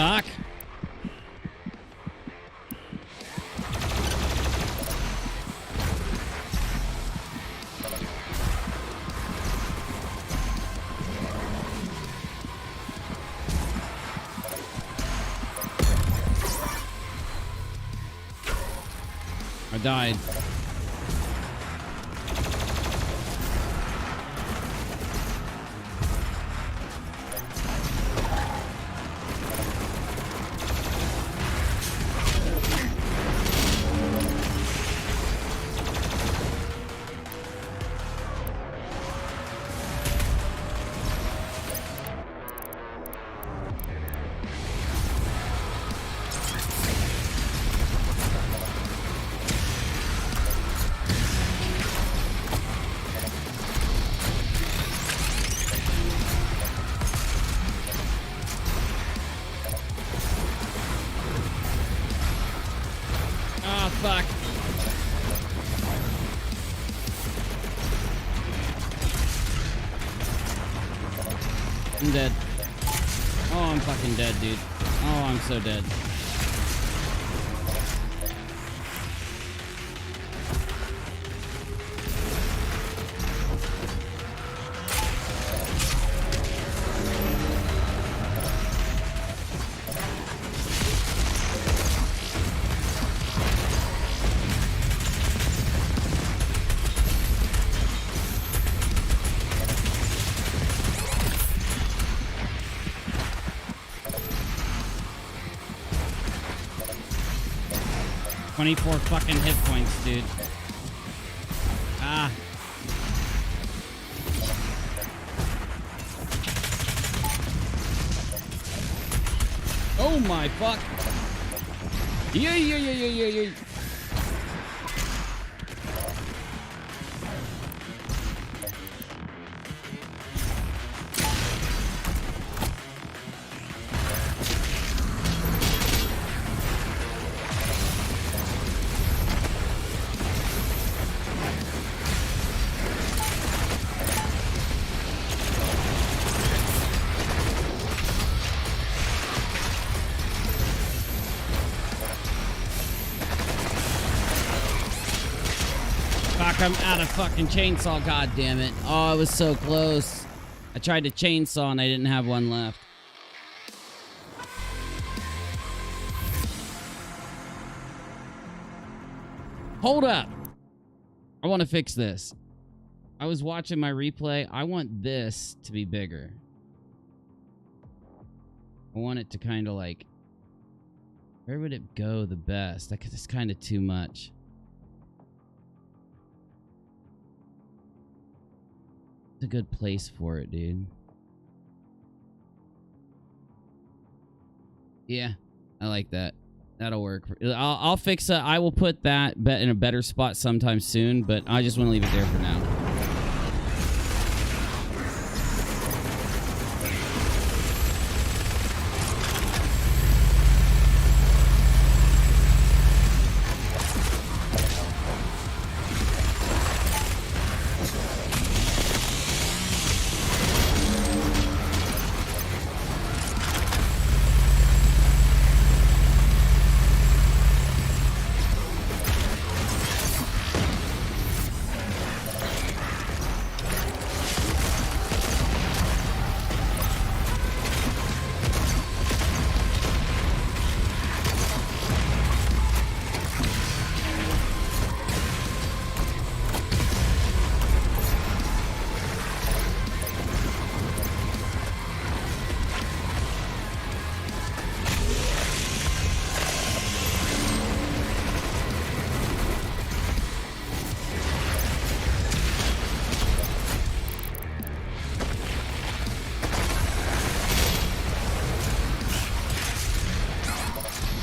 Fuck. I died. Fuck. I'm dead. Oh, I'm fucking dead, dude. Oh, I'm so dead. $24 fucking hit points, dude. Ah. Oh my fuck. Yeah. I'm out of fucking chainsaw, god damn it. Oh, it was so close. I tried to chainsaw and I didn't have one left. Hold up. I want to fix this. I was watching my replay. I want this to be bigger. I want it to kind of like... Where would it go the best? It's kind of too much. A good place for it, dude. Yeah, I like that. That'll work. I'll fix it. I will put that in a better spot sometime soon, but I just want to leave it there for now.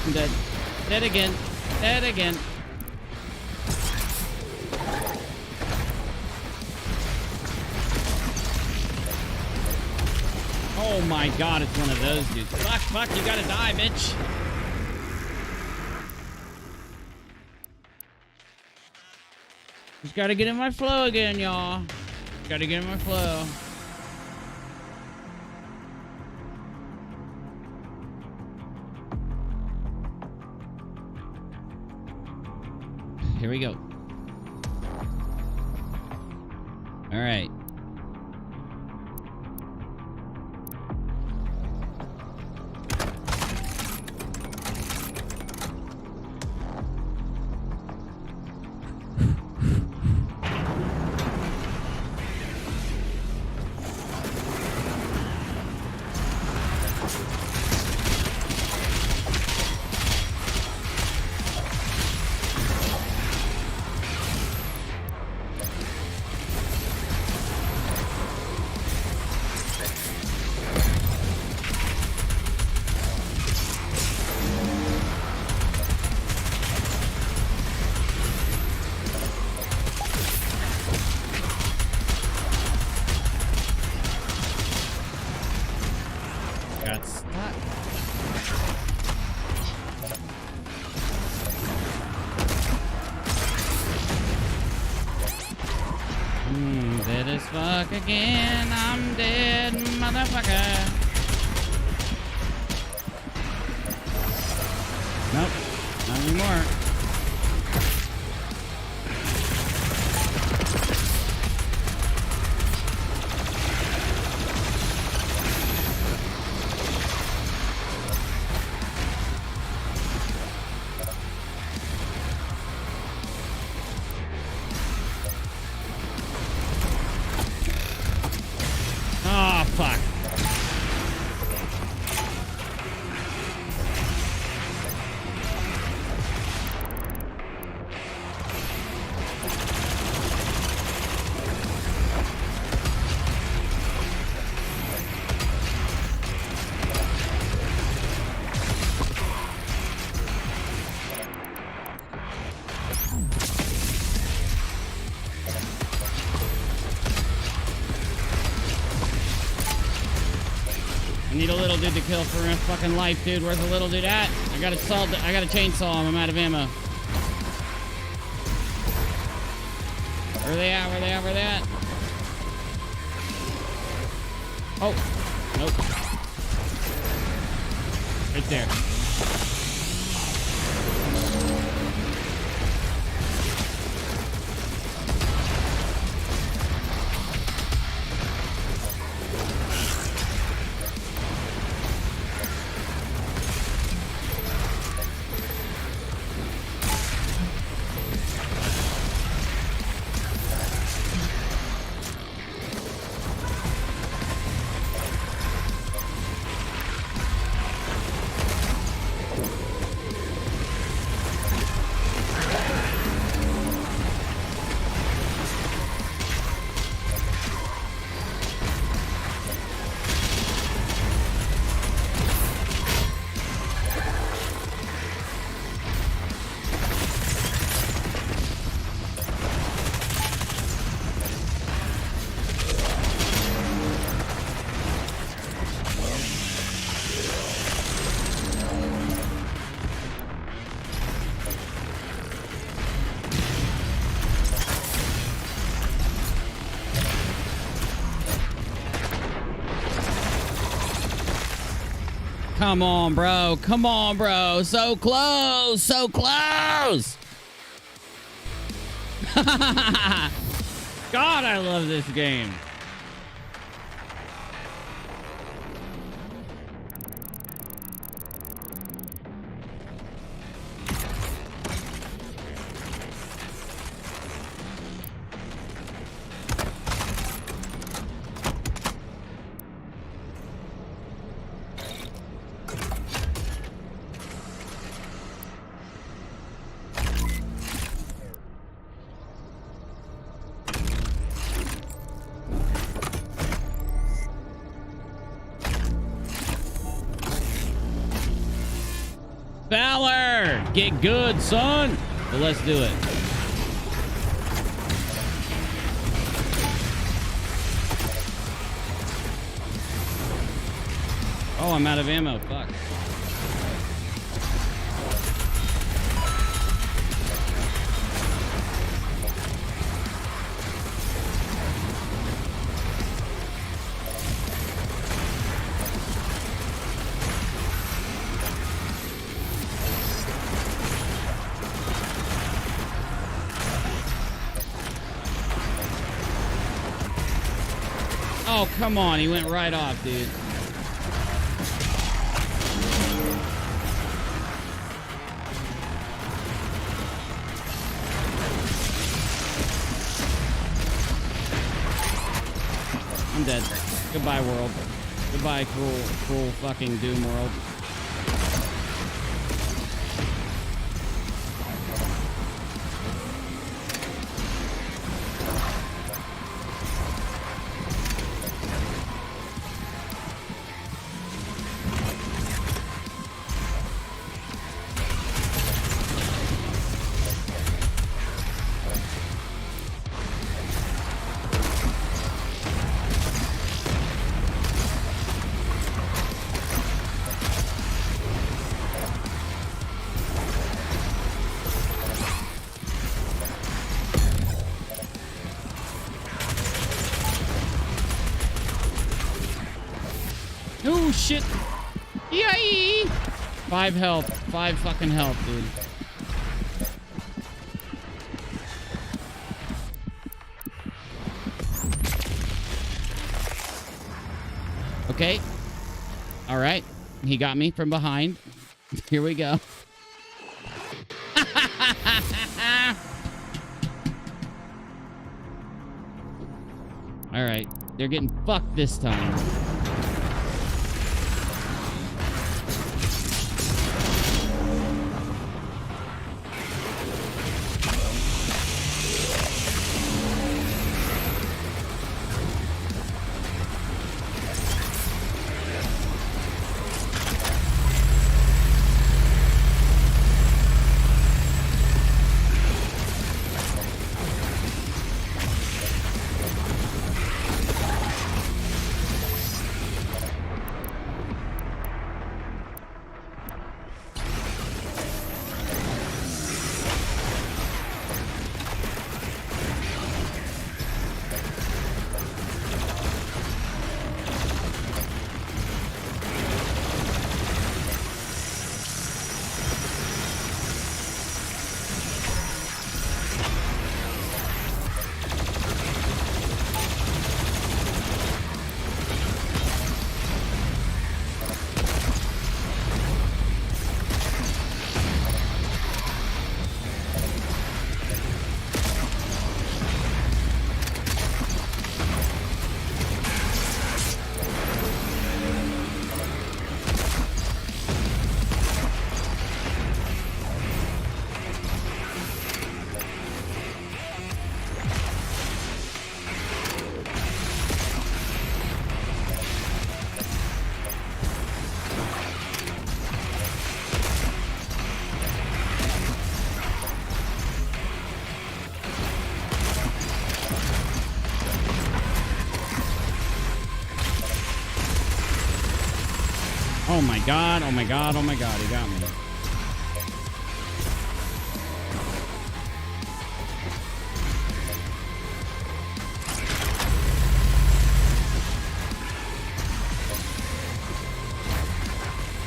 I'm dead. Dead again. Dead again. Oh my god, it's one of those dudes. Fuck, you gotta die, bitch. Just gotta get in my flow again, y'all. Gotta get in my flow. Here we go. All right. Got stuck. Dead as fuck again. I'm dead, motherfucker. Nope, not anymore. Oh, fuck. I need a little dude to kill for a fucking life, dude. Where's the little dude at? I got a chainsaw him. I'm out of ammo. Where are they at? Where are they at? Where are they at? Oh. Nope. Right there. Come on, bro. Come on, bro. So close. So close. God, I love this game. Valor! Get good, son! Well, let's do it. Oh, I'm out of ammo. Fuck. Oh, come on. He went right off, dude. I'm dead. Goodbye, world. Goodbye, cruel fucking Doom world. Oh, shit. Yay! 5 health. 5 fucking health, dude. Okay. All right. He got me from behind. Here we go. All right. They're getting fucked this time. Oh my god, oh my god, oh my god, he got me.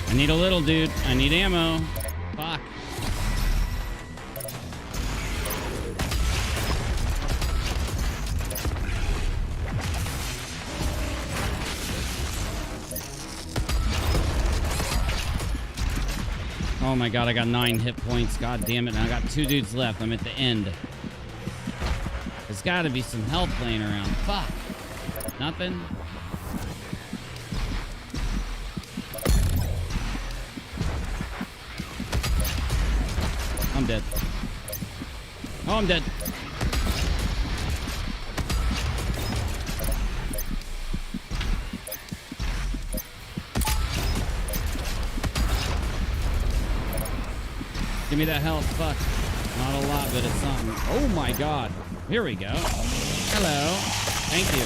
I need a little, dude. I need ammo. Fuck. Oh my god, I got 9 hit points. God damn it. And I got 2 dudes left. I'm at the end. There's got to be some health laying around. Fuck. Nothing? I'm dead. Oh, I'm dead. Give me that health. Fuck. Not a lot, but it's something. Oh my god. Here we go. Hello. Thank you.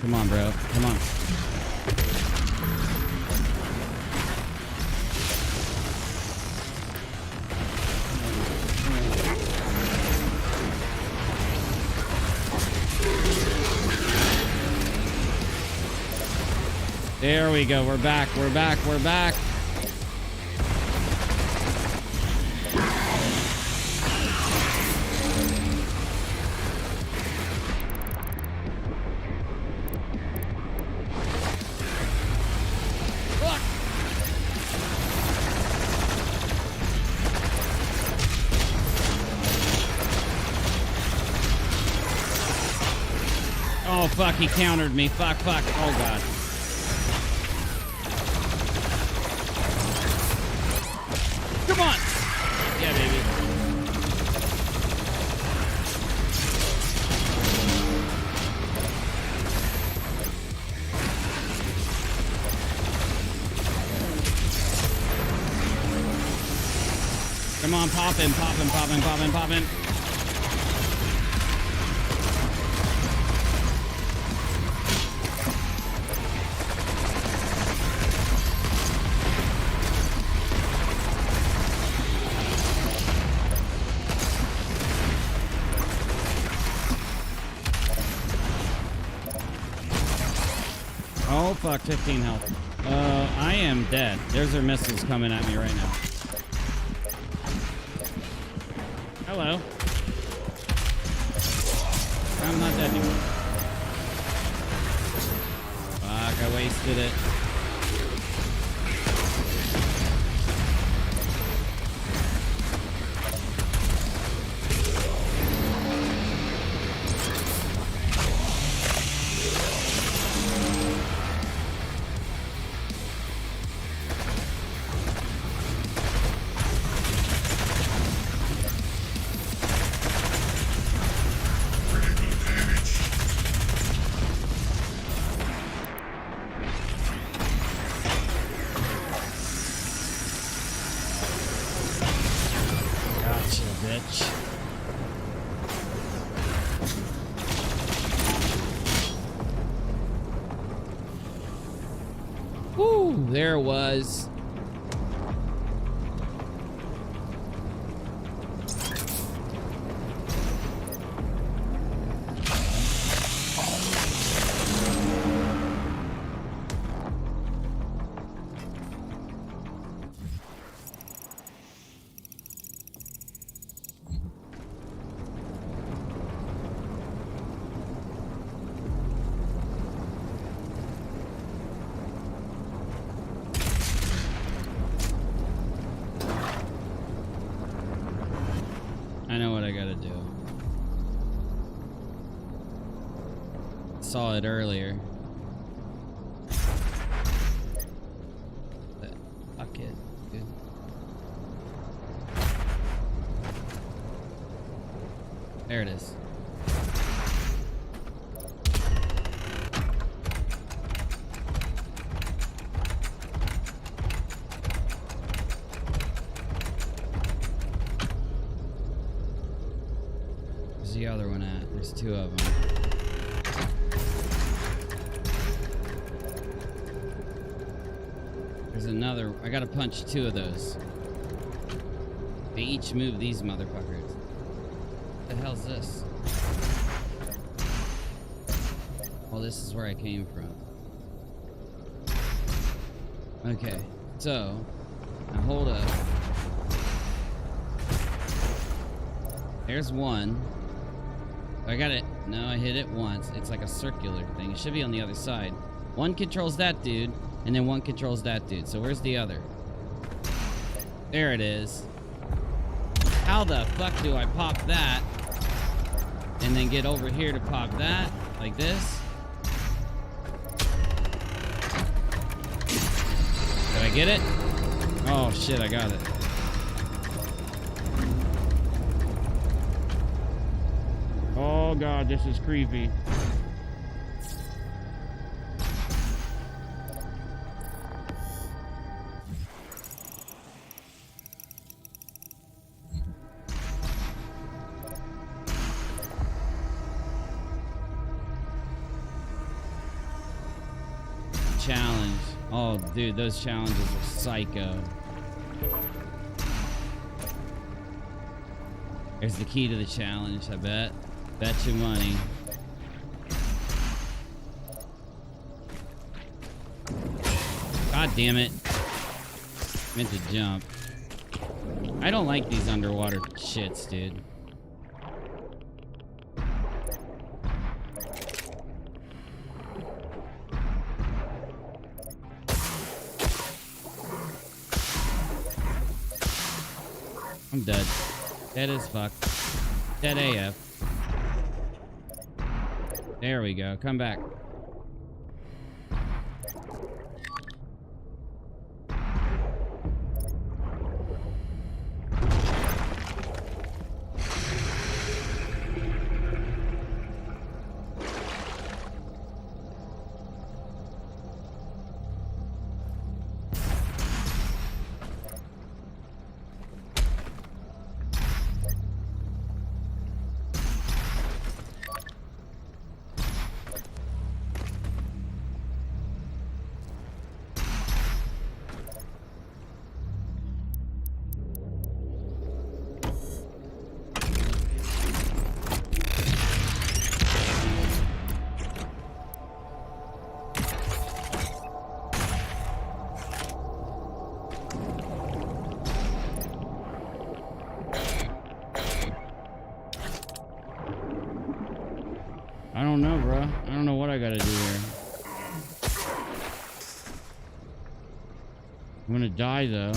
Come on, bro. Come on. There we go. We're back. We're back. We're back. fuck, he countered me. Fuck. Oh, God. Come on. Yeah, baby. Come on, pop him. Oh, fuck, 15 health. I am dead. There's their missiles coming at me right now. Hello. I'm not dead anymore. Fuck, I wasted it. Woo, there it was. I know what I gotta do. Saw it earlier. But fuck it, dude. There it is. Where's the other one at? There's two of them. There's another. I gotta punch two of those. They each move these motherfuckers. What the hell's this? Oh, this is where I came from. Okay, so now hold up. There's one. I got it. No, I hit it once. It's like a circular thing. It should be on the other side. One controls that dude, and then one controls that dude. So where's the other? There it is. How the fuck do I pop that? And then get over here to pop that? Like this? Did I get it? Oh shit, I got it. Oh god, this is creepy. Challenge. Oh dude, those challenges are psycho. There's the key to the challenge, I bet. Bet you money. God damn it. Meant to jump. I don't like these underwater shits, dude. I'm dead. Dead as fuck. Dead AF. There we go. Come back. I don't know, bro. I don't know what I gotta do here. I'm gonna die, though.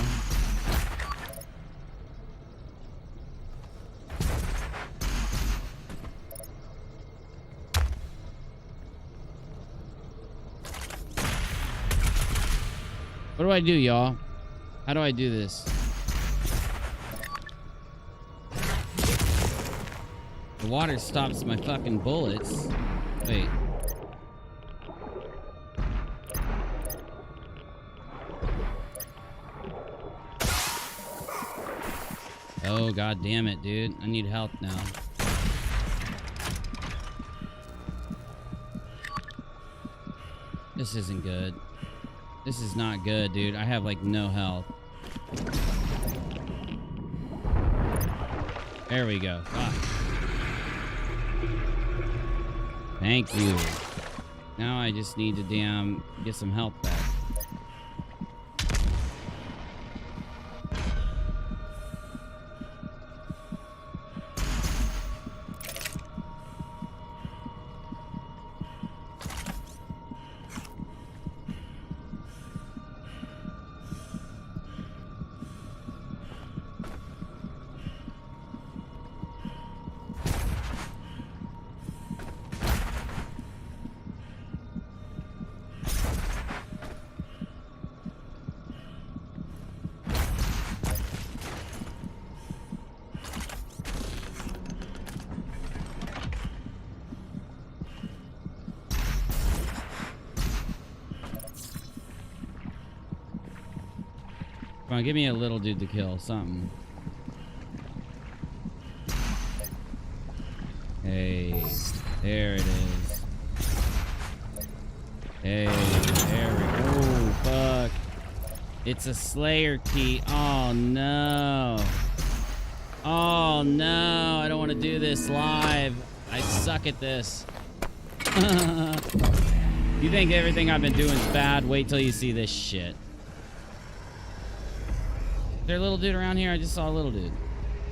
What do I do, y'all? How do I do this? The water stops my fucking bullets. Wait. Oh, god damn it, dude. I need help now. This isn't good. This is not good, dude. I have, like, no health. There we go. Ah. Thank you. Now I just need to get some health back. Come on, give me a little dude to kill. Something. Hey, there it is. Hey, there we go. Oh, fuck. It's a Slayer key. Oh, no. Oh, no. I don't want to do this live. I suck at this. You think everything I've been doing is bad? Wait till you see this shit. Is there a little dude around here? I just saw a little dude.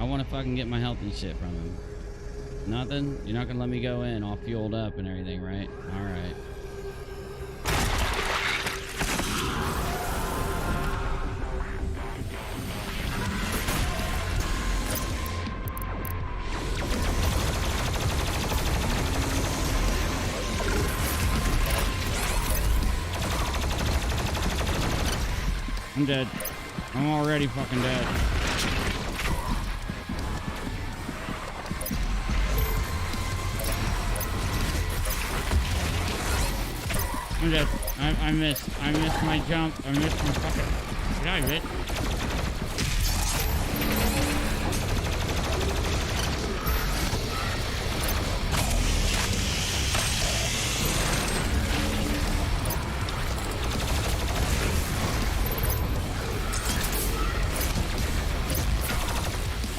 I want to fucking get my health and shit from him. Nothing? You're not gonna let me go in all fueled up and everything, right? Alright. I'm dead. I'm already fucking dead. I'm dead. I missed. I missed my jump. I missed my fucking... Get out of it.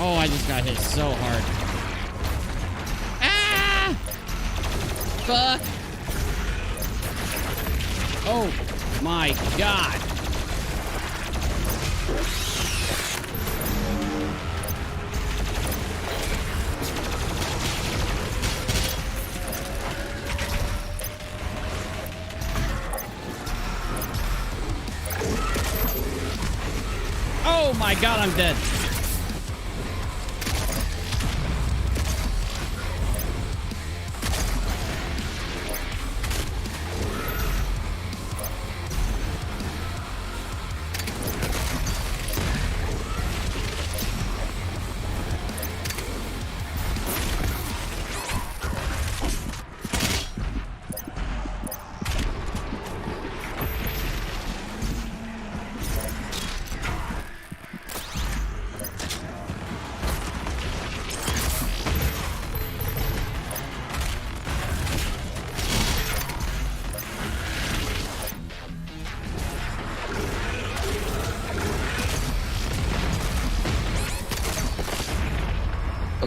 Oh, I just got hit so hard. Ah! Fuck. Oh my god. Oh my god, I'm dead.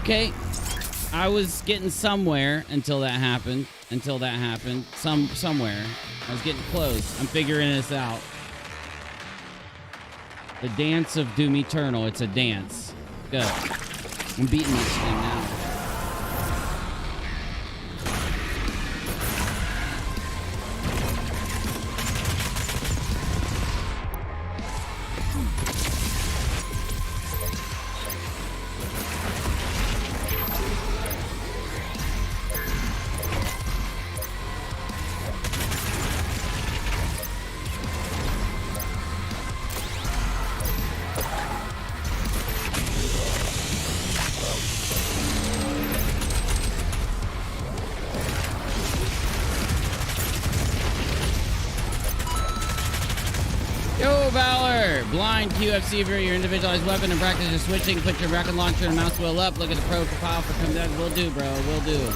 Okay. I was getting somewhere until that happened. Somewhere. I was getting close. I'm figuring this out. The dance of Doom Eternal. It's a dance. Go. I'm beating this thing now. Blind QFC for your individualized weapon and practice your switching. Put your rocket launcher and mouse wheel up. Look at the profile for come down. Will do, bro. Will do.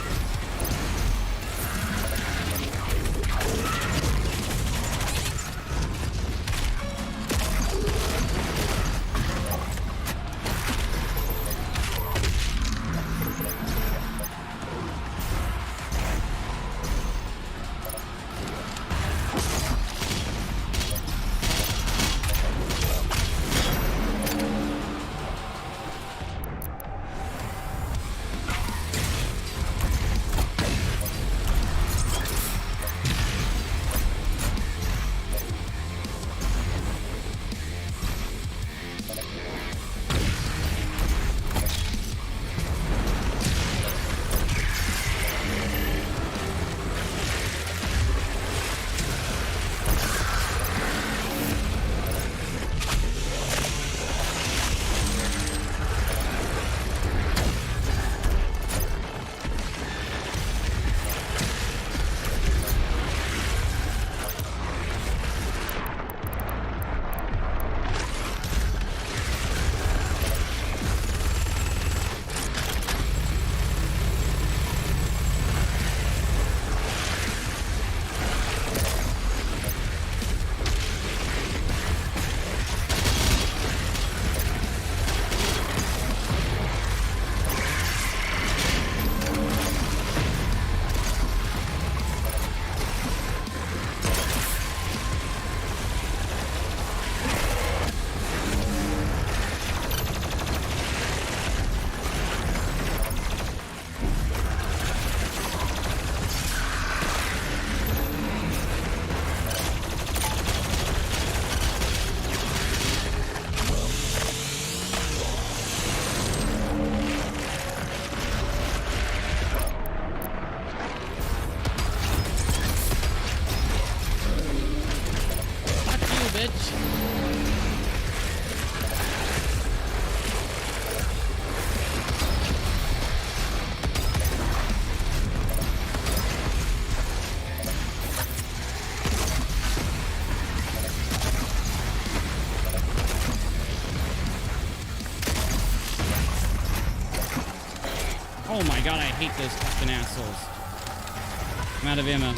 Oh my god, I hate those fucking assholes. I'm out of ammo.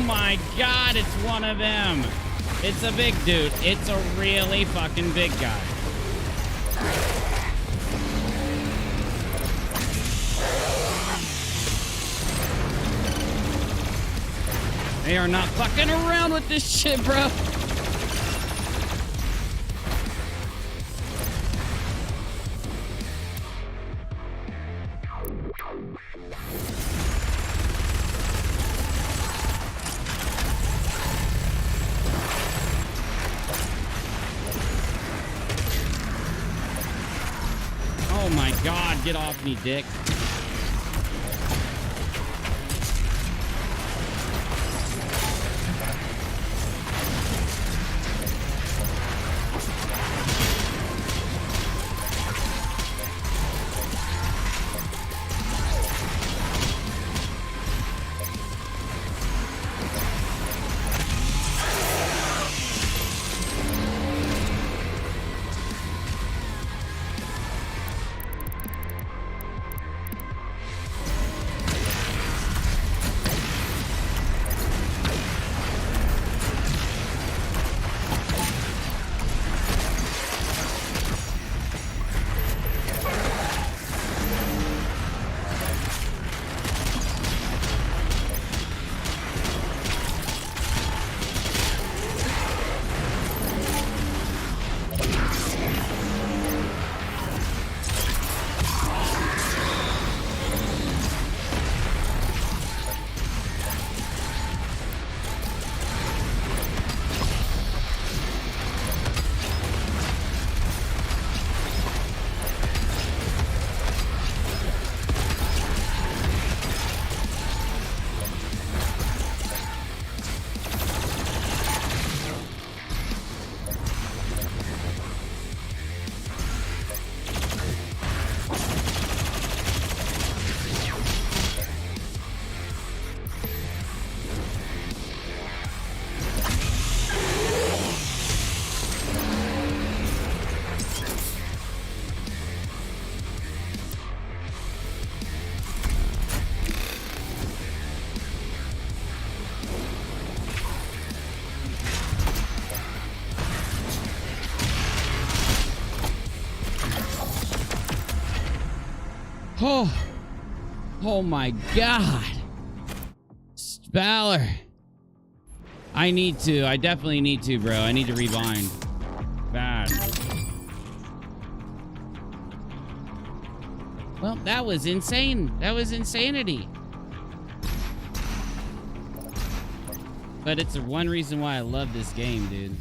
my god, it's one of them. It's a big dude. It's a really fucking big guy. They are not fucking around with this shit, bro. Oh my god, get off me, dick. Oh my god. Spaller. I need to. I definitely need to, bro. I need to rebind. Bad. Well, that was insane. That was insanity. But it's one reason why I love this game, dude.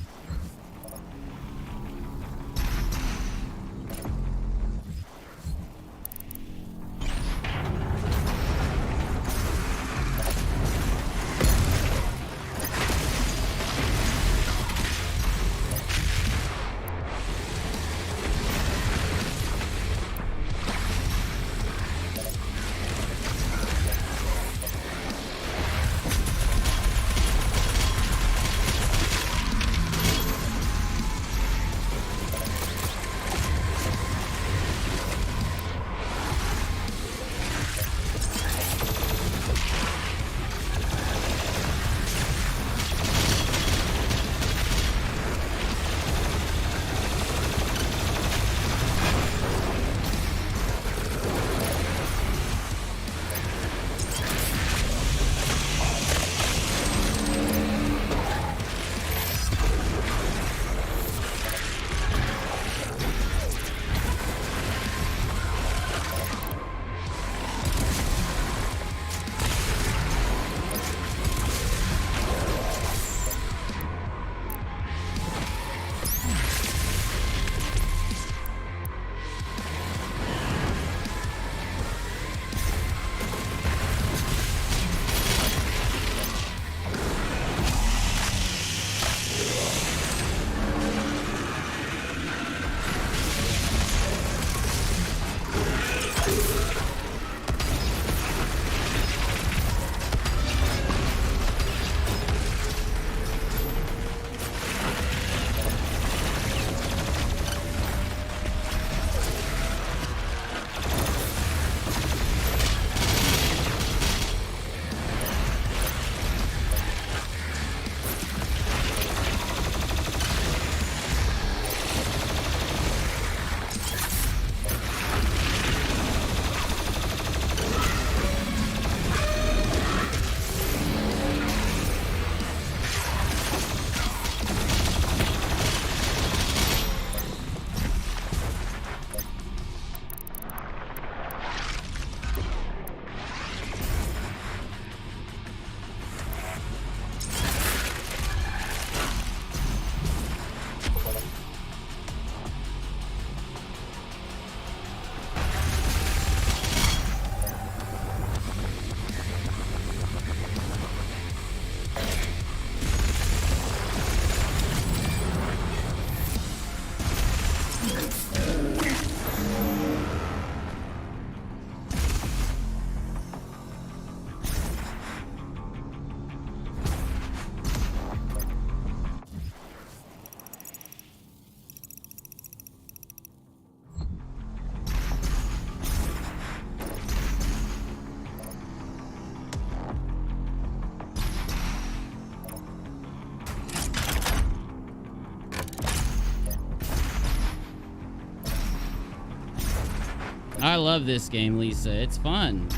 love this game, Lisa. It's fun.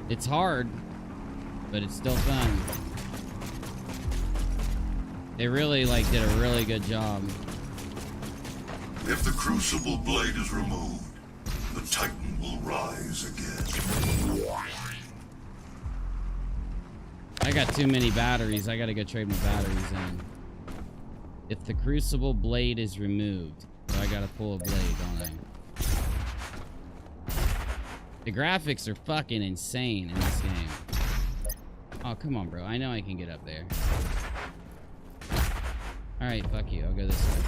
It's hard, but it's still fun. They really did a really good job. If the crucible blade is removed, the Titan will rise again. I got too many batteries. I gotta go trade my batteries in. If the crucible blade is removed, so I gotta pull a blade, don't I? The graphics are fucking insane in this game. Oh, come on, bro. I know I can get up there. Alright, fuck you. I'll go this way.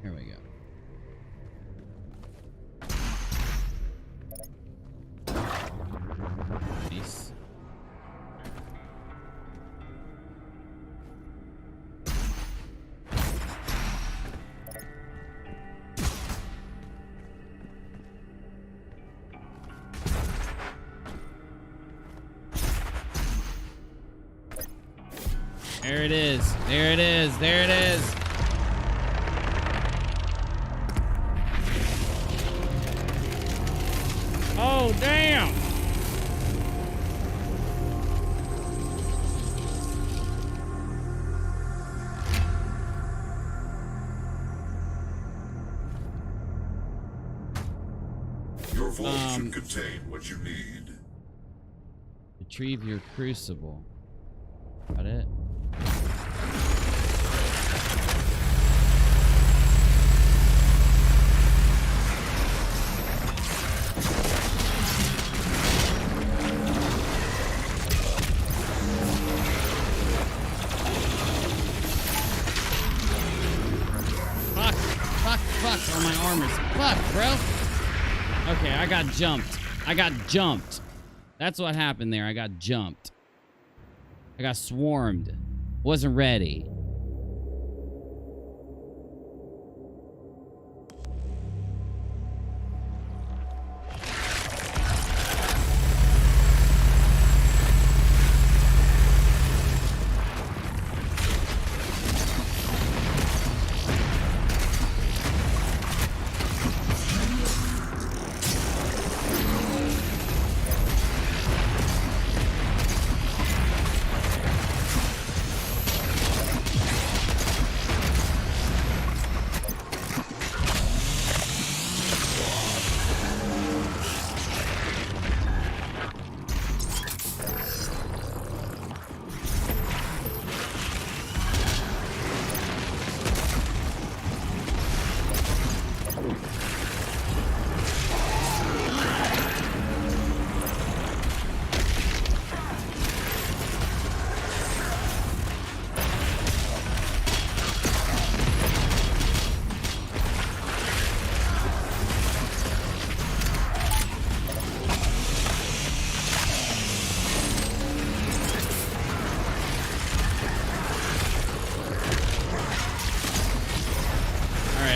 Here we go. Nice. There it is. There it is. There it is. Oh, damn. Your vault should contain what you need. Retrieve your crucible. Got it? Fuck on my armors. Fuck, bro. Okay, I got jumped. I got jumped. That's what happened there. I got jumped. I got swarmed. Wasn't ready.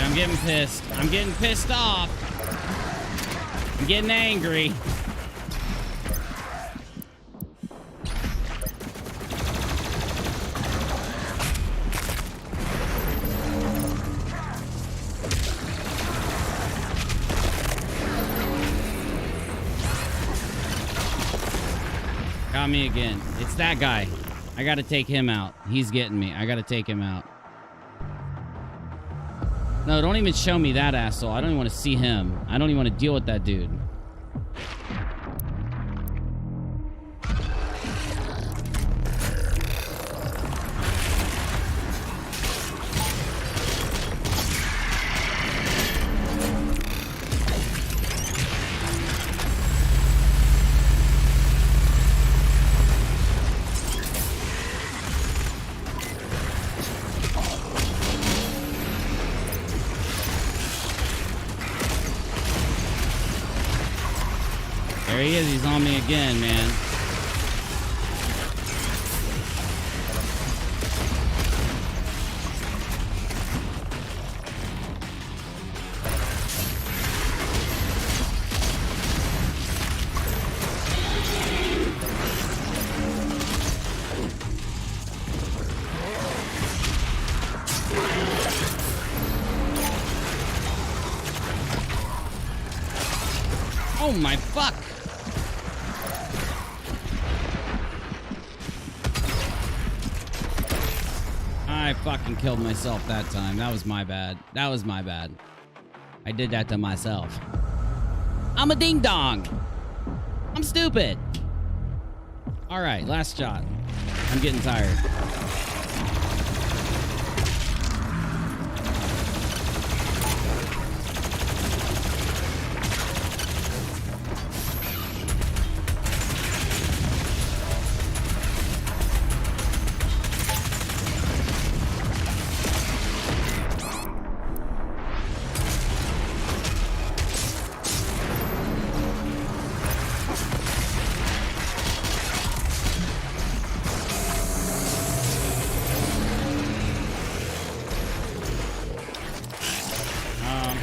I'm getting pissed. I'm getting pissed off. I'm getting angry. Got me again. It's that guy. I gotta take him out. He's getting me. I gotta take him out. No, don't even show me that asshole. I don't even want to see him. I don't even want to deal with that dude. There he is. He's on me again, man. Oh my fuck! I fucking killed myself that time. That was my bad. That was my bad. I did that to myself. I'm a ding dong. I'm stupid. All right, last shot. I'm getting tired.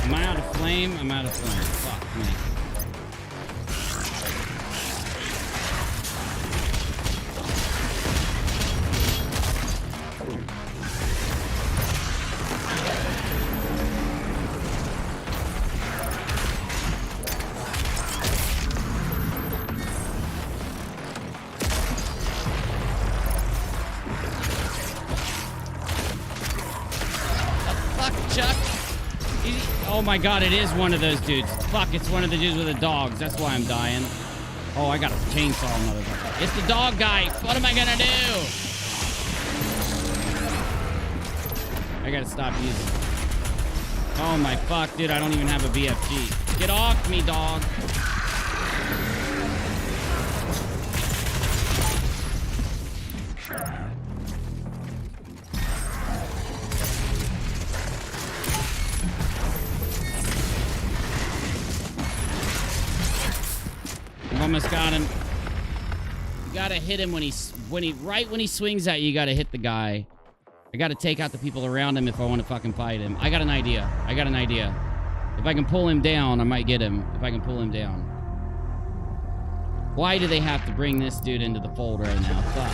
Am I out of flame? I'm out of flame. Fuck me. Oh my god, it is one of those dudes. Fuck, it's one of the dudes with the dogs. That's why I'm dying. Oh, I got a chainsaw, motherfucker. It's the dog guy. What am I gonna do? I gotta stop using it. Oh my fuck, dude, I don't even have a BFG. Get off me, dog. Almost got him. You gotta hit him when he swings at you. You gotta hit the guy. I gotta take out the people around him if I want to fucking fight him. I got an idea. If I can pull him down, I might get him. If I can pull him down. Why do they have to bring this dude into the fold right now? Fuck.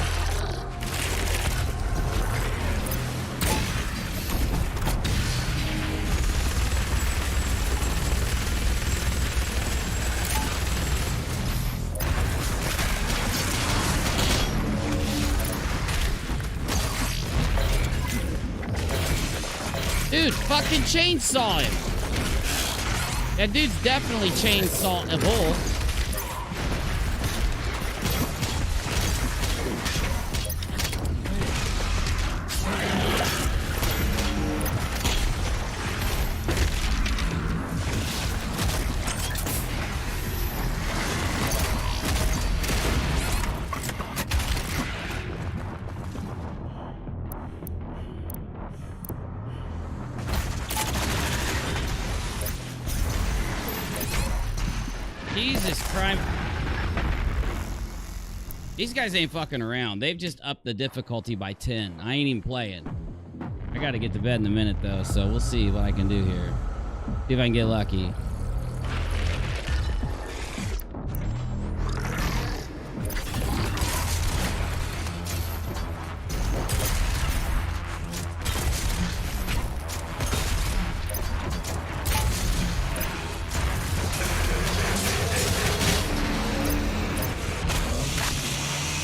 Dude, fucking chainsaw him. That dude's definitely chainsaw-able. Jesus Christ. These guys ain't fucking around. They've just upped the difficulty by 10. I ain't even playing. I gotta get to bed in a minute, though, so we'll see what I can do here. See if I can get lucky.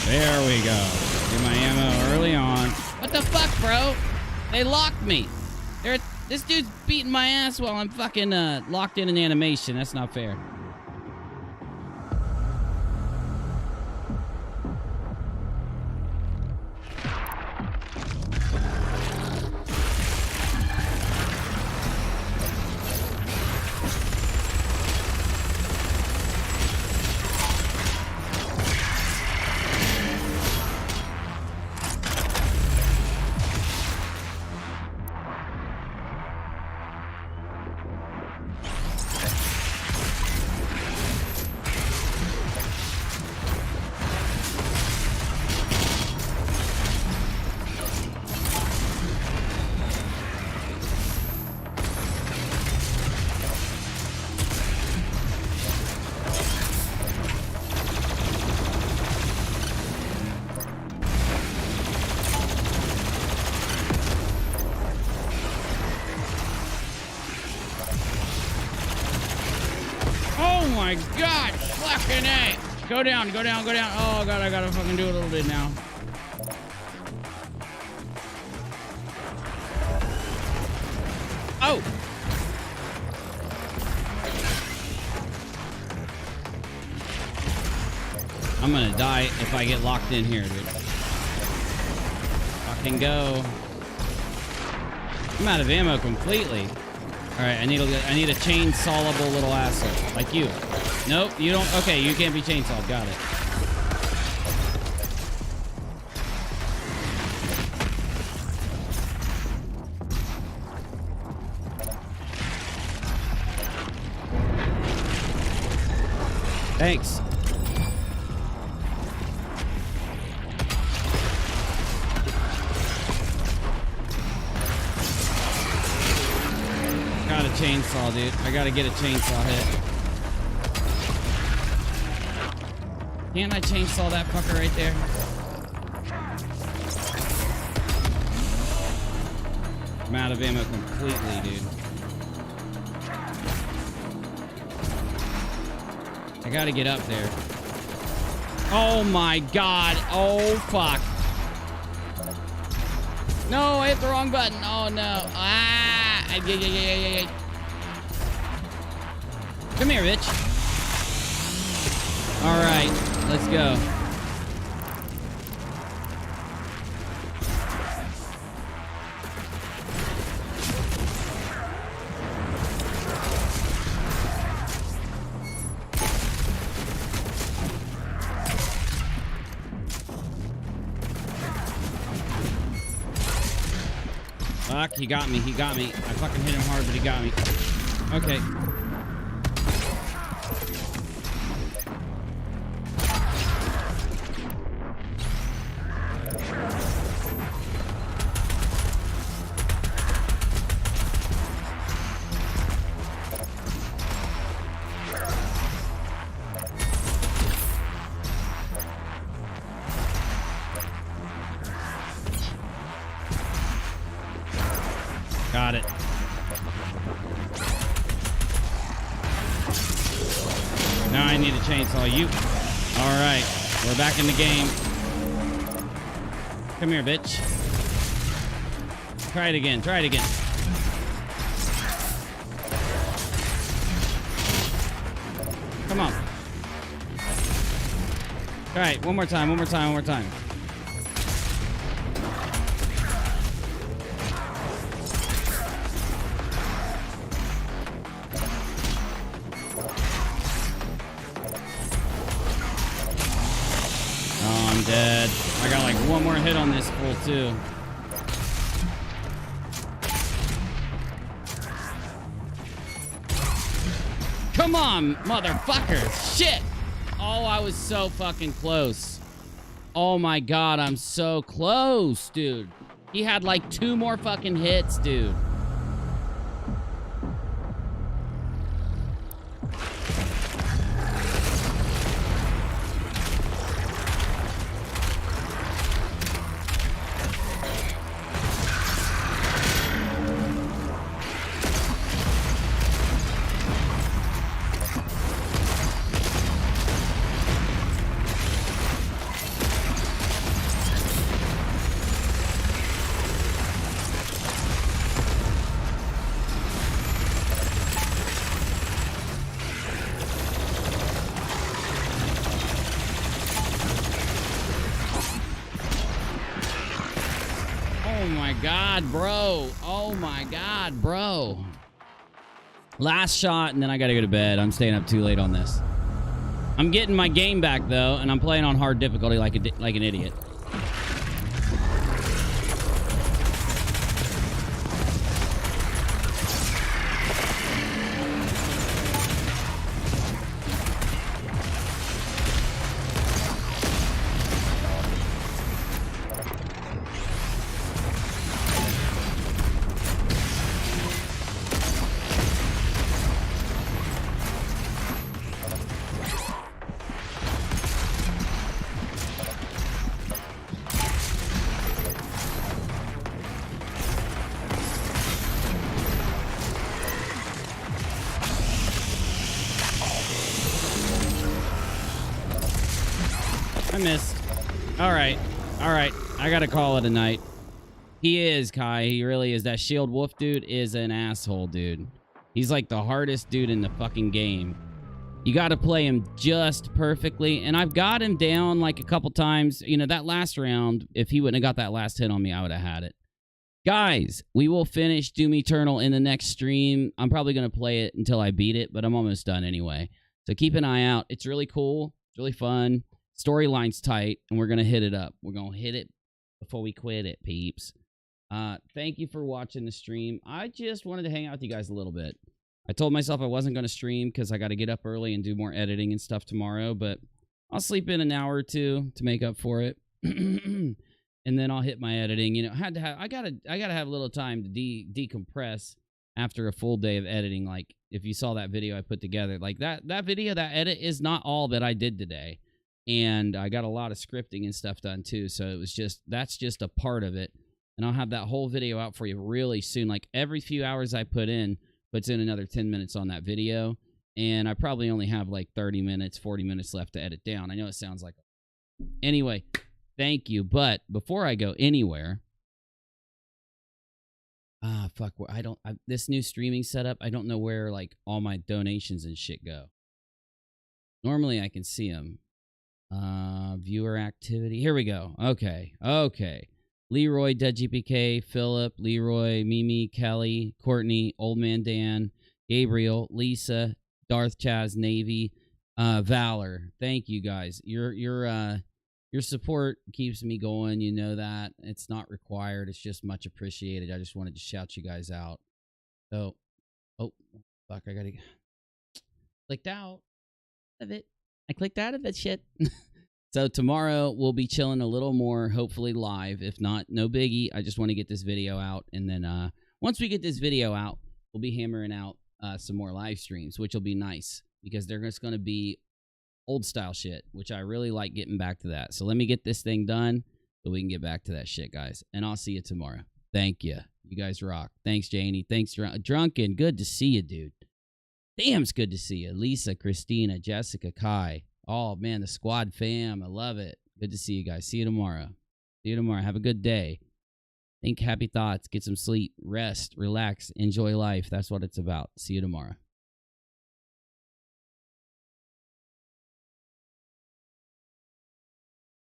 There we go. Get my ammo early on. What the fuck, bro? They locked me. This dude's beating my ass while I'm fucking locked in an animation. That's not fair. my god! Fucking A! Go down, go down, go down. Oh god, I gotta fucking do a little bit now. Oh! I'm gonna die if I get locked in here, dude. Fucking go. I'm out of ammo completely. Alright, I need a chainsaw-able little asshole. Like you. Nope, you don't. Okay, you can't be chainsawed. Got it. Thanks. Got a chainsaw, dude. I gotta get a chainsaw hit. Can't I chainsaw that fucker right there? I'm out of ammo completely, dude. I gotta get up there. Oh my god. Oh fuck. No, I hit the wrong button. Oh no. Ah. Yeah. Come here, bitch. All right, let's go. Fuck, he got me, he got me. I fucking hit him hard, but he got me. Okay. Got it. Now I need a chainsaw you. All right, we're back in the game. Come here, bitch. Try it again. Try it again. Come on. All right, one more time. One more time. One more time. Dead. I got like one more hit on this fool too. Come on, motherfucker. Shit. Oh, I was so fucking close. Oh my god, I'm so close, dude. He had like 2 more fucking hits, dude. God, bro. Oh my god, bro. Last shot, and then I gotta go to bed. I'm staying up too late on this. I'm getting my game back though, and I'm playing on hard difficulty like an idiot. I missed. All right. I gotta call it a night. He is, Kai. He really is. That Shield Wolf dude is an asshole, dude. He's like the hardest dude in the fucking game. You got to play him just perfectly. And I've got him down like a couple times. You know, that last round, if he wouldn't have got that last hit on me, I would have had it. Guys, we will finish Doom Eternal in the next stream. I'm probably going to play it until I beat it, but I'm almost done anyway. So keep an eye out. It's really cool. It's really fun. Storyline's tight, and we're going to hit it up. We're going to hit it before we quit it, peeps. Thank you for watching the stream. I just wanted to hang out with you guys a little bit. I told myself I wasn't going to stream because I got to get up early and do more editing and stuff tomorrow, but I'll sleep in an hour or two to make up for it. And then I'll hit my editing. You know, I gotta have a little time to decompress after a full day of editing. Like if you saw that video I put together, like that video, that edit is not all that I did today. And I got a lot of scripting and stuff done too. So it was that's just a part of it. And I'll have that whole video out for you really soon. Like every few hours I put in, puts in another 10 minutes on that video. And I probably only have like 30 minutes, 40 minutes left to edit down. I know it sounds like... Anyway, thank you. But before I go anywhere... fuck. This new streaming setup, I don't know where like all my donations and shit go. Normally I can see them. Viewer activity. Here we go. Okay. Leroy, Dead GPK, Philip, Leroy, Mimi, Kelly, Courtney, Old Man Dan, Gabriel, Lisa, Darth Chaz, Navy, Valor. Thank you guys. Your support keeps me going. You know that. It's not required. It's just much appreciated. I just wanted to shout you guys out. So, oh, fuck, I gotta... Clicked out of it. I clicked out of that shit. So tomorrow we'll be chilling a little more, hopefully live. If not, no biggie. I just want to get this video out. And then once we get this video out, we'll be hammering out some more live streams, which will be nice because they're just going to be old style shit, which I really like getting back to that. So let me get this thing done so we can get back to that shit, guys. And I'll see you tomorrow. Thank you. You guys rock. Thanks, Janie. Thanks, Drunken. Good to see you, dude. Damn, it's good to see you. Lisa, Christina, Jessica, Kai. Oh, man, the squad fam. I love it. Good to see you guys. See you tomorrow. See you tomorrow. Have a good day. Think happy thoughts. Get some sleep. Rest. Relax. Enjoy life. That's what it's about. See you tomorrow.